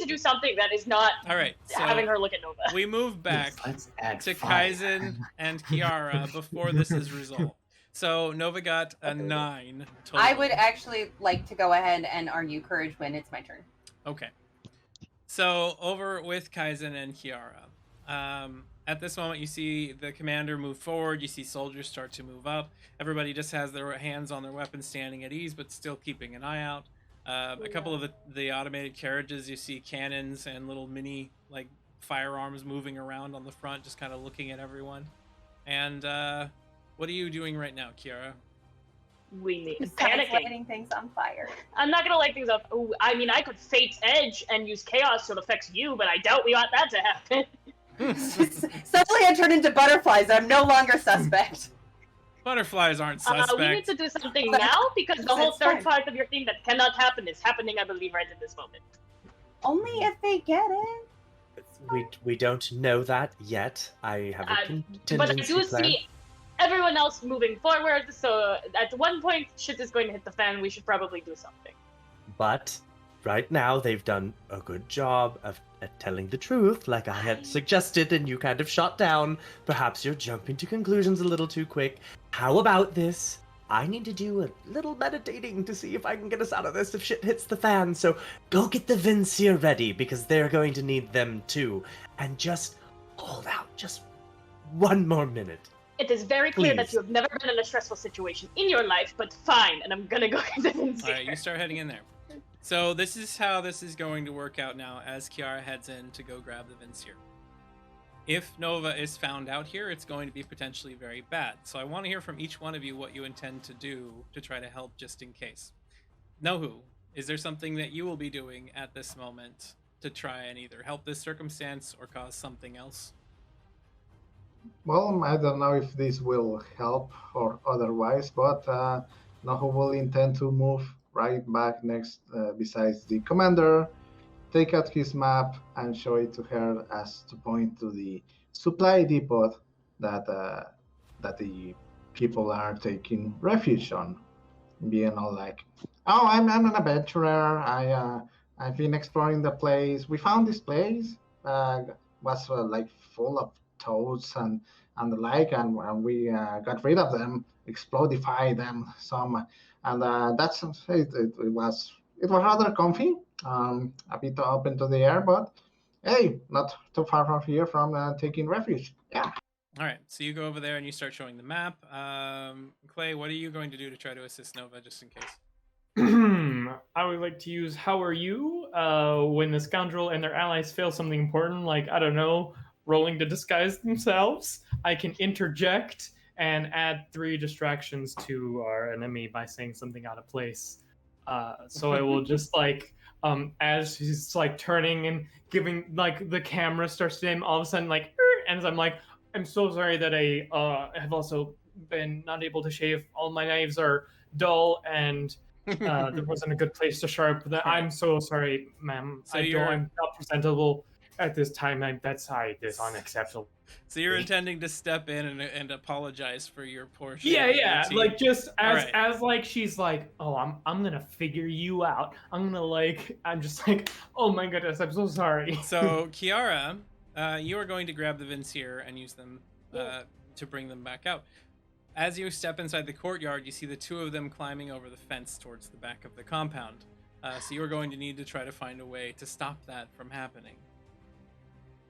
do something that is not All right, so having her look at Nova. we move back Let's add to fire. Kaizen and Kiara before this is resolved. So Nova got a 9 total. I would actually like to go ahead and argue courage when it's my turn. Okay. So over with Kaizen and Kiara. At this moment, you see the commander move forward. You see soldiers start to move up. Everybody just has their hands on their weapons, standing at ease, but still keeping an eye out. A couple of the automated carriages, you see cannons and little mini like firearms moving around on the front, just kind of looking at everyone. And what are you doing right now, Kiara? We need Besides panicking. lighting things on fire. I'm not gonna light things up. Ooh, I mean, I could Fate's Edge and use chaos so it affects you, but I doubt we want that to happen. Suddenly I turn into butterflies. I'm no longer suspect. Butterflies aren't suspect. We need to do something now because the whole It's third fine. part of your thing that cannot happen is happening, I believe, right at this moment. Only if they get it. We don't know that yet. I have a contingency But I do plan. see everyone else moving forward, so at one point, shit is going to hit the fan. We should probably do something. But right now, they've done a good job of telling the truth, like I had suggested, and you kind of shot down. Perhaps you're jumping to conclusions a little too quick. How about this? I need to do a little meditating to see if I can get us out of this if shit hits the fan. So go get the Vincier ready, because they're going to need them too. And just hold out just one more minute. It is very clear that Please. you have never been in a stressful situation in your life, but fine, and I'm gonna go into the All right, you start heading in there. So this is how this is going to work out now as Kiara heads in to go grab the Vincier. If Nova is found out here, it's going to be potentially very bad. So I want to hear from each one of you what you intend to do to try to help just in case. Nohu, is there something that you will be doing at this moment to try and either help this circumstance or cause something else? Well, I don't know if this will help or otherwise, but Nahu will intend to move right back next besides the commander, take out his map and show it to her as to point to the supply depot that that the people are taking refuge on, being all like, "Oh, I'm an adventurer. I've been exploring the place. We found this place was like full of toads and the like, and we got rid of them, explodified them some, and that's it was rather comfy, a bit up into the air, but hey, not too far from here from taking refuge. Yeah. All right, so you go over there and you start showing the map. Clay, what are you going to do to try to assist Nova just in case? I would like to use "How are you?" When the scoundrel and their allies fail something important, like, I don't know, rolling to disguise themselves. I can interject and add 3 distractions to our enemy by saying something out of place. So I will just like, as he's like turning and giving, like, the camera starts to him, all of a sudden, like, and as I'm like, I'm so sorry that I have also been not able to shave. All my knives are dull and there wasn't a good place to sharpen that. I'm so sorry, ma'am. So I'm not presentable at this time. That's unacceptable. So you're intending to step in and apologize for your poor shit. Yeah. Like, just as right. as like she's like, oh, I'm gonna figure you out. I'm just like, oh my goodness, I'm so sorry. So Kiara, you are going to grab the Vincier and use them to bring them back out. As you step inside the courtyard, you see the 2 of them climbing over the fence towards the back of the compound. So you are going to need to try to find a way to stop that from happening.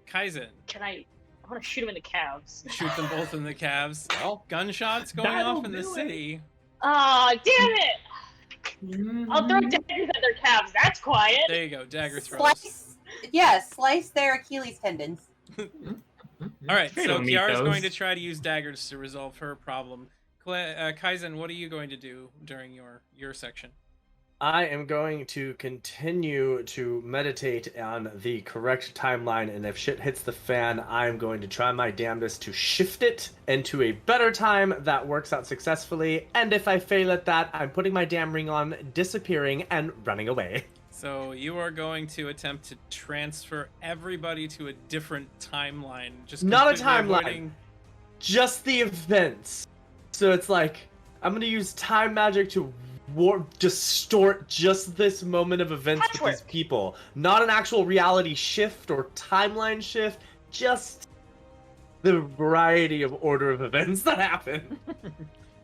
Kaizen. I want to shoot him in the calves. Shoot them both in the calves. Well, gunshots going off in the city. Ah, damn it! I'll throw daggers at their calves. That's quiet. There you go, dagger throws. Slice their Achilles tendons. All right, so Kiara's going to try to use daggers to resolve her problem. Kaizen, what are you going to do during your section? I am going to continue to meditate on the correct timeline, and if shit hits the fan, I'm going to try my damnedest to shift it into a better time that works out successfully, and if I fail at that, I'm putting my damn ring on, disappearing, and running away. So you are going to attempt to transfer everybody to a different timeline. Just not a timeline, avoiding... just the events. So it's like, I'm going to use time magic to distort just this moment of events with these people. Not an actual reality shift or timeline shift, just the variety of order of events that happen.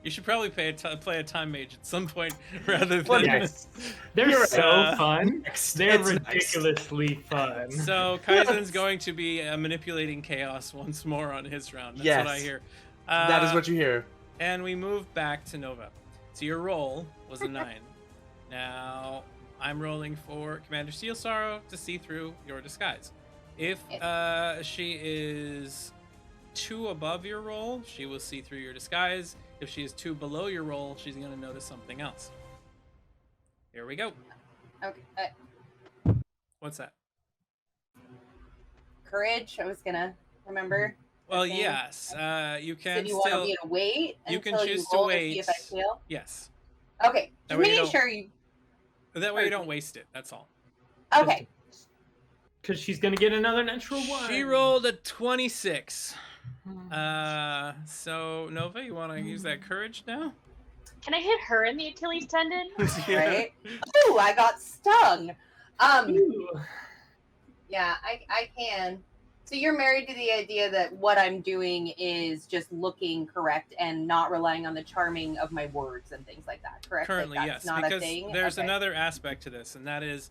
You should probably play a time mage at some point rather than... Yes. They're so fun. They're It's ridiculously fun. So Kaizen's going to be manipulating chaos once more on his round. That's what I hear. That is what you hear. And we move back to Nova. So your roll was a 9. Now, I'm rolling for Commander Steel Sorrow to see through your disguise. If she is 2 above your roll, she will see through your disguise. If she is 2 below your roll, she's going to notice something else. Here we go. Okay. What's that? Courage. I was gonna remember. Well, yes. You can so do you want me to wait you can until choose you to roll wait. to see if I fail? Yes. Okay. That Just way you making don't- sure you. That way you don't waste it. That's all. Okay. Because she's gonna get another natural 1. She rolled a 26. So Nova, you want to use that courage now? Can I hit her in the Achilles tendon? Right. Ooh, I got stung. Ooh. Yeah, I can. So you're married to the idea that what I'm doing is just looking correct and not relying on the charming of my words and things like that, correct? Currently, like yes. Not Because a thing? there's Okay. another aspect to this, and that is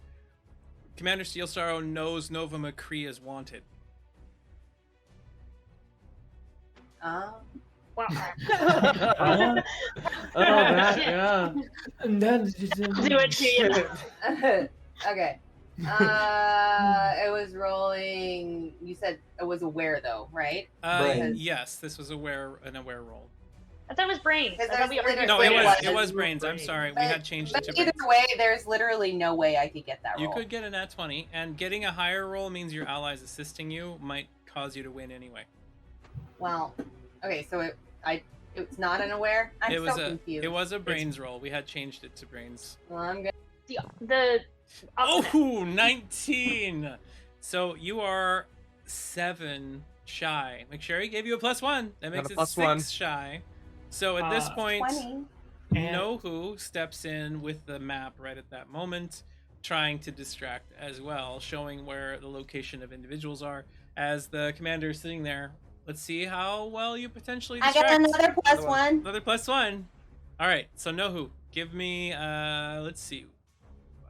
Commander Steel Sorrow knows Nova McCree is wanted. want- Oh, that, yeah. And then Do it to you. Okay. It was rolling. You said it was aware though, right? Brains. Yes, this was an aware roll. I thought it was brains. I Because thought we there's argued. No, Wait, it was was brains. I'm brains. sorry, we had changed it But to either brains. way, there's literally no way I could get that You roll. could get a nat 20, and getting a higher roll means your allies assisting you might cause you to win anyway. Well, okay, so it's not an aware. I'm It was so a confused. it was a brains roll. We had changed it to brains. Well, I'm good. The opposite. Oh, 19. So you are 7 shy. McSherry gave you a +1. That makes Got a it 6 +1. shy. So at this point, 20. And- Nohu steps in with the map right at that moment, trying to distract as well, showing where the location of individuals are. As the commander is sitting there, let's see how well you potentially I distract. got another +1. Another +1. All right, so Nohu, give me let's see,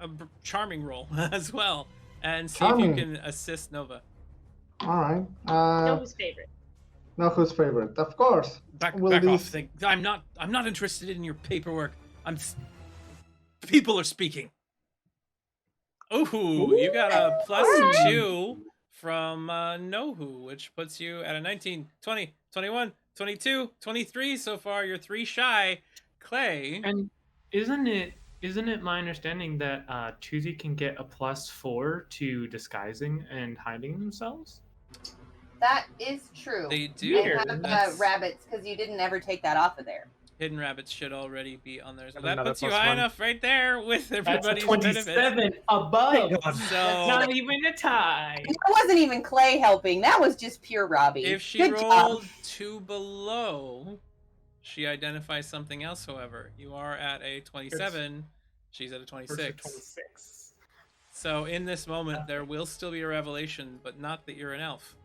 a charming roll as well, and see if you Charming. can assist Nova. All right. Nova's favorite. Now who's favorite? Of course. Back Will off. these- I'm not interested in your paperwork. People are speaking. Ooh, you got a +2 from Nohu, which puts you at a 19, 20, 21, 22, 23 so far. You're 3 shy. Clay. And isn't it my understanding that Tuzi can get a +4 to disguising and hiding themselves? That is true. They do. I have That's- rabbits because you didn't ever take that off of there. Hidden rabbits should already be on there. So Got that another puts you +1. high enough right there with That's a everybody's 27 benefit. above. So Not even a tie. That wasn't even Clay helping. That was just pure Robbie. if she Good rolled job. 2 below, she identifies something else, however. You are at a 27. She's at a 26. 26. So in this moment, there will still be a revelation, but not that you're an elf.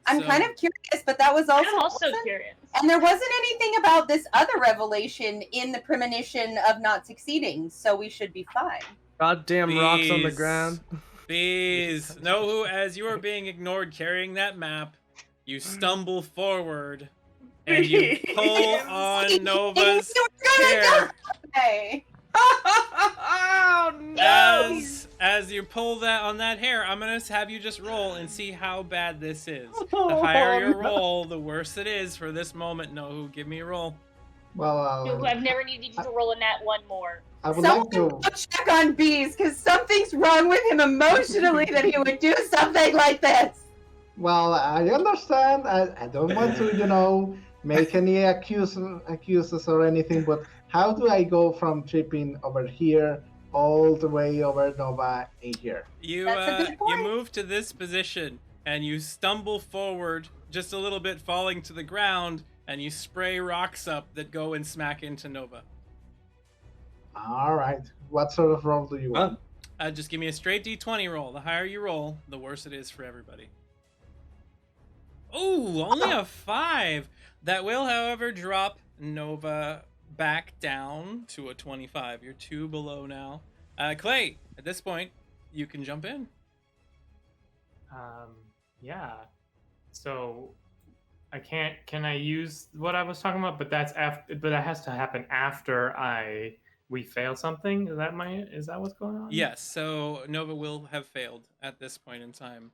I'm So- kind of curious, but that was also. I'm also wasn't- curious. And there wasn't anything about this other revelation in the premonition of not succeeding, so we should be fine. Goddamn rocks on the Bees. ground. Bees, Nohu, as you are being ignored carrying that map, you stumble forward and you pull on Nova's You were gonna hair. die! Oh no! As you pull that on that hair, I'm gonna have you just roll and see how bad this is. The higher your roll, the worse it is for this moment. Nohu, give me a roll. Well, I've never needed you to roll a nat 1 more. I would like Someone to. go check on Bees, because something's wrong with him emotionally that he would do something like this. Well, I understand. I don't want to, make any accuses or anything. But how do I go from tripping over here all the way over Nova in here? You That's a good you point. move to this position and you stumble forward just a little bit, falling to the ground, and you spray rocks up that go and smack into Nova. All right. What sort of roll do you want? Just give me a straight D20 roll. The higher you roll, the worse it is for everybody. Oh, only a 5. That will, however, drop Nova back down to a 25. You're 2 below now. Clay, at this point, you can jump in. Yeah. So can I use what I was talking about? But that's after. But that has to happen after we fail something. Is that what's going on? Yes, so Nova will have failed at this point in time.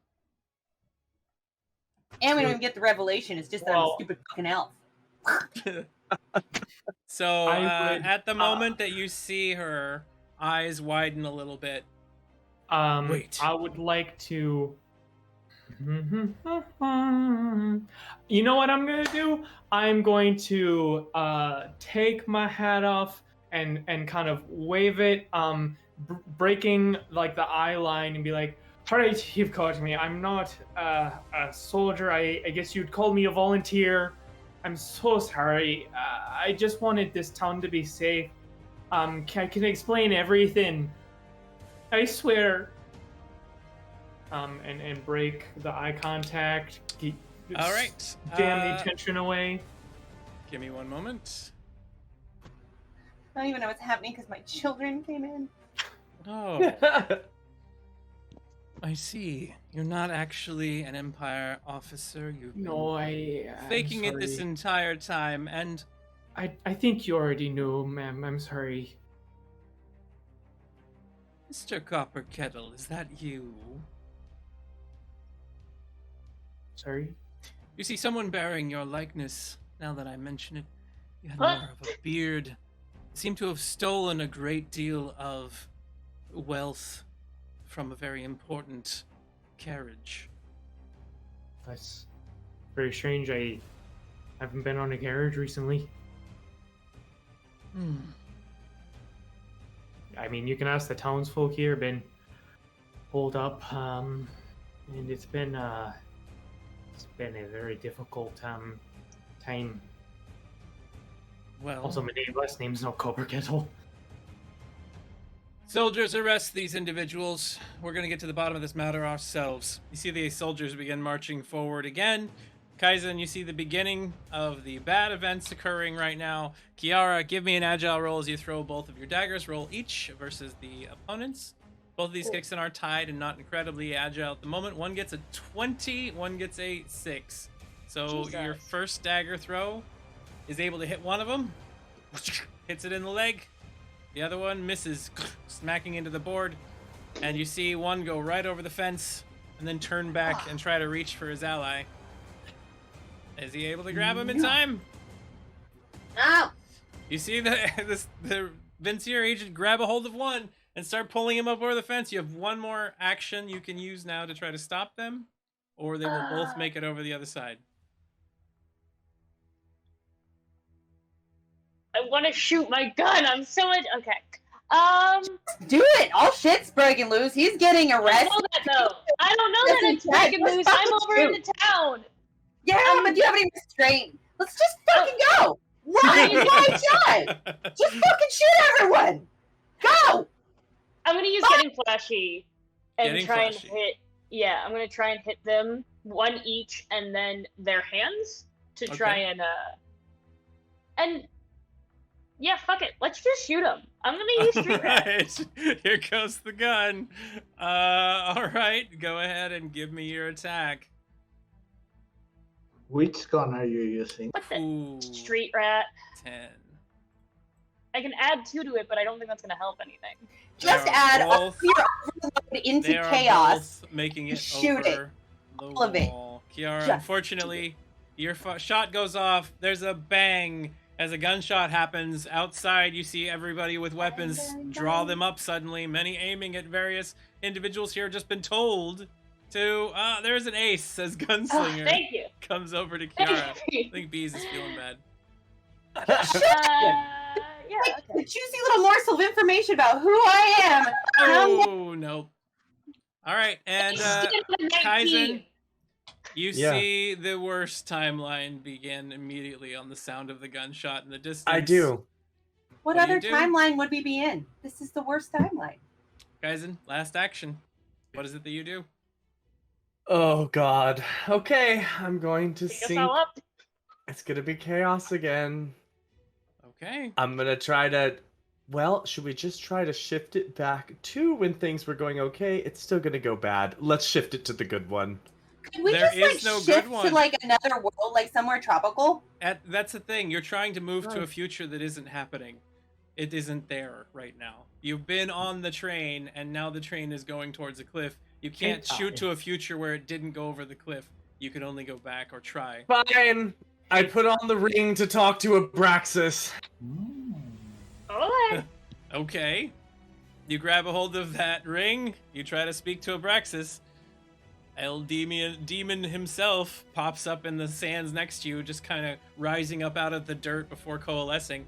And we don't even get the revelation. It's just that I'm a Well- stupid fucking elf. So I would, at the moment that you see her eyes widen a little bit. Wait. I would like to. You know what I'm gonna do? I'm going to take my hat off and kind of wave it, breaking like the eye line and be like, "All right, you've caught me. I'm not a soldier. I guess you'd call me a volunteer. I'm so sorry. I just wanted this town to be safe. I can explain everything. I swear." And break the eye contact. All right. Jam the attention away. Give me one moment. I don't even know what's happening because my children came in. Oh. I see. You're not actually an Empire officer. You've been No, I'm faking it this sorry. entire time, and I think you already knew, ma'am. I'm sorry. Mr. Copper Kettle, is that you? Sorry. You see someone bearing your likeness, now that I mention it. You had Huh? more of a beard. Seemed to have stolen a great deal of wealth from a very important carriage. That's very strange. I haven't been on a carriage recently. Hmm. I mean, you can ask the townsfolk here. Been holed up, and it's been a very difficult time. Well, Also, my last name's no Copper Kettle. soldiers, arrest these individuals. We're going to get to the bottom of this matter ourselves. You see the soldiers begin marching forward again. Kaizen, you see the beginning of the bad events occurring right now. Kiara, give me an agile roll as you throw both of your daggers. Roll each versus the opponents. Both of these Kixen are tied and not incredibly agile at the moment. One gets a 20, one gets a 6. So Jesus. your first dagger throw is able to hit one of them. Hits it in the leg. The other one misses, smacking into the board. And you see one go right over the fence and then turn back and try to reach for his ally. Is he able to grab him in time? No. You see the Vincier agent grab a hold of one and start pulling him up over the fence. You have one more action you can use now to try to stop them, or they will both make it over the other side. I want to shoot my gun. I'm so okay. Do it. All shit's breaking loose. He's getting I don't arrested. know that though. I don't know that it's Listen, breaking let's loose. fucking I'm over in the town. Yeah, but do you have any restraint? Let's just fucking go. Why? Why shot? Just fucking shoot everyone. Go. I'm gonna use getting flashy and Getting try flashy. and hit. Yeah, I'm gonna try and hit them one each, and then their hands to try Okay. and yeah, fuck it. Let's just shoot them. I'm gonna use street rat. Alright, here goes the gun. Alright, go ahead and give me your attack. Which gun are you using? What the Ooh, street rat? 10. I can add 2 to it, but I don't think that's gonna help anything. Just They are add all of both- your overload into They are chaos. both making it Shoot it. over the All of it. wall. Kiara, Just unfortunately, your shot goes off. There's a bang as a gunshot happens. Outside, you see everybody with weapons Bang, bang, draw bang. them up suddenly. Many aiming at various individuals here. Just been told to. There's an ace, says Oh, Gunslinger. thank you. Comes over to Kiara. I Thank you. think Bees is feeling bad. Yeah, Like, okay. the juicy little morsel of information about who I am. Oh, no. All right, and Skin of a 19. Kaizen, you Yeah. see the worst timeline begin immediately on the sound of the gunshot in the distance. I do. What What do you other do? timeline would we be in? This is the worst timeline. Kaizen, last action. What is it that you do? Oh God. Okay, I'm going to Pick us sink. all up. It's gonna be chaos again. Okay. I'm gonna try to. Well, should we just try to shift it back to when things were going okay? It's still gonna go bad. Let's shift it to the good one. Could we There just like is no good shift one. to like another world, like somewhere tropical? That's the thing. You're trying to move to a Right. future that isn't happening. It isn't there right now. You've been on the train, and now the train is going towards a cliff. You can't shoot to a future where it didn't go over the cliff. You can only go back or try. Fine. I put on the ring to talk to Abraxas. Okay. Okay. You grab a hold of that ring. You try to speak to Abraxas. El Demon himself pops up in the sands next to you, just kind of rising up out of the dirt before coalescing.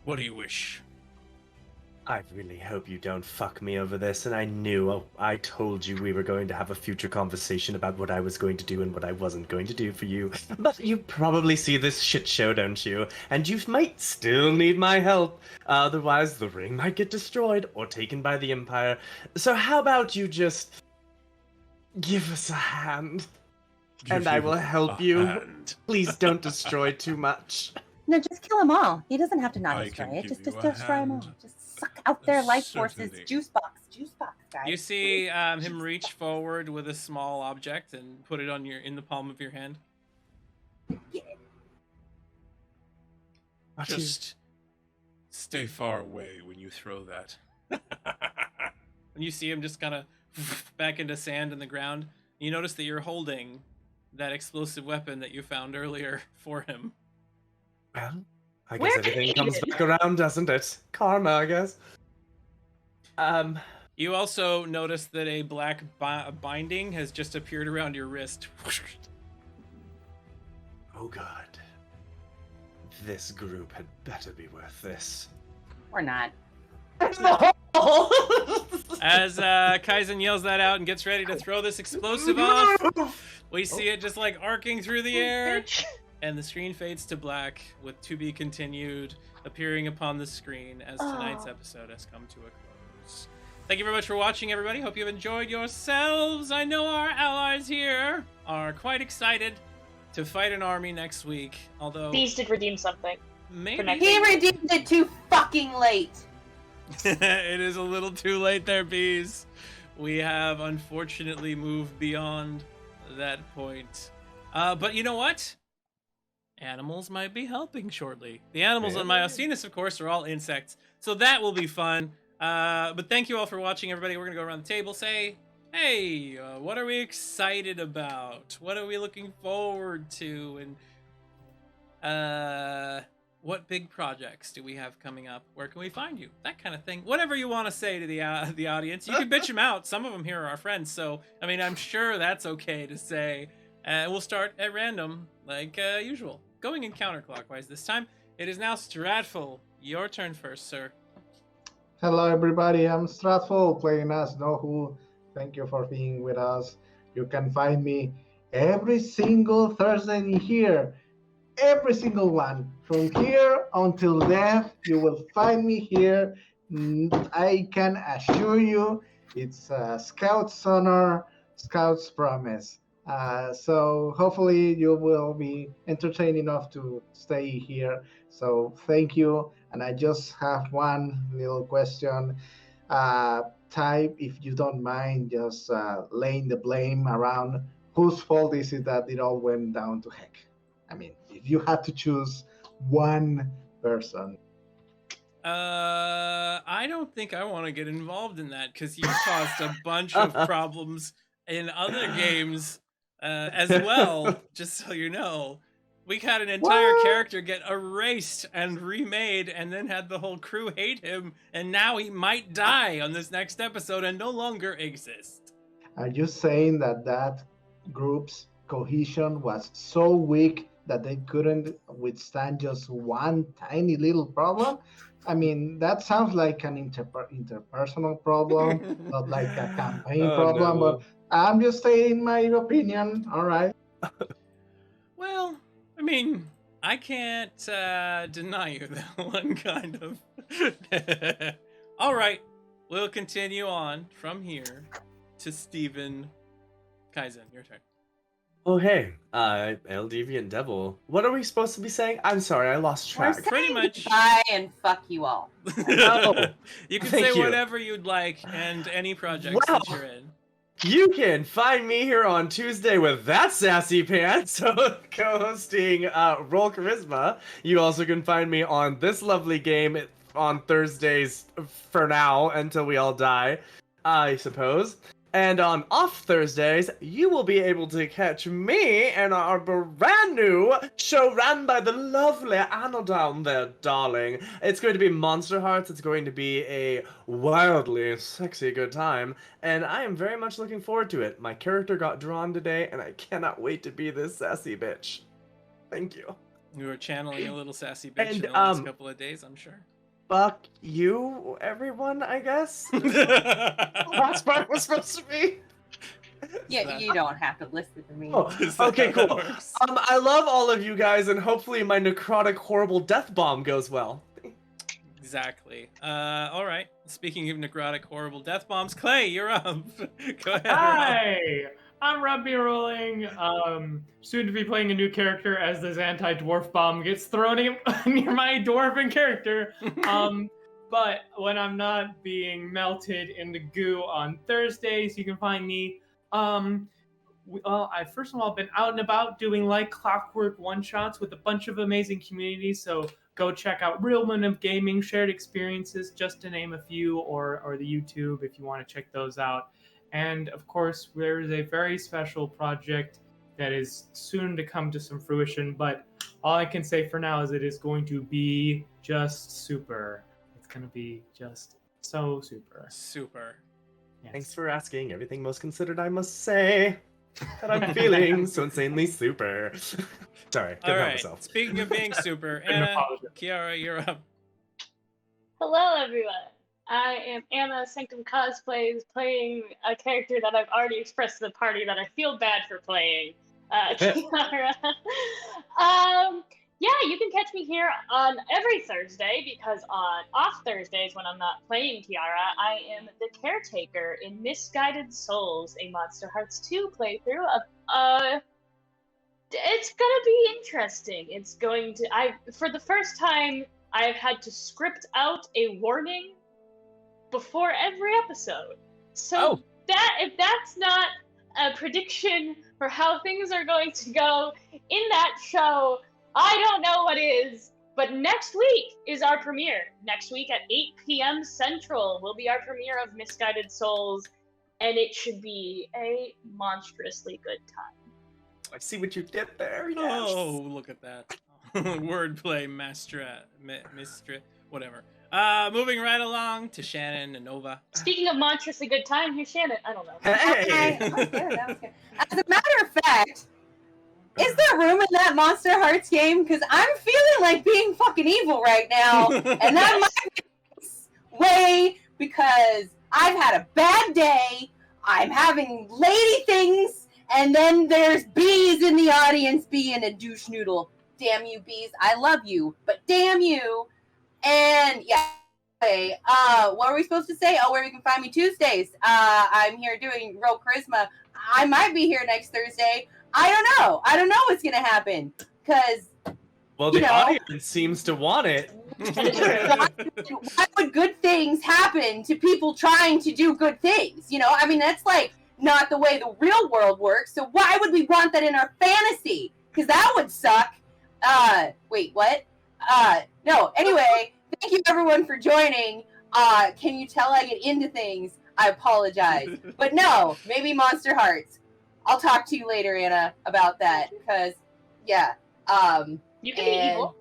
What do you wish? I really hope you don't fuck me over this, and I told you we were going to have a future conversation about what I was going to do and what I wasn't going to do for you. But you probably see this shit show, don't you? And you might still need my help. Otherwise, the ring might get destroyed or taken by the Empire. So how about you just give us a hand? And I will help you. Please don't destroy too much. No, just kill them all. He doesn't have to not I destroy can it. give Just you a destroy them all. hand. Just suck out their life forces. Certainly. Juice box, guys. You see him reach forward with a small object and put it in the palm of your hand. Just stay far away when you throw that. And you see him just kind of back into sand in the ground. You notice that you're holding that explosive weapon that you found earlier for him. Well, I Where guess did everything he comes get it? back around, doesn't it? Karma, I guess. You also notice that a black binding has just appeared around your wrist. Oh god. This group had better be worth this. Or not. As Kaizen yells that out and gets ready to throw this explosive off, we see it just like arcing through the air, and the screen fades to black with "to be continued" appearing upon the screen as tonight's episode has come to a close. Thank you very much for watching, everybody. Hope you've enjoyed yourselves. I know our allies here are quite excited to fight an army next week, although Bees did redeem something. maybe He redeemed it too fucking late. it is a little too late there, Bees. We have unfortunately moved beyond that point. But you know what? Animals might be helping shortly. The animals on Miocenis, of course, are all insects, so that will be fun. But thank you all for watching, everybody. We're going to go around the table, say, hey, what are we excited about? What are we looking forward to? And what big projects do we have coming up? Where can we find you? That kind of thing. Whatever you want to say to the audience. You can bitch them out. Some of them here are our friends, so, I mean, I'm sure that's okay to say. We'll start at random, like usual. Going in counterclockwise this time. It is now Stratful. Your turn first, sir. Hello, everybody. I'm Stratful, playing as Know Who. Thank you for being with us. You can find me every single Thursday in here. Every single one. From here until death, you will find me here. I can assure you it's Scout's honor, Scout's promise. So hopefully you will be entertained enough to stay here. So thank you. And I just have one little question. Type, if you don't mind, just laying the blame around. Whose fault is it that it all went down to heck? I mean, if you had to choose one person. I don't think I want to get involved in that because you caused a bunch of problems in other games as well, just so you know. We had an entire character get erased and remade and then had the whole crew hate him, and now he might die on this next episode and no longer exist. Are you saying that group's cohesion was so weak that they couldn't withstand just one tiny little problem? I mean, that sounds like an interpersonal problem, not like a campaign problem, but I'm just saying my opinion, all right? Well, I mean, I can't deny you that one, kind of. All right, we'll continue on from here to Stephen Kaizen. Your turn. Oh, hey, El Deviant Devil. What are we supposed to be saying? I'm sorry, I lost track. Pretty much. Bye and fuck you all. You can thank say you. whatever you'd like and any projects Well, that you're in. You can find me here on Tuesday with that sassy pants, co-hosting Roll Charisma. You also can find me on this lovely game on Thursdays for now until we all die, I suppose. And on off Thursdays, you will be able to catch me in our brand new show run by the lovely Anna down there, darling. It's going to be Monster Hearts. It's going to be a wildly sexy good time. And I am very much looking forward to it. My character got drawn today, and I cannot wait to be this sassy bitch. Thank you. You were channeling a little sassy bitch And, in the last couple of days, I'm sure. Fuck you, everyone, I guess. Last part was supposed to be. Yeah, you don't have to listen to me. Oh, okay, cool. I love all of you guys, and hopefully my necrotic horrible death bomb goes well. Exactly. All right. Speaking of necrotic horrible death bombs, Clay, you're up. Go ahead. Hi, I'm Robbie Rolling. Soon to be playing a new character as this anti-dwarf bomb gets thrown near my dwarven character. But when I'm not being melted into goo on Thursdays, you can find me. I first of all been out and about doing like clockwork one-shots with a bunch of amazing communities. So go check out Real Men of Gaming, Shared Experiences, just to name a few, or the YouTube if you want to check those out. And of course, there is a very special project that is soon to come to some fruition. But all I can say for now is it is going to be just super. It's going to be just so super. Super. Yes. Thanks for asking. Everything most considered, I must say. That I'm feeling so insanely super. Sorry, couldn't All help right. myself. Speaking of being super, Anna, Kiara, you're up. Hello, everyone. I am Anna Sanctum Cosplays, playing a character that I've already expressed to the party that I feel bad for playing, Kiara. Yeah, you can catch me here on every Thursday, because on off Thursdays when I'm not playing Kiara, I am the caretaker in Misguided Souls, a Monster Hearts 2 playthrough of it's gonna be interesting. It's going to for the first time I've had to script out a warning before every episode. So if that's not a prediction for how things are going to go in that show, I don't know what is. But next week is our premiere. Next week at 8 p.m. Central will be our premiere of Misguided Souls, and it should be a monstrously good time. I see what you did there. Yes. Oh, look at that. Wordplay, mistra, whatever. Moving right along to Shannon and Nova. Speaking of monstrously good time, here's Shannon. I don't know. Hey! That was good. As a matter of fact, is there room in that Monster Hearts game? Because I'm feeling like being fucking evil right now. And that might be this way because I've had a bad day. I'm having lady things. And then there's bees in the audience being a douche noodle. Damn you, bees. I love you, but damn you. And yeah. Okay, what are we supposed to say? Oh, where you can find me Tuesdays. I'm here doing Real Charisma. I might be here next Thursday. I don't know what's gonna happen because the audience seems to want it. Why would good things happen to people trying to do good things? You know, I mean, that's like not the way the real world works. So why would we want that in our fantasy? Because that would suck. Wait, what? No. Anyway, thank you everyone for joining. Can you tell I get into things? I apologize, but no, maybe Monster Hearts. I'll talk to you later, Anna, about that, because, yeah. You can be evil.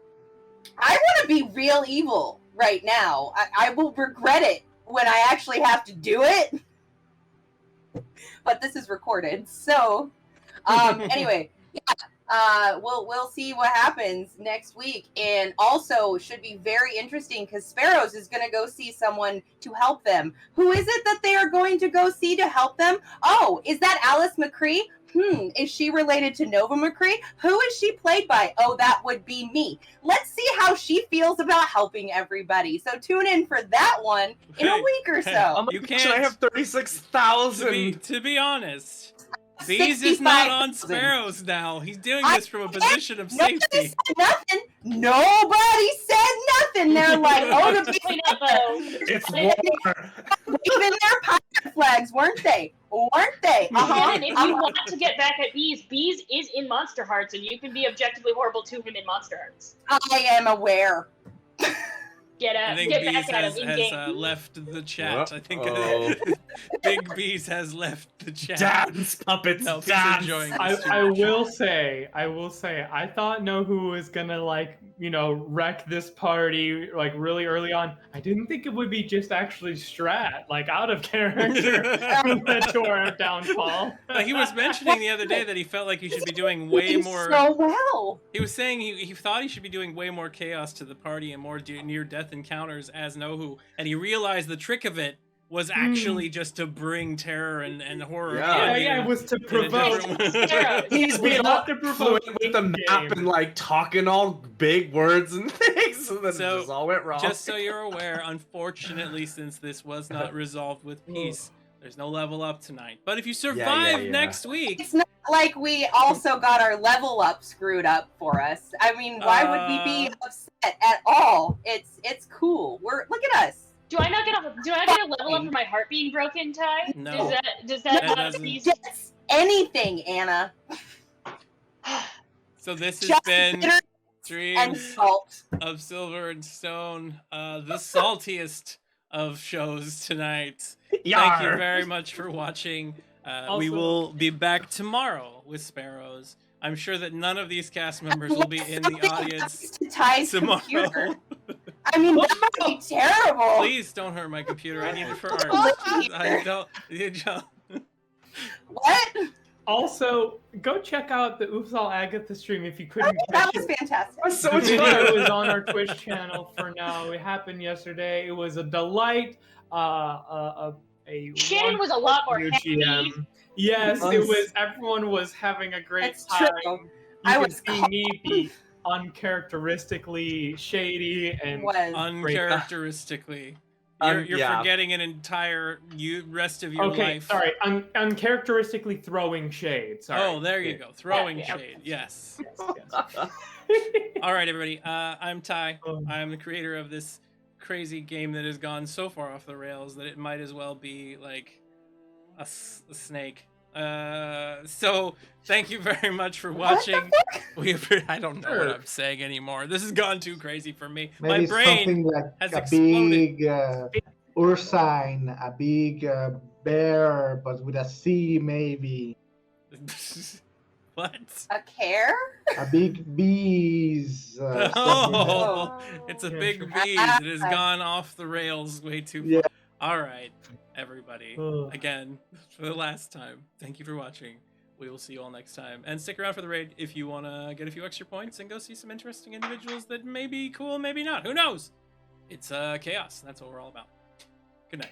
I want to be real evil right now. I will regret it when I actually have to do it. But this is recorded, so... anyway, yeah. We'll see what happens next week, and also should be very interesting because Sparrows is going to go see someone to help them. Who is it that they are going to go see to help them? Oh, is that Alice McCree? Is she related to Nova McCree? Who is she played by? Oh, that would be me. Let's see how she feels about helping everybody. So tune in for that one in a week or so. You can't. I have 36,000. To be honest. Bees is not on Sparrows now. He's doing this from a position of safety. Nobody said nothing. Nobody said nothing. They're like, oh, the bees. It's war. Even their pirate flags, weren't they? Weren't they? Shannon, if you want to get back at Bees, Bees is in Monster Hearts, and you can be objectively horrible to him in Monster Hearts. I am aware. Get I think back Bees at him in game. has left the chat. I think Uh-oh. Big Bees has left the chat. Dance, puppets, No, he's dance. enjoying this I too much. will say, I thought Nohu was gonna wreck this party really early on. I didn't think it would be just actually Strat, out of character to our downfall. He was mentioning the other day that he felt like he should be doing way more. So well. He was saying he thought he should be doing way more chaos to the party and more near-death encounters as Nohu, and he realized the trick of it was actually just to bring terror and horror. Yeah, it was to provoke. He's being all fluent with the map and talking all big words and things, and then it just all went wrong. Just so you're aware, unfortunately, since this was not resolved with peace, there's no level up tonight. But if you survive next week... It's not like we also got our level up screwed up for us. I mean, why would we be upset at all? It's cool. Look at us. Do I not get a level up for my heart being broken, Ty? No. Does that That not doesn't- cease? Yes, anything, Anna. So this has Just been bitter and Dreams salt. of Silver and Stone, the saltiest of shows tonight. Thank you Yar. very much for watching. We Also- will be back tomorrow with Sparrows. I'm sure that none of these cast members will be in the Something audience happens to Ty's tomorrow. computer. I mean, that would be terrible. Please don't hurt my computer. I need it for art. I don't. What? Also, go check out the Oops All Agatha stream if you couldn't That catch was it. fantastic. That's so The much video fun. is on our Twitch channel for now. It happened yesterday. It was a delight. Shannon was a lot more new happy. GM. Yes, it was. Everyone was having a great That's time. true. You I could was see me be uncharacteristically shady and Was. Uncharacteristically. You're Yeah. forgetting an entire rest of your okay. life. Sorry, uncharacteristically throwing shade. Sorry. Oh, there you go. Throwing Yeah. shade. Yes. Yes. All right, everybody. I'm Ty. Um, I'm the creator of this crazy game that has gone so far off the rails that it might as well be like a snake. So thank you very much for watching. I don't know what I'm saying anymore. This has gone too crazy for me. Maybe My brain something like has a exploded. big ursine, a big bear, but with a C maybe. What? A care? A big bees. Something like Oh, it's a Yeah, big sure. bees. It has gone off the rails way too far. Yeah. All right, everybody. Ugh. Again, for the last time, thank you for watching. We will see you all next time. And stick around for the raid if you want to get a few extra points and go see some interesting individuals that may be cool, maybe not. Who knows? It's chaos. That's what we're all about. Good night.